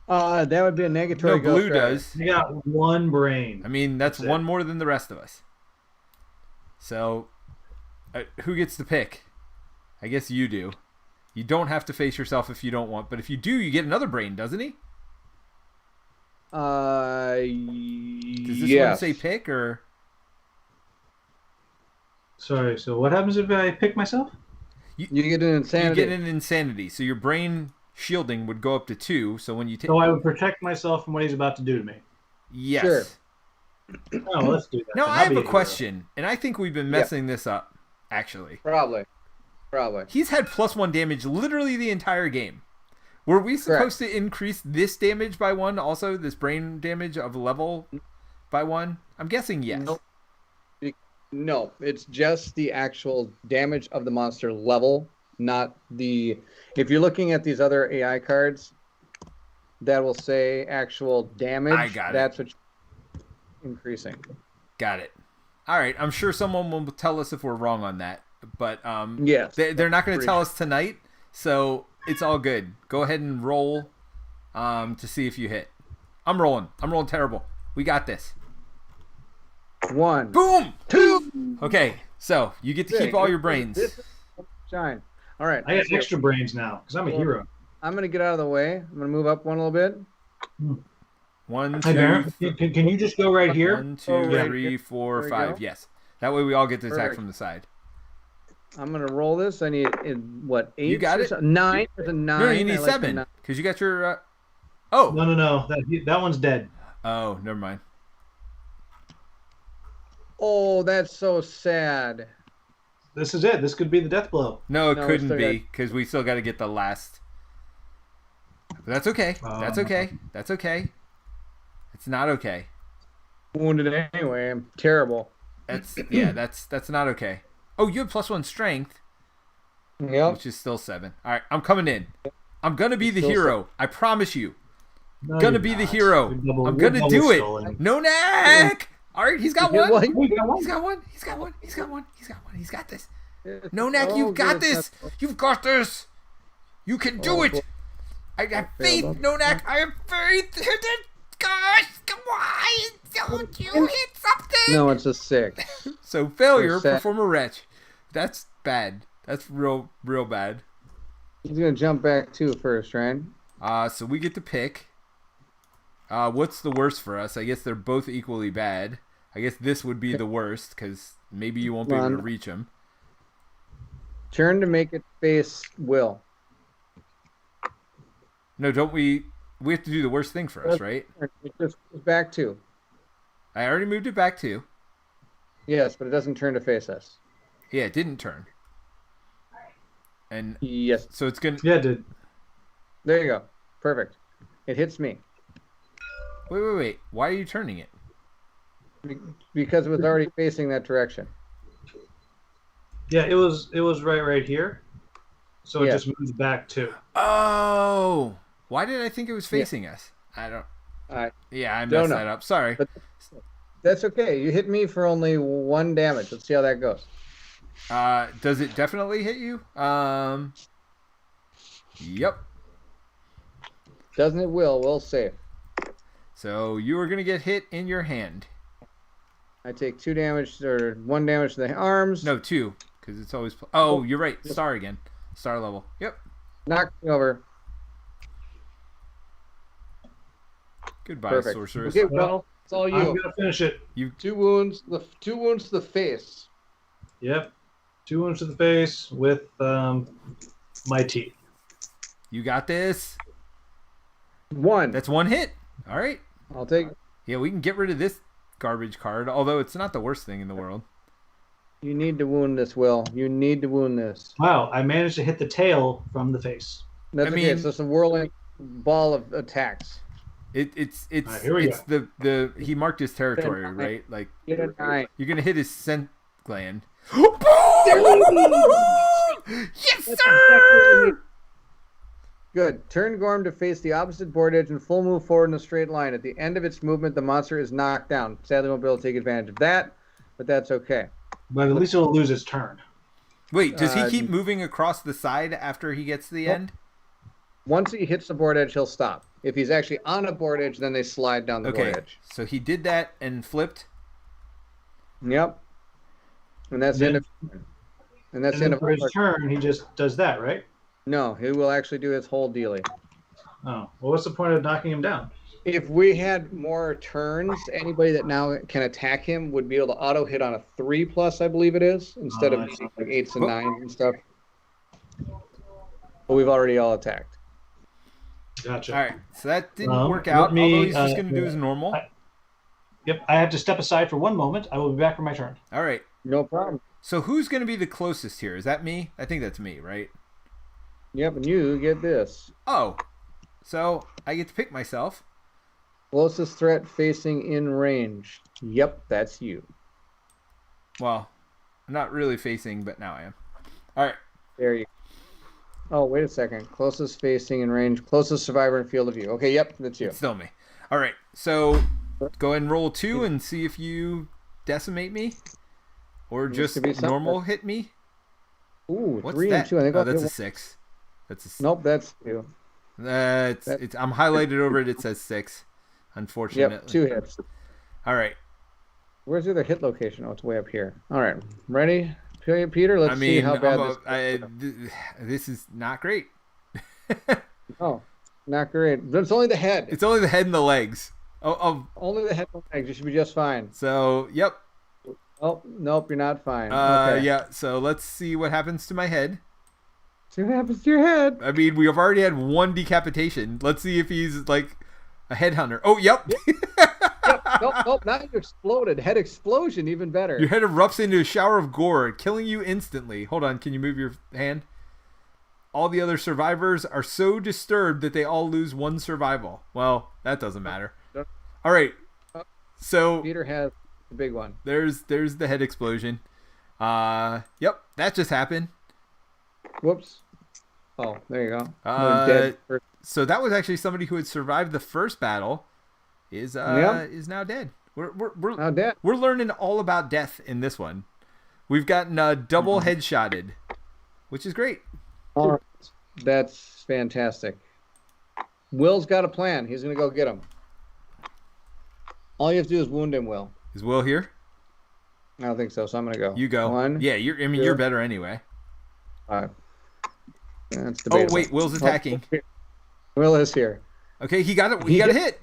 That would be a negatory. No, Blue does. You got 1 brain. I mean, that's one more than the rest of us. So, who gets to pick? I guess you do. You don't have to face yourself if you don't want, but if you do, you get another brain, doesn't he? Does this one say pick or? Sorry. So what happens if I pick myself? You get an insanity. You get an insanity. So your brain shielding would go up to 2. So when you take, so I would protect myself from what he's about to do to me. Yes. Sure. Oh, let's do that. Now I have a question, and I think we've been messing this up. Actually, Probably. he's had +1 damage literally the entire game. Were we supposed to increase this damage by 1? Also, this brain damage of level by 1? I'm guessing yes. Nope. No, it's just the actual damage of the monster level, not the... If you're looking at these other AI cards, that will say actual damage. I got it. That's what you're increasing. Got it. All right. I'm sure someone will tell us if we're wrong on that. But yes, they're not going to tell us tonight, so it's all good. Go ahead and roll to see if you hit. I'm rolling. I'm rolling terrible. We got this. 1. Boom! 2! Okay, so you get to keep all your brains. Shine. All right. I got extra brains now because I'm a hero. I'm going to get out of the way. I'm going to move up one little bit. 1, 2. Hi, Bairnt. Can you just go right here? 1, 2, 3, 4, 5. Yes. That way we all get to attack from the side. I'm going to roll this. I need, 8? You got it? 9. There's a 9. No, you need 7 because you got your... Oh! No. That one's dead. Oh, never mind. Oh, that's so sad. This is it. This could be the death blow. No, it couldn't be because we still got to get the last... But that's okay. That's okay. That's okay. It's not okay. Wounded anyway. I'm terrible. That's not okay. Oh, you have +1 strength. Yep. Which is still 7. All right, I'm coming in. I'm gonna be the hero. I promise you. No, Gonna be the hero. I'm gonna do it. No neck. All right, he's got one. He's got one. He's got one. He's got one. He's got one. He's got this. No neck. You've got this. You've got this. You can do it. I have faith. No neck. I have faith. Gosh, come on. Don't you hit something? No, it's a 6. So failure, perform a wretch. That's bad. That's real bad. He's gonna jump back 2 first, right? So we get to pick. What's the worst for us? I guess they're both equally bad. I guess this would be the worst because maybe you won't be able to reach him. Turn to make it face Will. No, don't we? We have to do the worst thing for us, right? It just goes back 2. I already moved it back 2. Yes, but it doesn't turn to face us. Yeah, it didn't turn. And yes, so it's gonna. Yeah, it did. There you go. Perfect. It hits me. Wait. Why are you turning it? Because it was already facing that direction. Yeah, it was right here. So it just moves back 2. Oh, why did I think it was facing us? I don't. Yeah, I messed that up. Sorry. But that's okay. You hit me for only 1 damage. Let's see how that goes. Does it definitely hit you? Yep. Doesn't it will? We'll save. So you are gonna get hit in your hand. I take 2 damage or 1 damage to the arms. No, 2, because it's always. Oh, you're right. Star again. Star level. Yep. Knock me over. Goodbye, Perfect. sorceress. Okay, well, it's all I'm you. gonna finish it. 2 wounds. The 2 wounds to the face. Yep. 2 wounds to the face with my teeth. You got this. 1. That's 1 hit. All right. I'll take. Yeah, we can get rid of this garbage card, although it's not the worst thing in the world. You need to wound this, Will. You need to wound this. Wow, I managed to hit the tail from the face. That's I okay. mean- It's just a whirling ball of attacks. It's right, here we it's the he marked his territory, right? Like Get a 9. you're gonna hit his scent gland. Yes, sir. Good. Turn Gorm to face the opposite board edge and full move forward in a straight line. At the end of its movement, the monster is knocked down. Sadly, won't be able to take advantage of that, but that's okay. But at least it'll lose its turn. Wait, does he keep moving across the side after he gets to the end? Once he hits the board edge, he'll stop. If he's actually on a board edge, then they slide down the board edge. So he did that and flipped. Yep. And that's the end of. And that's And the end then of. for his turn, he just does that, right? No, he will actually do his whole dealie. Oh, well, what's the point of knocking him down? If we had more turns, anybody that now can attack him would be able to auto hit on a 3+, I believe it is, instead of I see. like 8s and 9s and stuff. But we've already all attacked. Gotcha. All right, so that didn't work out. let me, although he's just going to do his normal. Yep, I have to step aside for 1 moment. I will be back for my turn. All right. No problem. So who's going to be the closest here? Is that me? I think that's me, right? Yep, and you get this. Oh, so I get to pick myself. Closest threat facing in range. Yep, that's you. Well, I'm not really facing, but now I am. All right. There you go. Oh, wait a second. Closest facing in range. Closest survivor in field of view. Okay, yep, that's you. It's still me. All right. So go ahead and roll 2 and see if you decimate me or This just could be something. normal hit me. Ooh, What's 3 that? and 2. I think Oh, I'll that's a hit 6. That's a. Nope, that's 2. It's I'm highlighted over it. It says 6. Unfortunately. Yep, 2 hits. All right. Where's the other hit location? Oh, it's way up here. All right, ready, Peter? Let's see how bad this is not great. Oh, not great. But it's only the head. It's only the head and the legs. Oh. Only the head and legs. You should be just fine. So yep. Oh, nope, you're not fine. Okay. Yeah. So let's see what happens to my head. See what happens to your head. I mean, we have already had 1 decapitation. Let's see if he's like a headhunter. Oh, yep. Nope. Now you exploded. Head explosion, even better. Your head erupts into a shower of gore, killing you instantly. Hold on, can you move your hand? All the other survivors are so disturbed that they all lose 1 survival. Well, that doesn't matter. All right. So Peter has the big one. there's the head explosion. Yep, that just happened. Whoops. Oh, there you go. Dead. So that was actually somebody who had survived the first battle. Is now dead. We're Now dead. We're learning all about death in this one. We've gotten double headshotted, which is great. All right. That's fantastic. Will's got a plan. He's gonna go get him. All you have to do is wound him, Will. Is Will here? I don't think so, so I'm gonna go. You go. 1. Yeah, you're better anyway. 5. That's Oh debatable. wait, Will's attacking. Will is here. Okay, he got it. He got a hit.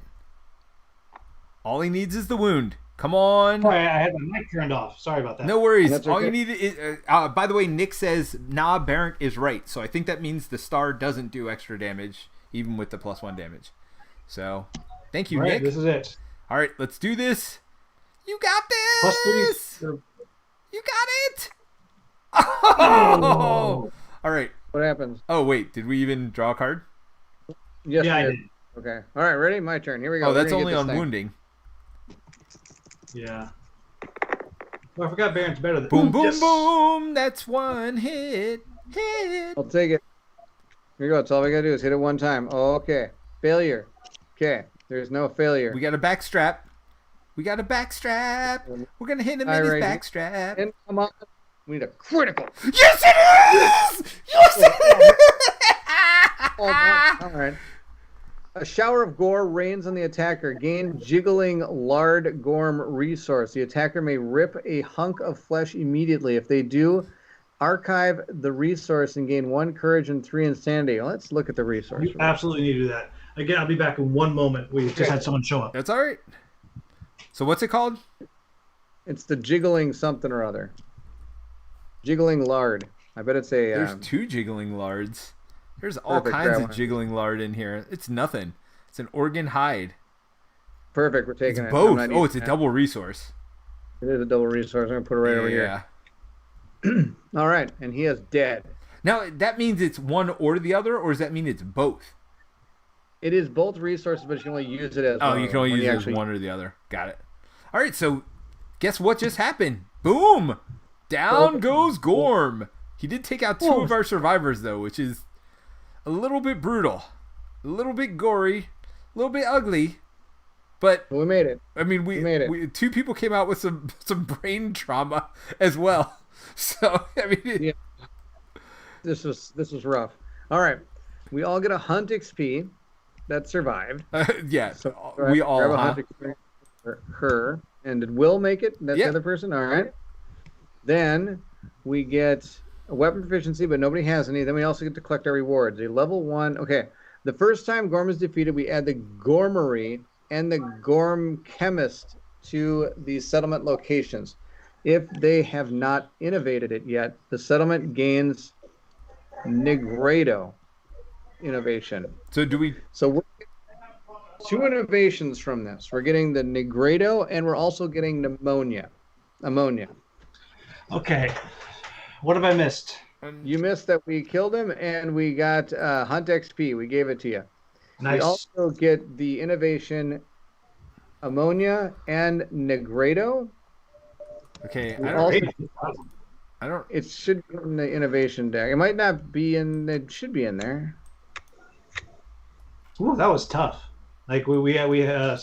All he needs is the wound. Come on. Sorry, I had my mic turned off. Sorry about that. No worries. That's All okay. you need is. By the way, Nick says nah. Bairnt is right. So I think that means the star doesn't do extra damage, even with the +1 damage. So, thank you, All right, Nick. this is it. All right, let's do this. You got this. +3. You got it. Oh. All right. What happens? Oh wait, did we even draw a card? Yes, Yeah, we I did. did. Okay. All right, ready? My turn. Here we go. Oh, We're that's gonna only get this on thing. wounding. Yeah. Well, I forgot Bairnt's better than Boom, boom, Yes. boom. That's 1 hit. Hit. I'll take it. Here you go. That's all we gotta do is hit it 1 time. Oh, okay. Failure. Okay. There's no failure. We got a backstrap. We're gonna hit him in his Alrighty. backstrap. And come on. We need a critical. Yes, it is! Yes, it is! Oh, all right. A shower of gore rains on the attacker. Gain jiggling lard Gorm resource. The attacker may rip a hunk of flesh immediately. If they do, archive the resource and gain 1 courage and 3 insanity. Let's look at the resource. You absolutely need to do that. Again, I'll be back in one moment. We just had someone show up. That's all right. So what's it called? It's the jiggling something or other. Jiggling lard. I bet it's a... There's 2 jiggling lards. There's all Perfect, kinds grab of one. jiggling lard in here. It's nothing. It's an organ hide. Perfect, we're taking It's it. both. I'm not Oh, it's a using double resource. it. It is a double resource. I'm going to put it right over here. All right, and he is dead. Now, that means it's one or the other, or does that mean it's both? It is both resources, but you can only use it as Oh, one. you can only when use it as actually- one or the other. Got it. All right, so guess what just happened? Boom! Down goes Gorm. He did take out 2 of our survivors, though, which is a little bit brutal, a little bit gory, a little bit ugly, but We made it. I mean, We made it. 2 people came out with some brain trauma as well. So I mean, Yeah. This was rough. All right, we all get a hunt XP that survived. yeah, So we all. grab a Huh? hunt XP for her. And did Will make it? That's Yeah. the other person. All right. Then we get a weapon proficiency, but nobody has any. Then we also get to collect our rewards. A level 1. Okay. The first time Gorm is defeated, we add the Gormery and the Gorm Chemist to the settlement locations. If they have not innovated it yet, the settlement gains Negredo innovation. So do we? So we're getting 2 innovations from this. We're getting the Negredo, and we're also getting Ammonia. Okay. What have I missed? You missed that we killed him, and we got Hunt XP. We gave it to you. Nice. We also get the innovation Ammonia and Negredo. Okay, We I also- don't. I don't. It should be in the innovation deck. It might not be in. It should be in there. Ooh, that was tough. Like we had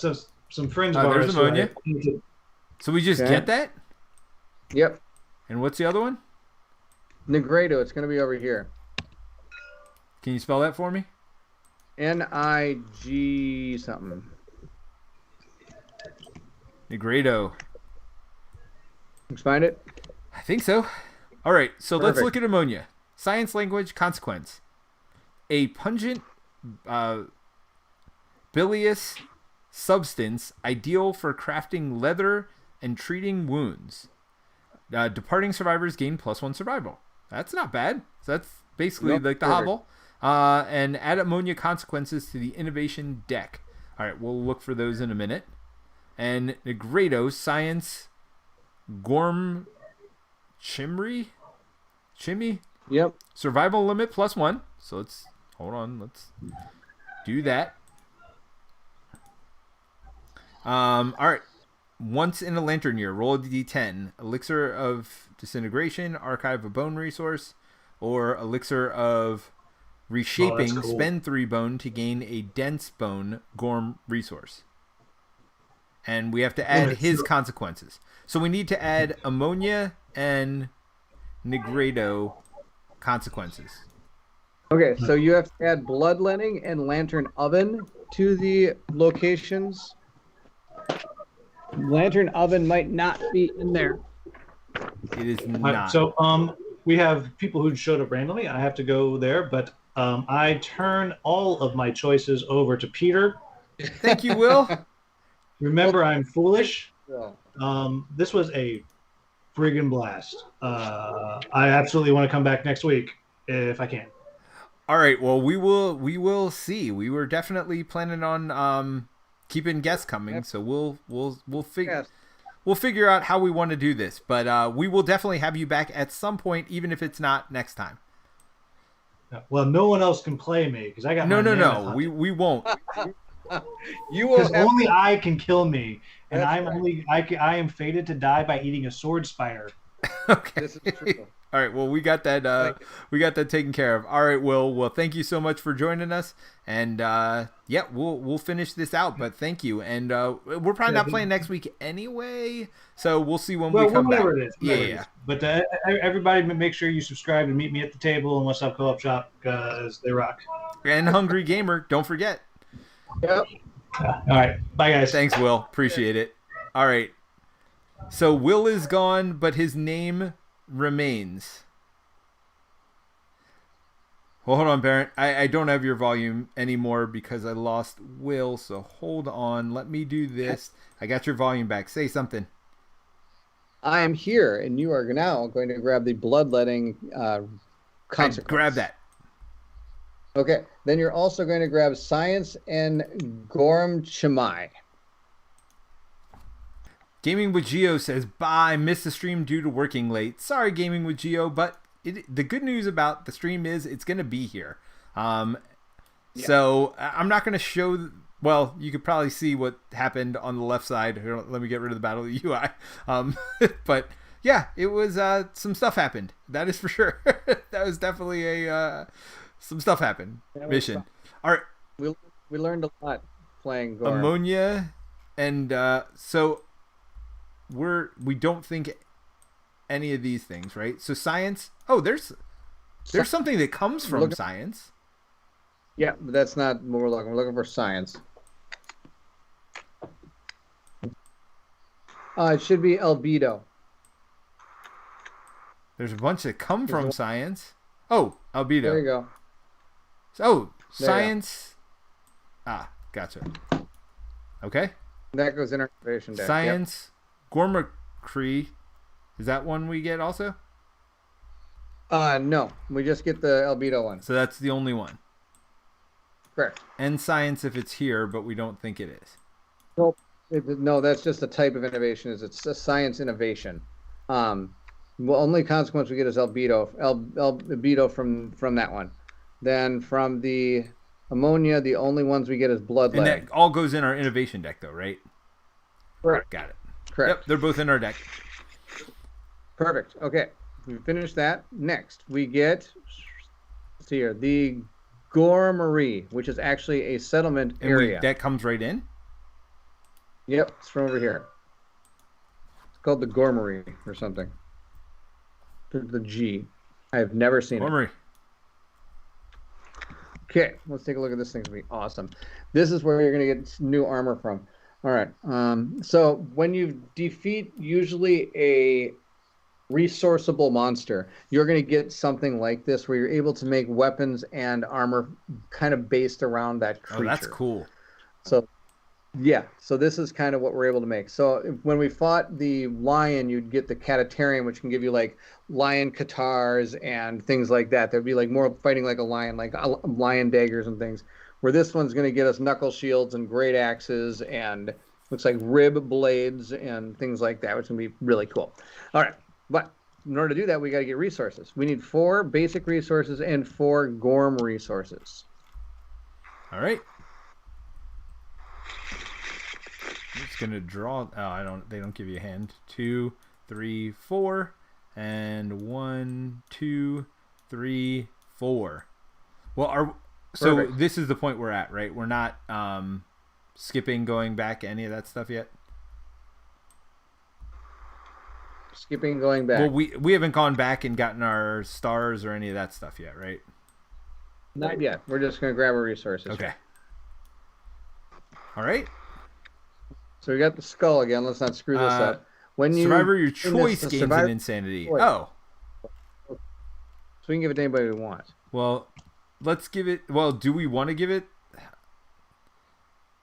some friends of Oh, ours. there's who ammonia. So we just Okay. get that. Yep. And what's the other one? Negredo. It's going to be over here. Can you spell that for me? Nig something. Negredo. You find it? I think so. All right, so let's Perfect. look at ammonia. Science, language, consequence. A pungent, bilious substance ideal for crafting leather and treating wounds. Departing survivors gain +1 survival. That's not bad. So that's basically Nope, like the perfect. hovel. And add ammonia consequences to the innovation deck. All right, we'll look for those in a minute. And Negredo, science, Gorm, Chimmy, Yep. survival limit +1. So let's hold on. Let's do that. All right. Once in a lantern year, roll a d10. Elixir of disintegration, archive a bone resource, or elixir of reshaping. cool. Spend 3 bone to gain a dense bone Gorm resource. And we have to add his consequences. So we need to add ammonia and Negredo consequences. Okay, so you have to add bloodletting and lantern oven to the locations. Lantern oven might not be in there. It is All right, not. so we have people who showed up randomly. I have to go there, but I turn all of my choices over to Peter. Thank you, Will. Remember, I'm foolish. Yeah. This was a friggin' blast. I absolutely want to come back next week if I can. All right. Well, we will see. We were definitely planning on keeping guests coming, Yep. so we'll Yes. figure out how we want to do this. But we will definitely have you back at some point, even if it's not next time. Well, no one else can play me because I got No. my mammoth We won't. You will because have only I can kill me, and That's I'm right. only I am fated to die by eating a sword spider. Okay. This is true. All right. Well, we got that. We got that taken care of. All right, Will. Well, thank you so much for joining us. And yeah, we'll finish this out. But thank you. And we're probably not playing next week anyway, so we'll see when we come back. It is. Yeah. But everybody, make sure you subscribe and meet me at the table in One Stop Co-op Shop because they rock. And Hungry Gamer, don't forget. Yep. All right. Bye, guys. Thanks, Will. Appreciate it. All right. So Will is gone, but his name remains. Well, hold on, Bairnt. I don't have your volume anymore because I lost Will, so hold on. Let me do this. I got your volume back. Say something. I am here, and you are now going to grab the bloodletting consequence. Grab that. Okay. Then you're also going to grab Science and Gorm Chimai. Gaming with Geo says, bye, missed the stream due to working late. Sorry, Gaming with Geo, but the good news about the stream is it's going to be here. So I'm not going to show, well, you could probably see what happened on the left side. Here, let me get rid of the battle of the UI. But yeah, it was, some stuff happened. That is for sure. That was definitely some stuff happened. Mission. All right. We learned a lot playing Gorm. Ammonia. And so we don't think any of these things, right? So science. Oh, there's something that comes from science. Yeah, but that's not what we're looking. We're looking for science. It should be albedo. There's a bunch that come from science. Oh, albedo. There you go. Oh, science. Gotcha. Okay. That goes in our innovation deck. Science. Yep. Gormacree. Is that one we get also? No. We just get the albedo one. So that's the only one. Correct. And science if it's here, but we don't think it is. Nope. No, that's just a type of innovation. It's a science innovation. Well, only consequence we get is albedo. Albedo from that one. Then from the ammonia, the only ones we get is bloodletting. And that all goes in our innovation deck, though, right? Correct. Got it. Correct. Yep, they're both in our deck. Perfect. Okay, we finished that. Next, we get, let's see here, the Gormery, which is actually a settlement area. That comes right in? Yep, it's from over here. It's called the Gormery or something. The G. I have never seen it. Okay, let's take a look at this thing. It's going to be awesome. This is where you're going to get new armor from. All right. So when you defeat usually a resourceable monster, you're going to get something like this where you're able to make weapons and armor kind of based around that creature. Oh, that's cool. So, yeah. So this is kind of what we're able to make. So when we fought the lion, you'd get the Catatarium, which can give you like lion katars and things like that. There'd be like more fighting like a lion, like lion daggers and things. Where this one's going to get us knuckle shields and great axes and looks like rib blades and things like that, which is going to be really cool. All right. But in order to do that, we got to get resources. We need 4 basic resources and 4 Gorm resources. All right. I'm just going to draw. Oh, they don't give you a hand. 2, 3, 4. And 1, 2, 3, 4. Well, So perfect. This is the point we're at, right? We're not skipping, going back, any of that stuff yet? Skipping, going back. Well, we haven't gone back and gotten our stars or any of that stuff yet, right? Not yet. We're just going to grab our resources. Okay. All right. So we got the skull again. Let's not screw this up. When you Survivor Your Choice gains an insanity. Choice. Oh. So we can give it to anybody we want. Well, let's give it. Well, do we want to give it?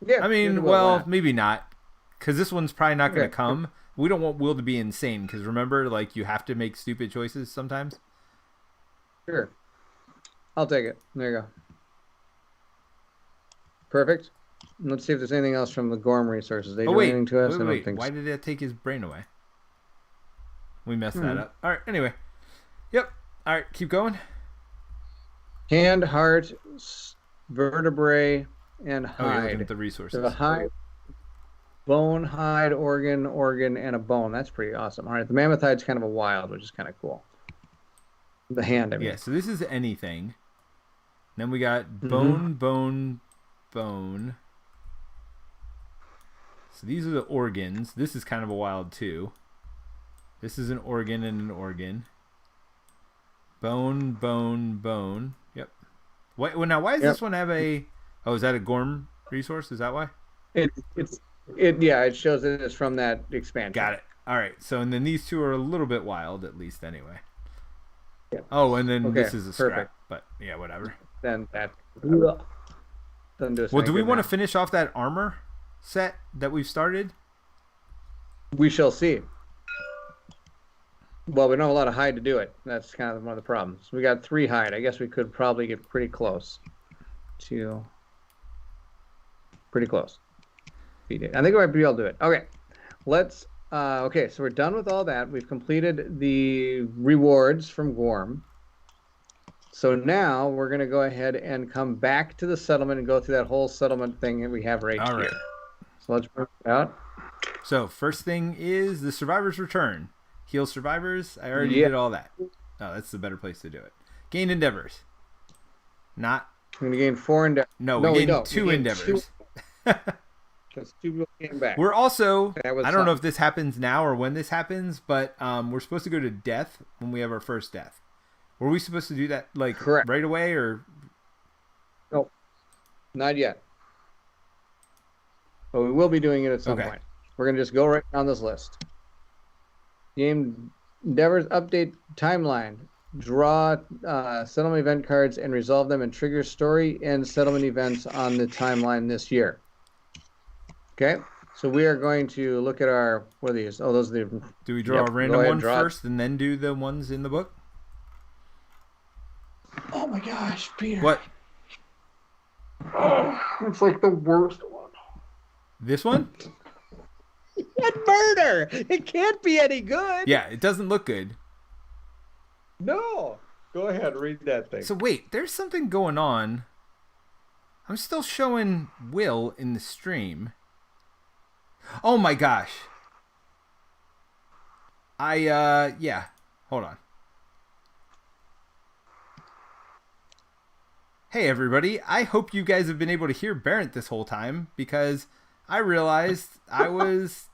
Yeah. I mean, well, maybe not, because this one's probably not going to come. We don't want Will to be insane, because remember, like, you have to make stupid choices sometimes. Sure. I'll take it. There you go. Perfect. Let's see if there's anything else from the Gorm resources. They do anything to us? I don't think Why did that take his brain away? We messed that up. All right. Anyway. Yep. All right. Keep going. Hand, heart, vertebrae, and hide. Oh, you're looking at the resources. The hide, bone, hide, organ, and a bone. That's pretty awesome. All right. The mammoth hide's kind of a wild, which is kind of cool. The hand, I mean. Yeah, so this is anything. Then we got Mm-hmm. bone, bone, bone. So these are the organs. This is kind of a wild too. This is an organ and an organ. Bone, bone, bone. Yep. Why does this one have a... Oh, is that a Gorm resource? Is that why? It shows that it's from that expansion. Got it. All right. So, and then these two are a little bit wild, at least anyway. Yep. Oh, and then this is a scrap. Perfect. But yeah, whatever. Then that doesn't do us. Well, do we good want now. to finish off that armor set that we've started? We shall see. Well, we don't have a lot of hide to do it. That's kind of one of the problems. We got 3 hide. I guess we could probably get pretty close to. Pretty close. I think we might be able to do it. Okay, let's. Okay, so we're done with all that. We've completed the rewards from Gorm. So now we're going to go ahead and come back to the settlement and go through that whole settlement thing that we have right All here. right. So let's bring it out. So first thing is the survivors return. Heal survivors. I already did all that. Oh, that's the better place to do it. Gain endeavors. Not. I'm going to gain 4 endeavors. No, we we gained don't. 2 endeavors. Because 2 people came back. We're also, That was I don't know if this happens now or when this happens, but we're supposed to go to death when we have our first death. Were we supposed to do that like Correct. right away or? No, not yet. But we will be doing it at some Okay. point. We're going to just go right down this list. Game endeavors update timeline. Draw settlement event cards and resolve them and trigger story and settlement events on the timeline this year. Okay, so we are going to look at our, what are these? Oh, those are the... Do we draw Yep, a go random ahead, one draw it. first and then do the ones in the book? Oh my gosh, Peter. What? Oh, it's like the worst one. This one? That murder! It can't be any good! Yeah, it doesn't look good. No! Go ahead, read that thing. So wait, there's something going on. I'm still showing Will in the stream. Oh my gosh. Yeah. Hold on. Hey everybody, I hope you guys have been able to hear Bairnt this whole time because I realized I was,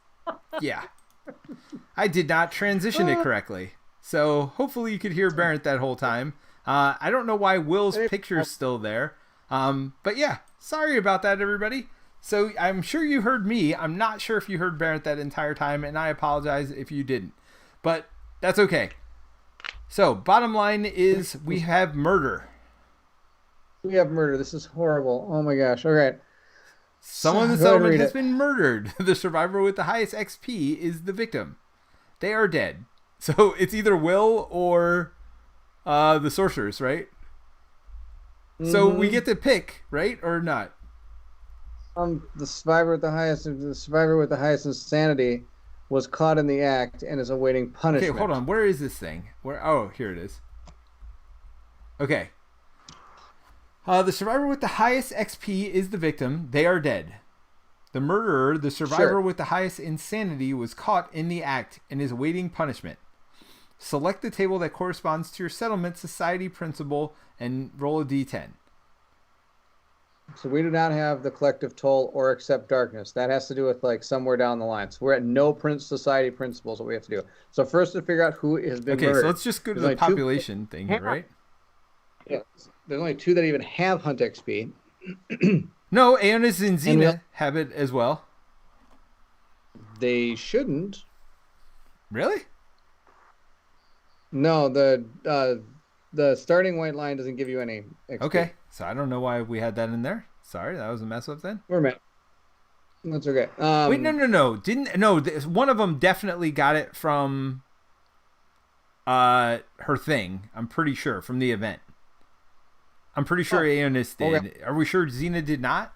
I did not transition it correctly. So hopefully you could hear Bairnt that whole time. I don't know why Will's picture's still there. But yeah, sorry about that everybody. So I'm sure you heard me. I'm not sure if you heard Bairnt that entire time and I apologize if you didn't. But that's okay. So bottom line is we have murder. We have murder. This is horrible. Oh my gosh. All right. Someone in the Go ahead and settlement read has it. been murdered. The survivor with the highest XP is the victim. They are dead. So it's either Will or the sorceress, right? So we get to pick, right, or not? The survivor with the highest insanity was caught in the act and is awaiting punishment. Okay, hold on. Where is this thing? Where? Oh, here it is. Okay. The survivor with the highest XP is the victim. They are dead. The murderer, the survivor Sure. with the highest insanity, was caught in the act and is awaiting punishment. Select the table that corresponds to your settlement society principle and roll a d10. So we do not have the collective toll or accept darkness. That has to do with like somewhere down the line. So we're at no society principles. What we have to do. So first to figure out who has been Okay, murdered. so let's just go to There's the only two- population thing here, right? Yes. There's only 2 that even have hunt XP. No, Aeonis and And Xena have it as well. They shouldn't. Really? No, the starting white line doesn't give you any XP. Okay, so I don't know why we had that in there. Sorry, that was a mess up then. We're met. That's okay. Wait, no. One of them definitely got it from her thing. I'm pretty sure from the event. I'm pretty sure Aeonis did. Okay. Are we sure Xena did not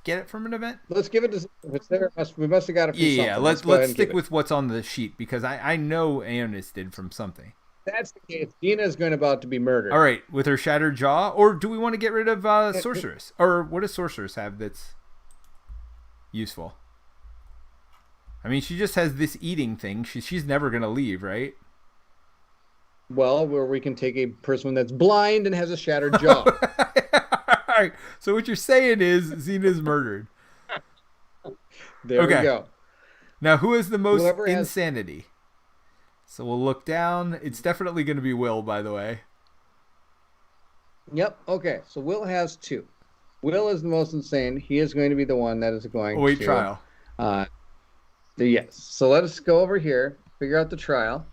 get it from an event? Let's give it to. If it's there, we must have got it from something. Yeah. go Let's ahead and stick give it. with what's on the sheet because I know Aeonis did from something. If that's the case. Gina's going about to be murdered. All right, with her shattered jaw, or do we want to get rid of sorceress? Or what does sorceress have that's useful? I mean, she just has this eating thing. She's never gonna leave, right? Well, where we can take a person that's blind and has a shattered jaw. All right. So what you're saying is Xena's murdered. There we go. Now, who has the most Whoever has- insanity? So we'll look down. It's definitely going to be Will, by the way. Yep. Okay. So Will has 2. Will is the most insane. He is going to be the one that is going Await to trial. Yes. So let us go over here, figure out the trial.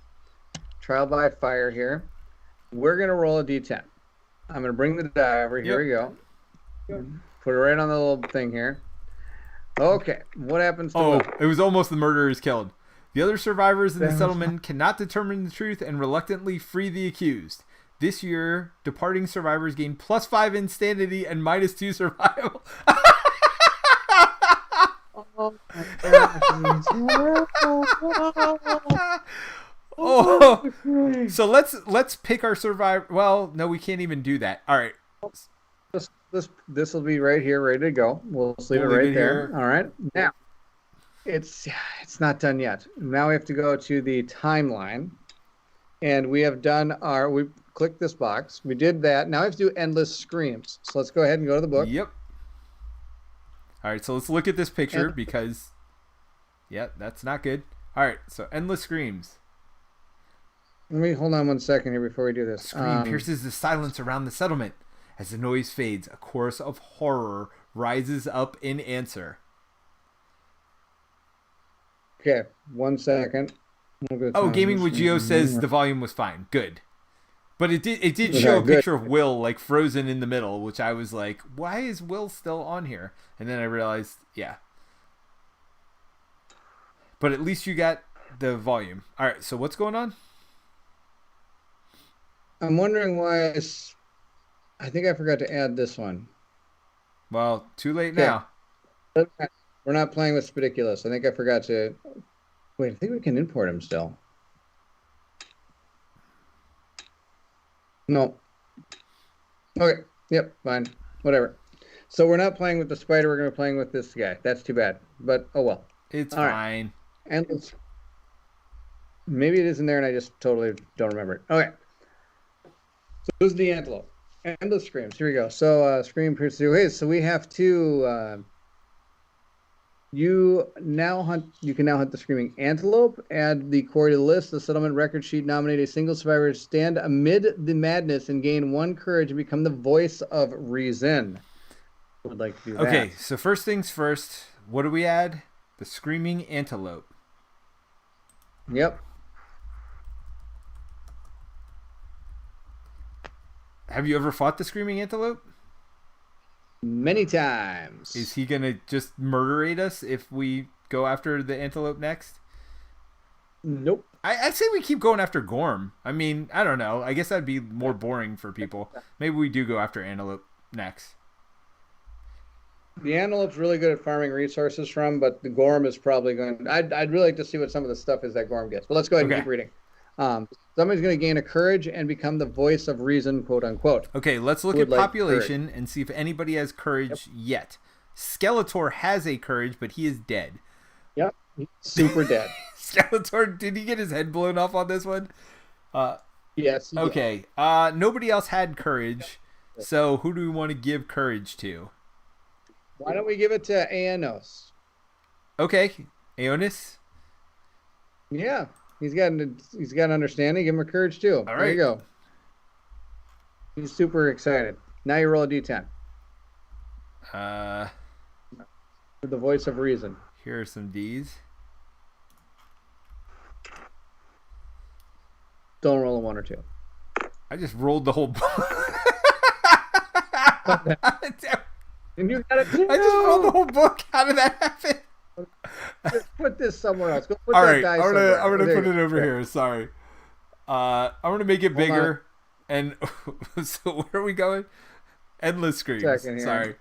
Trial by fire here. We're going to roll a d10. I'm going to bring the die over. Here we go. Put it right on the little thing here. Okay. What happens to Will? It was almost the murderer is killed. The other survivors in the settlement cannot determine the truth and reluctantly free the accused. This year, departing survivors gain +5 insanity and -2 survival. So let's pick our survivor. Well, no, we can't even do that. All right. This will be right here, ready to go. We'll just leave it right there. Here. All right. Now, it's not done yet. Now we have to go to the timeline, and we have done we clicked this box. We did that. Now we have to do endless screams. So let's go ahead and go to the book. Yep. All right. So let's look at this picture because, that's not good. All right. So endless screams. Let me hold on one second here before we do this. Scream pierces the silence around the settlement. As the noise fades, a chorus of horror rises up in answer. Okay, 1 second. Gaming with Geo says the volume was fine. Good. But it did show a picture of Will like frozen in the middle, which I was like, why is Will still on here? And then I realized, But at least you got the volume. All right, so what's going on? I'm wondering why I think I forgot to add this one. Well, too late now. We're not playing with Spidiculous. I think I forgot to... Wait, I think we can import him still. No. Okay. Yep, fine. Whatever. So we're not playing with the spider. We're going to be playing with this guy. That's too bad. But, oh well. It's fine. Right. And maybe it isn't there and I just totally don't remember it. Okay. So this is the antelope. Endless screams. Here we go. So scream pursue. Okay, so we have to you can now hunt the screaming antelope. Add the quarry to the list. The settlement record sheet. Nominate a single survivor. Stand amid the madness and gain 1 courage and become the voice of reason. I would like to do that. Okay, so first things first. What do we add? The screaming antelope. Yep. Have you ever fought the screaming antelope? Many times. Is he going to just murderate us if we go after the antelope next? Nope. I'd say we keep going after Gorm. I mean, I don't know. I guess that'd be more boring for people. Maybe we do go after antelope next. The antelope's really good at farming resources from, but the Gorm is probably going... I'd really like to see what some of the stuff is that Gorm gets. But let's go ahead and keep reading. Somebody's going to gain a courage and become the voice of reason, quote unquote. Okay, let's look at population and see if anybody has courage yet. Skeletor has a courage, but he is dead. Yep, super dead. Skeletor, did he get his head blown off on this one? Yes. Okay, nobody else had courage, so who do we want to give courage to? Why don't we give it to Aenos? Okay, Aeonis? Yeah. He's got an understanding. Give him a courage too. All right. There you go. He's super excited. Now you roll a d10. With the voice of reason. Here are some Ds. Don't roll a 1 or 2. I just rolled the whole book. And you got it too. I just rolled the whole book. How did that happen? Just put this somewhere else. Go put all that right, die I'm somewhere. gonna put it over here. Sorry. I'm gonna make it bigger. And so where are we going? Endless screams. Sorry.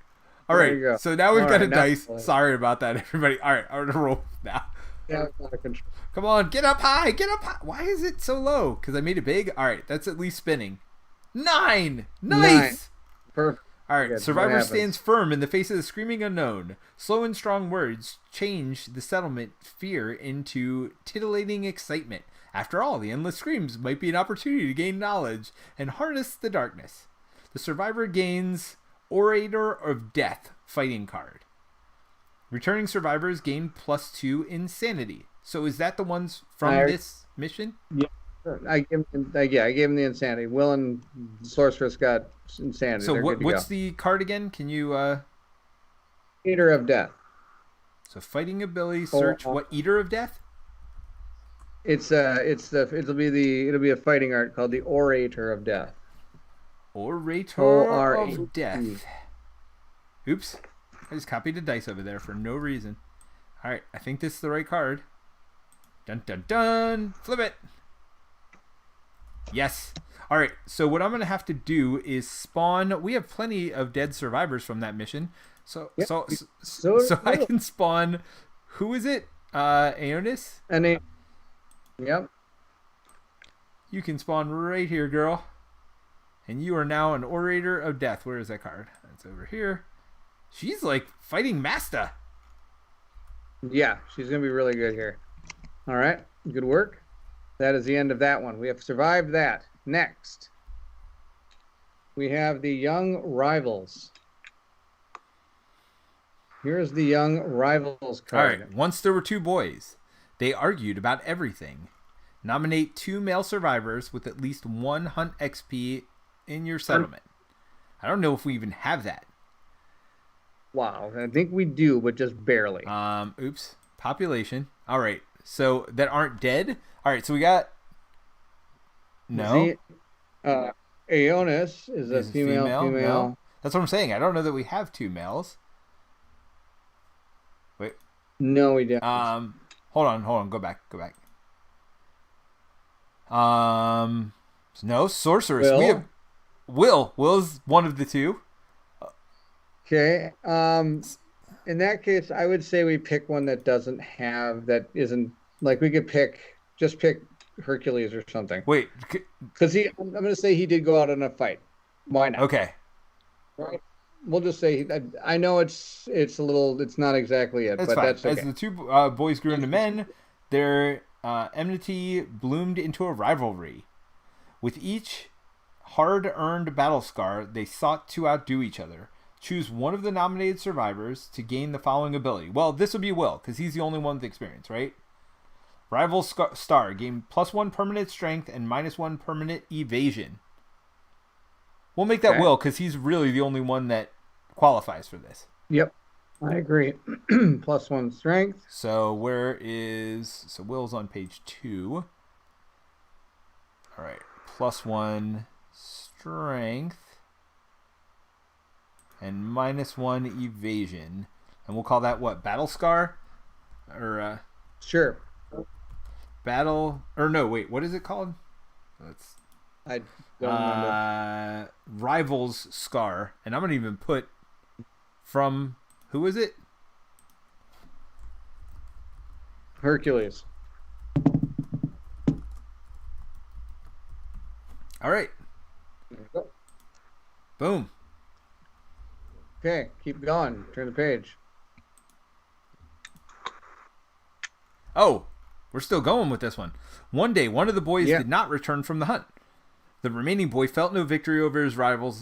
All right. So now we've got a dice. Sorry about that, everybody. All right, I'm gonna roll now. Yeah, it's out of control. Come on, get up high. Get up high. Why is it so low? Because I made it big. All right, that's at least spinning. 9. Nice. Perfect. All right, survivor stands firm in the face of the screaming unknown. Slow and strong words change the settlement fear into titillating excitement. After all, the endless screams might be an opportunity to gain knowledge and harness the darkness. The survivor gains Orator of Death fighting card. Returning survivors gain +2 insanity. So is that the ones from this mission? Yeah. I gave him the insanity. Will and Sorceress got insanity. So what's the card again? Can you Eater of Death. So fighting ability, search what Eater of Death? It'll be a fighting art called the Orator of Death. Orator of Death. Oops. I just copied a dice over there for no reason. Alright, I think this is the right card. Dun dun dun! Flip it! Yes. Alright, so what I'm going to have to do is spawn... We have plenty of dead survivors from that mission. So I can spawn... Who is it? Aeonis? Yep. You can spawn right here, girl. And you are now an Orator of Death. Where is that card? It's over here. She's like fighting Masta. Yeah, she's going to be really good here. All right, good work. That is the end of that one. We have survived that. Next, we have the Young Rivals. Here's the Young Rivals card. All right, once there were two boys. They argued about everything. Nominate 2 male survivors with at least 1 hunt XP in your settlement. I don't know if we even have that. Wow, I think we do, but just barely. Oops. Population. All right. So that aren't dead. All right. So we got. No. Aeonis is a female. No. That's what I'm saying. I don't know that we have 2 males. Wait. No, we don't. Hold on. Go back. No, Sorceress. Will? We have Will. Will's one of the 2. Okay. In that case, I would say we pick one that isn't like we could pick Hercules or something. Wait, because I'm going to say he did go out in a fight. Why not? Okay. Right. We'll just say I know it's not exactly it, that's but fine. that's okay. As the 2 boys grew into men, their enmity bloomed into a rivalry. With each hard-earned battle scar, they sought to outdo each other. Choose one of the nominated survivors to gain the following ability. Well, this will be Will, because he's the only one with experience, right? Rival Star. Gain +1 permanent strength and -1 permanent evasion. We'll make that Will, because he's really the only one that qualifies for this. Yep. I agree. +1 strength. So Will's on page 2. All right. +1 strength. And -1 evasion. And we'll call that what? Battle Scar? Or sure. Battle or no, wait, what is it called? I don't remember. Rivals Scar. And I'm gonna even put from who is it? Hercules. All right. Boom. Okay, keep going. Turn the page. Oh, we're still going with this one. One day, one of the boys did not return from the hunt. The remaining boy felt no victory over his rival.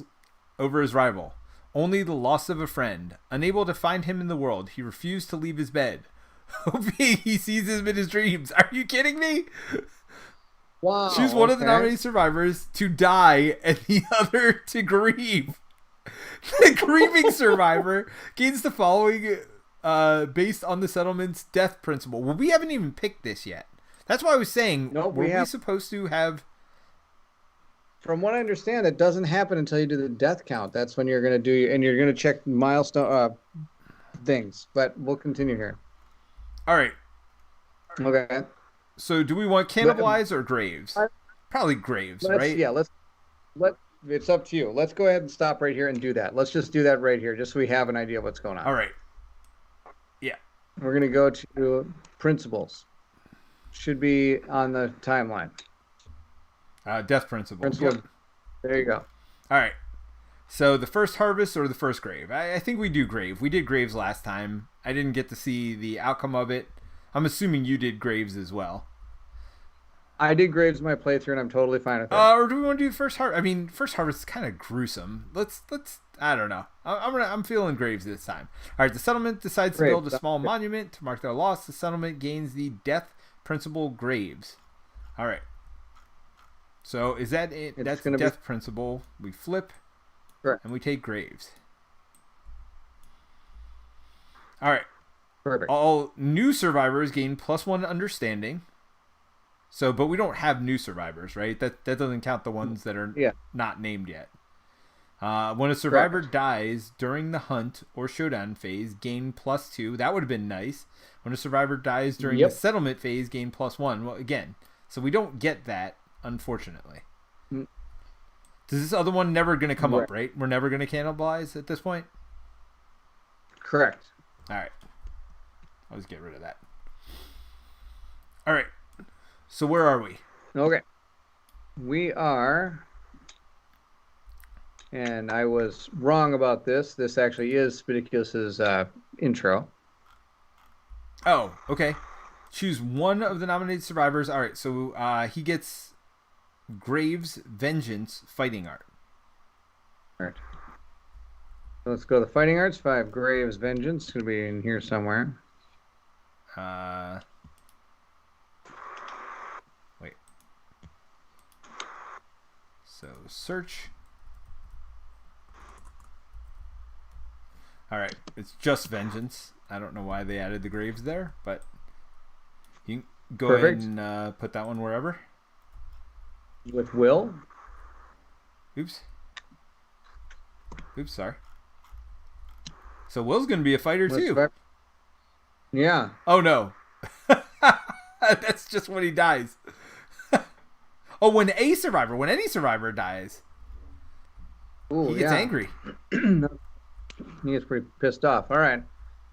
Only the loss of a friend. Unable to find him in the world, he refused to leave his bed. Hoping he sees him in his dreams. Are you kidding me? Wow. Choose one of the nominated survivors to die and the other to grieve. The grieving survivor gains the following based on the settlement's death principle. Well, we haven't even picked this yet. That's why I was saying, we supposed to have... From what I understand, it doesn't happen until you do the death count. That's when you're going to do, and you're going to check milestone things. But we'll continue here. All right. Okay. So do we want cannibalize or graves? Probably graves, right? Yeah, it's up to you. Let's go ahead and stop right here and do that. Let's just do that right here, just so we have an idea of what's going on. All right. Yeah. We're going to go to principles. Should be on the timeline. Death principle. Yep. There you go. All right. So the first harvest or the first grave? I think we do grave. We did graves last time. I didn't get to see the outcome of it. I'm assuming you did graves as well. I did Graves in my playthrough, and I'm totally fine with it. Or do we want to do first harvest? I mean, first harvest is kind of gruesome. Let's. I don't know. I'm feeling Graves this time. All right. The settlement decides to Graves, build a small monument to mark their loss. The settlement gains the death principle Graves. All right. So is that it? That's death principle. We flip. Correct. And we take Graves. All right. Perfect. All new survivors gain +1 understanding. So, but we don't have new survivors, right? That doesn't count the ones that are not named yet. When a survivor dies during the hunt or showdown phase, gain +2. That would have been nice. When a survivor dies during the settlement phase, gain +1. Well, again, so we don't get that, unfortunately. Does this other one never going to come up, right? We're never going to cannibalize at this point? Correct. All right. I'll just get rid of that. All right. So where are we? Okay. We are, and I was wrong about this. This actually is Spidiculous's intro. Oh, okay. Choose one of the nominated survivors. All right. So he gets Graves Vengeance Fighting Art. All right. So let's go to the Fighting Arts. 5 Graves Vengeance. It's going to be in here somewhere. Wait. So search. All right, it's just Vengeance. I don't know why they added the Graves there, but you can go ahead and put that one wherever. With Will. Oops, sorry. So Will's going to be a fighter too. Yeah. Oh no. That's just when he dies. Oh, when any survivor dies, Ooh, he gets angry. He gets pretty pissed off. All right.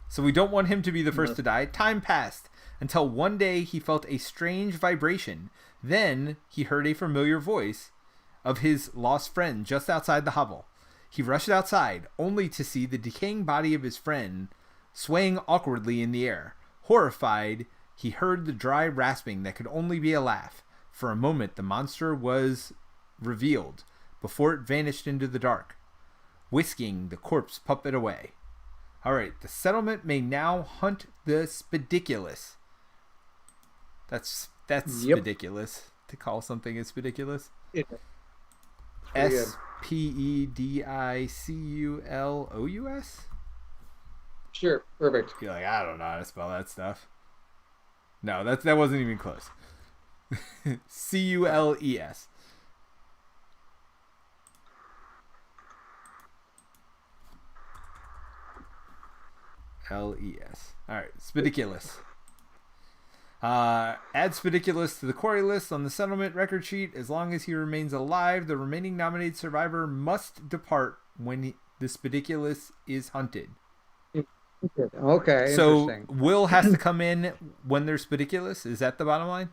So we don't want him to be the first to die. Time passed until one day he felt a strange vibration. Then he heard a familiar voice of his lost friend just outside the hovel. He rushed outside, only to see the decaying body of his friend swaying awkwardly in the air. Horrified, he heard the dry rasping that could only be a laugh. For a moment, the monster was revealed before it vanished into the dark, whisking the corpse puppet away. All right, the settlement may now hunt the Spidiculous. That's ridiculous to call something as Spidiculous. Spediculous? Sure, perfect. You're like, I don't know how to spell that stuff. No, that wasn't even close. Cules. LES. All right, Spidiculous. Add Spidiculous to the quarry list on the settlement record sheet. As long as he remains alive, the remaining nominated survivor must depart when the Spidiculous is hunted. Okay. So Will has to come in when there's Spidiculous. Is that the bottom line?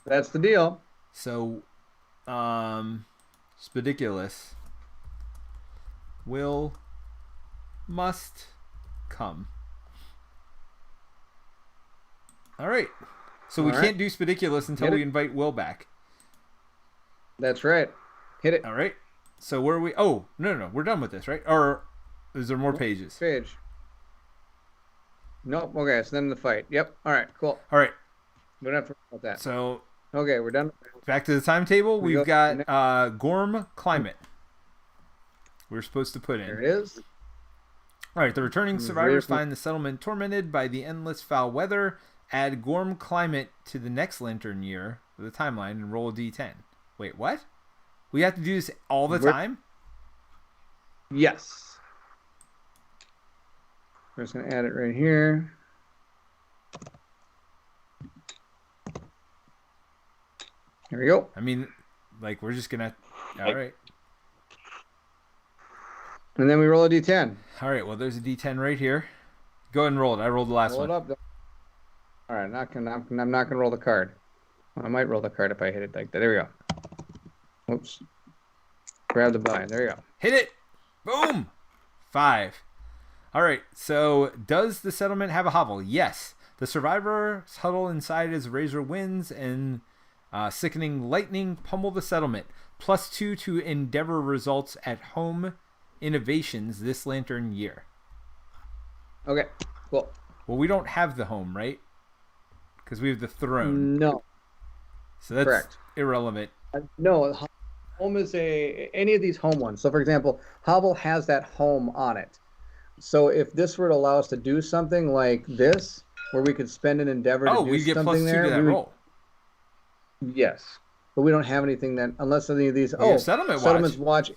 That's the deal. So, Spidiculous Will must come. All right. So we can't do Spidiculous until we invite Will back. That's right. Hit it. All right. So where are we? Oh, no. We're done with this, right? Or is there more pages? Page. Nope. Okay. So then the fight. Yep. All right. Cool. All right. We don't have to worry about that. So okay, we're done. Back to the timetable. We've got Gorm Climate. We're supposed to put in. There it is. All right. The returning survivors find the settlement tormented by the endless foul weather. Add Gorm Climate to the next lantern year with a timeline and roll a d10. Wait, what? We have to do this all the time? Yes. We're just going to add it right here. Here we go. I mean, like, we're just going to... All right. And then we roll a d10. All right, well, there's a d10 right here. Go ahead and roll it. I rolled the last one. Roll it up. All right, I'm not gonna roll the card. I might roll the card if I hit it like that. There we go. Oops. Grab the bind. There you go. Hit it. Boom. 5. All right. So does the settlement have a hovel? Yes. The survivors huddle inside as Razor wins and Sickening lightning, pummel the settlement. +2 to endeavor results at home innovations this lantern year. Okay, cool. Well, we don't have the home, right? Because we have the throne. No. So that's Correct. irrelevant. No, home is any of these home ones. So, for example, Hobble has that home on it. So, if this were to allow us to do something like this, where we could spend an endeavor to do we get something +2 there, to that roll. Yes, but we don't have anything that unless any of these. Settlement Watch.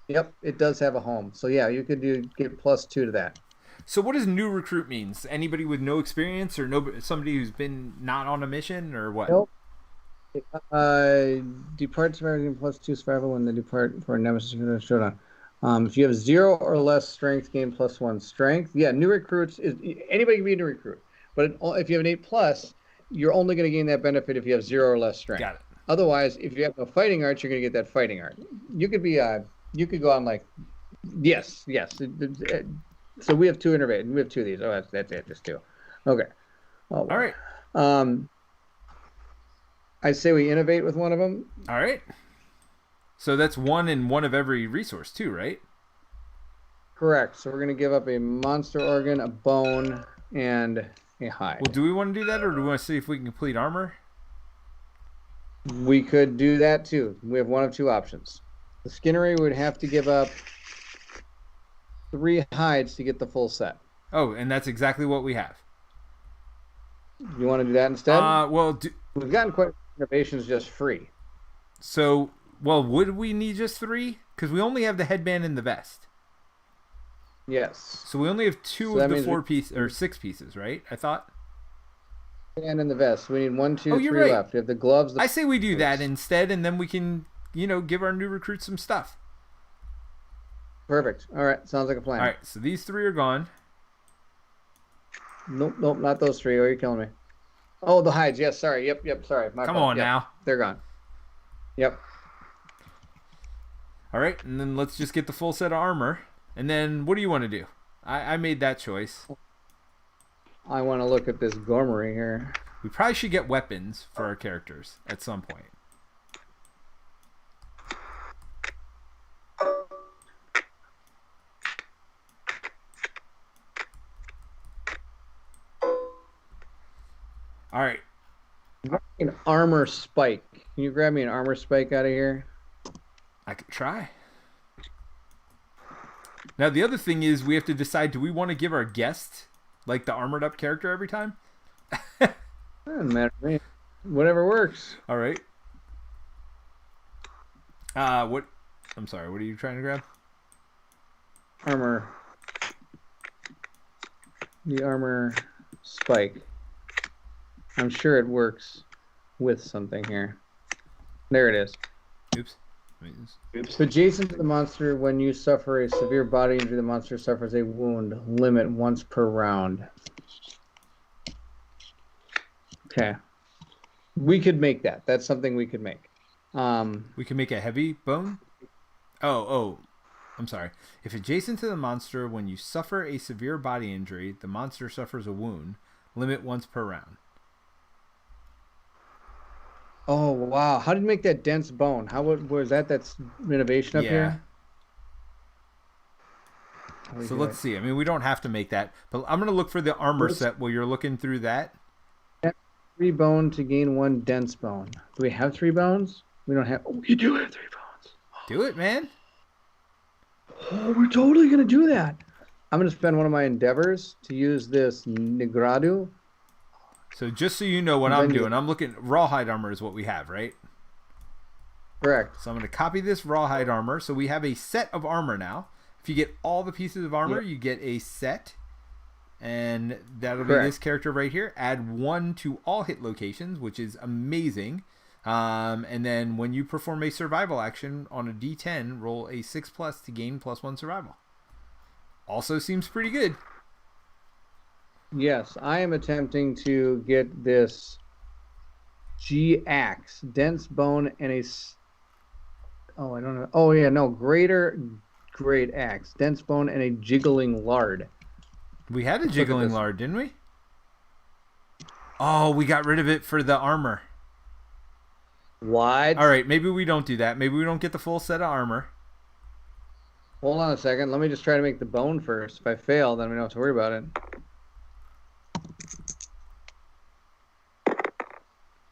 Yep, it does have a home. So yeah, you could get +2 to that. So what does new recruit means? Anybody with no experience or somebody who's been not on a mission or what? Nope. Depart survival +2 survival when they depart for a nemesis showdown. If you have 0 or less strength, gain +1 strength. Yeah, new recruits is anybody can be a new recruit, but if you have an 8+, you're only going to gain that benefit if you have 0 or less strength. Got it. Otherwise, if you have no fighting arts, you're going to get that fighting art. You could be you could go on like, yes. So we have 2 innovate. We have 2 of these. Oh, that's it. Just 2. Okay. All right. I say we innovate with one of them. All right. So that's 1 in 1 of every resource too, right? Correct. So we're going to give up a monster organ, a bone, and a hide. Well, do we want to do that, or do we want to see if we can complete armor? We could do that too. We have one of 2 options. The skinnery would have to give up 3 hides to get the full set. Oh, and that's exactly what we have. You want to do that instead? We've gotten quite a few innovations just free. So, would we need just 3? Because we only have the headband and the vest. Yes. So we only have 2 of the 4 pieces, or 6 pieces, right? I thought. And in the vest, we need 1, 2, 3 right. left. We have the gloves. I say we do that instead, and then we can, give our new recruits some stuff. Perfect. All right, sounds like a plan. All right, so these 3 are gone. Nope, not those 3. Oh, you're killing me. Oh, the hides. Yes, sorry. Yep. Sorry. Come on now. They're gone. Yep. All right, and then let's just get the full set of armor. And then what do you want to do? I made that choice. I want to look at this Gormery here. We probably should get weapons for our characters at some point. All right. An armor spike. Can you grab me an armor spike out of here? I could try. Now, the other thing is we have to decide, do we want to give our guest, like, the armored up character every time? Doesn't matter to me. Whatever works. All right. I'm sorry, what are you trying to grab? Armor. The armor spike. I'm sure it works with something here. There it is. Oops. Adjacent to the monster, when you suffer a severe body injury, the monster suffers a wound. Limit once per round. Okay. We could make that. That's something we could make. We can make a heavy bone? Oh. I'm sorry. If adjacent to the monster, when you suffer a severe body injury, the monster suffers a wound. Limit once per round. Oh, wow. How did you make that dense bone? Was that? That's innovation up here? So let's see. I mean, we don't have to make that, but I'm going to look for the armor set while you're looking through that. 3 bone to gain 1 dense bone. Do we have 3 bones? We don't have. Oh, we do have 3 bones. Do it, man. Oh, we're totally going to do that. I'm going to spend one of my endeavors to use this Nigradu. So just so you know what I'm doing, I'm looking, rawhide armor is what we have, right? Correct. So I'm going to copy this rawhide armor. So we have a set of armor now. If you get all the pieces of armor, you get a set. And that'll be this character right here. Add 1 to all hit locations, which is amazing. And then when you perform a survival action on a D10, roll a 6+ to gain +1 survival. Also seems pretty good. Yes, I am attempting to get this G-Axe, dense bone, and a... Oh, I don't know. Oh, yeah, no. Great axe, dense bone, and a jiggling lard. We had a jiggling lard, didn't we? Oh, we got rid of it for the armor. What? All right, maybe we don't do that. Maybe we don't get the full set of armor. Hold on a second. Let me just try to make the bone first. If I fail, then we don't have to worry about it.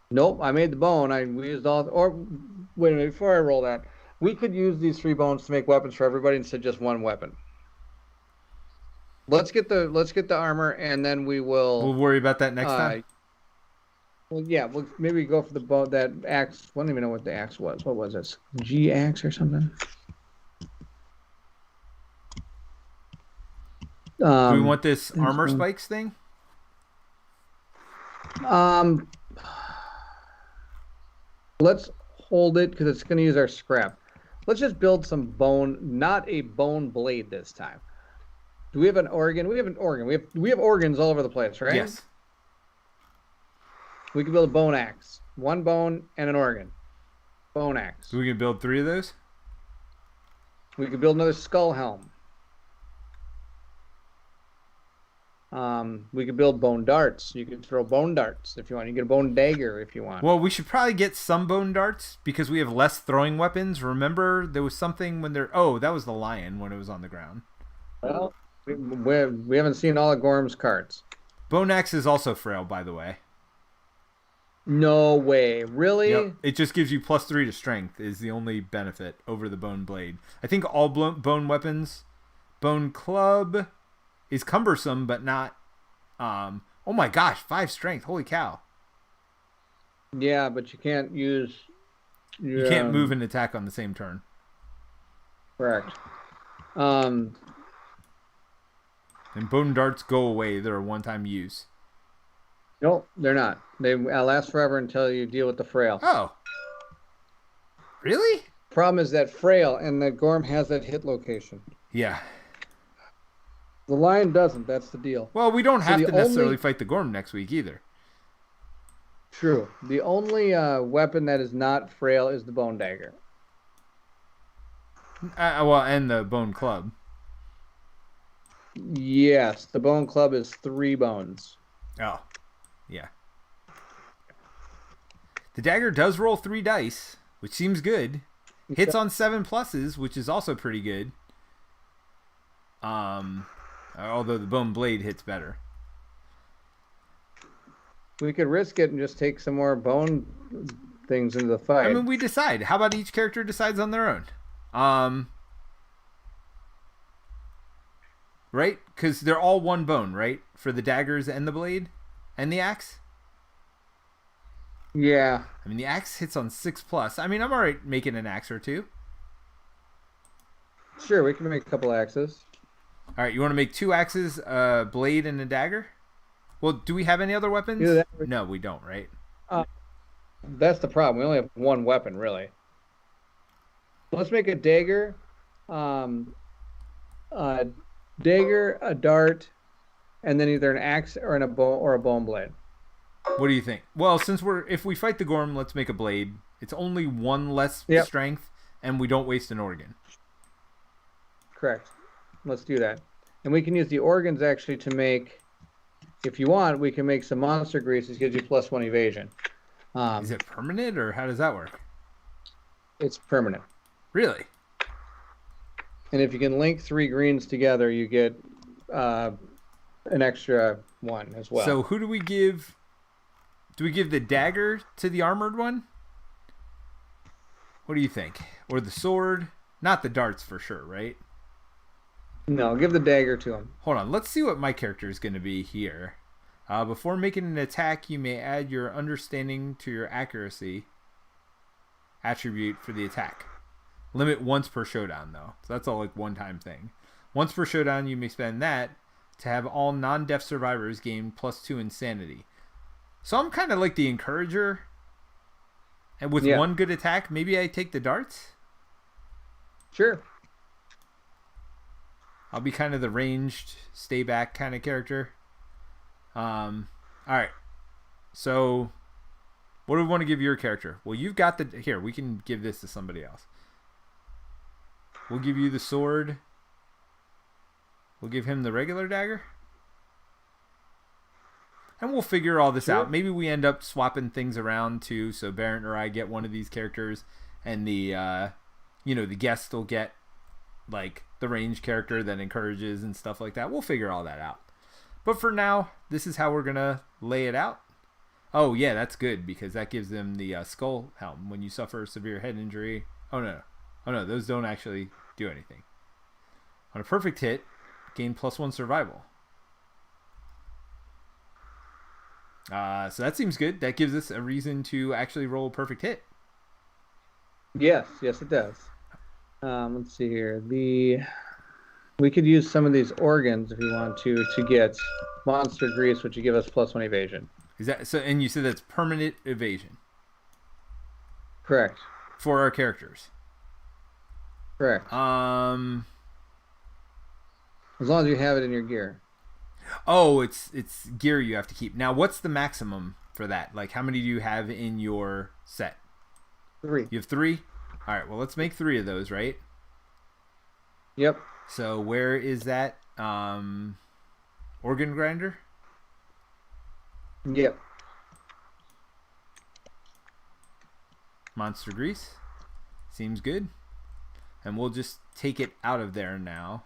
Nope, I made the bone. We used all. Or wait a minute, before I roll that, we could use these 3 bones to make weapons for everybody instead of just 1 weapon. Let's get the armor, and then we will. We'll worry about that next time. Well, yeah, maybe go for the bow. That axe. I don't even know what the axe was. What was this? G axe or something? Do we want this armor spikes thing? Let's hold it because it's going to use our scrap. Let's just build some bone, not a bone blade this time. Do we have an organ? We have an organ. We have organs all over the place, right? Yes. We can build a bone axe. 1 bone and an organ. Bone axe. So we can build 3 of those? We could build another skull helm. We could build bone darts. You could throw bone darts if you want. You get a bone dagger if you want. Well, we should probably get some bone darts because we have less throwing weapons. Remember, there was something when they're... Oh, that was the lion when it was on the ground. Well, we haven't seen all of Gorm's cards. Bone axe is also frail, by the way. No way. Really? Yep. It just gives you +3 to strength is the only benefit over the bone blade. I think all bone weapons... Bone club is cumbersome, but not... oh my gosh, 5 strength. Holy cow. Yeah, but you can't use... You can't move and attack on the same turn. Correct. And bone darts go away. They're a one-time use. Nope, they're not. They last forever until you deal with the frail. Oh. Really? Problem is that frail, and the Gorm has that hit location. Yeah. The lion doesn't. That's the deal. Well, we don't have to necessarily fight the Gorm next week either. True. The only weapon that is not frail is the bone dagger. Well, and the bone club. Yes, the bone club is 3 bones. Oh, yeah. The dagger does roll 3 dice, which seems good. Hits on 7 pluses, which is also pretty good. Although the bone blade hits better. We could risk it and just take some more bone things into the fight. I mean, we decide. How about each character decides on their own? Right? Because they're all 1 bone, right? For the daggers and the blade and the axe? Yeah. I mean, the axe hits on 6 plus. I mean, I'm alright making an axe or 2. Sure, we can make a couple axes. Alright, you want to make 2 axes, a blade, and a dagger? Well, do we have any other weapons? No, we don't, right? That's the problem. We only have 1 weapon, really. Let's make a dagger, a dart, and then either an axe or a bone blade. What do you think? Well, if we fight the Gorm, let's make a blade. It's only 1 less strength, and we don't waste an organ. Correct. Let's do that. And we can use the organs actually to make, if you want, we can make some monster grease. It gives you +1 evasion. Is it permanent, or how does that work? It's permanent. Really? And if you can link 3 greens together, you get an extra 1 as well. So who do we give? Do we give the dagger to the armored one? What do you think? Or the sword? Not the darts for sure, right? No, give the dagger to him. Hold on, let's see what my character is going to be here. Before making an attack, you may add your understanding to your accuracy attribute for the attack. Limit once per showdown, though. So that's all like one-time thing. Once per showdown, you may spend that to have all non-deaf survivors gain +2 insanity. So I'm kind of like the encourager. And with 1 good attack, maybe I take the darts? Sure. I'll be kind of the ranged, stay back kind of character. Alright. So, what do we want to give your character? Well, you've got the... Here, we can give this to somebody else. We'll give you the sword. We'll give him the regular dagger. And we'll figure all this Sure. out. Maybe we end up swapping things around too. So Bairnt or I get one of these characters, and the the guest will get like the range character that encourages and stuff like that. We'll figure all that out. But for now, this is how we're gonna lay it out. Oh yeah, that's good because that gives them the skull helm when you suffer a severe head injury. Oh no, those don't actually do anything. On a perfect hit, gain +1 survival. So that seems good. That gives us a reason to actually roll a perfect hit. Yes, it does. Let's see here. We could use some of these organs if we want to get monster grease, which would give us +1 evasion. Is that so? And you said that's permanent evasion Correct. for our characters. Correct. As long as you have it in your gear. Oh, it's gear you have to keep. Now, what's the maximum for that? Like, how many do you have in your set? 3. You have 3? All right, well, let's make 3 of those, right? Yep. So where is that? Organ grinder? Yep. Monster grease? Seems good. And we'll just take it out of there now,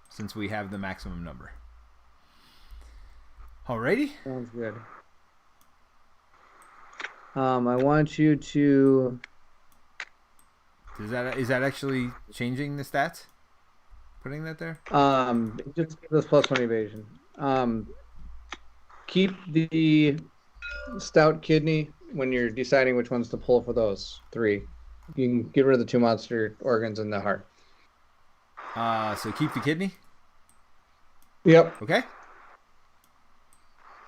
since we have the maximum number. Alrighty. Sounds good. I want you to... Is that actually changing the stats? Putting that there? It just gives us +1 evasion. Keep the stout kidney when you're deciding which ones to pull for those 3. You can get rid of the 2 monster organs in the heart. So keep the kidney? Yep. Okay.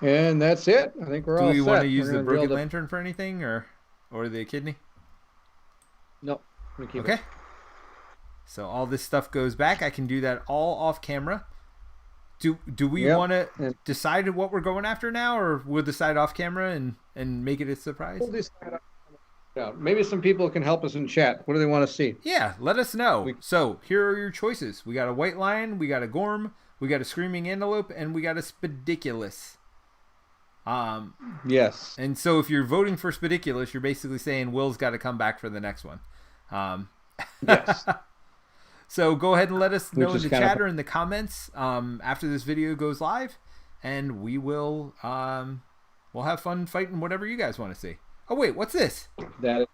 And that's it. I think we're all set. Do we want to use the We're gonna broken build a- lantern for anything, or the kidney? No. We keep Okay. it. So all this stuff goes back. I can do that all off camera. Do we Yep. want to And- decide what we're going after now, or we'll decide off camera and make it a surprise? We'll decide. Yeah, maybe some people can help us in chat. What do they want to see? Yeah, let us know. So here are your choices. We got a white lion, we got a gorm, we got a screaming antelope, and we got a spediculus. Yes. And so if you're voting for spediculus, you're basically saying Will's got to come back for the next one. Yes. So go ahead and let us know Which in is the kind of- chat or in the comments after this video goes live, and we will we'll have fun fighting whatever you guys want to see. Oh wait, what's this? That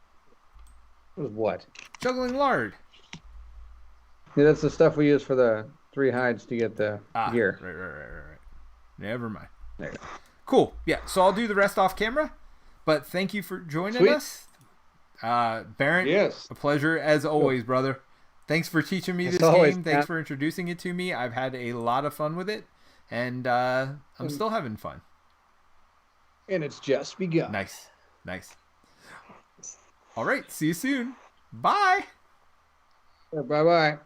was what? Juggling lard. Yeah, that's the stuff we use for the 3 hides to get the gear. Right. Never mind. There you go. Cool. Yeah. So I'll do the rest off camera. But thank you for joining Sweet. us, Bairnt. Yes. A pleasure as always, brother. Thanks for teaching me As this always, game. Thanks man. for introducing it to me. I've had a lot of fun with it, and I'm still having fun. And it's just begun. Nice. All right. See you soon. Bye. Bye-bye.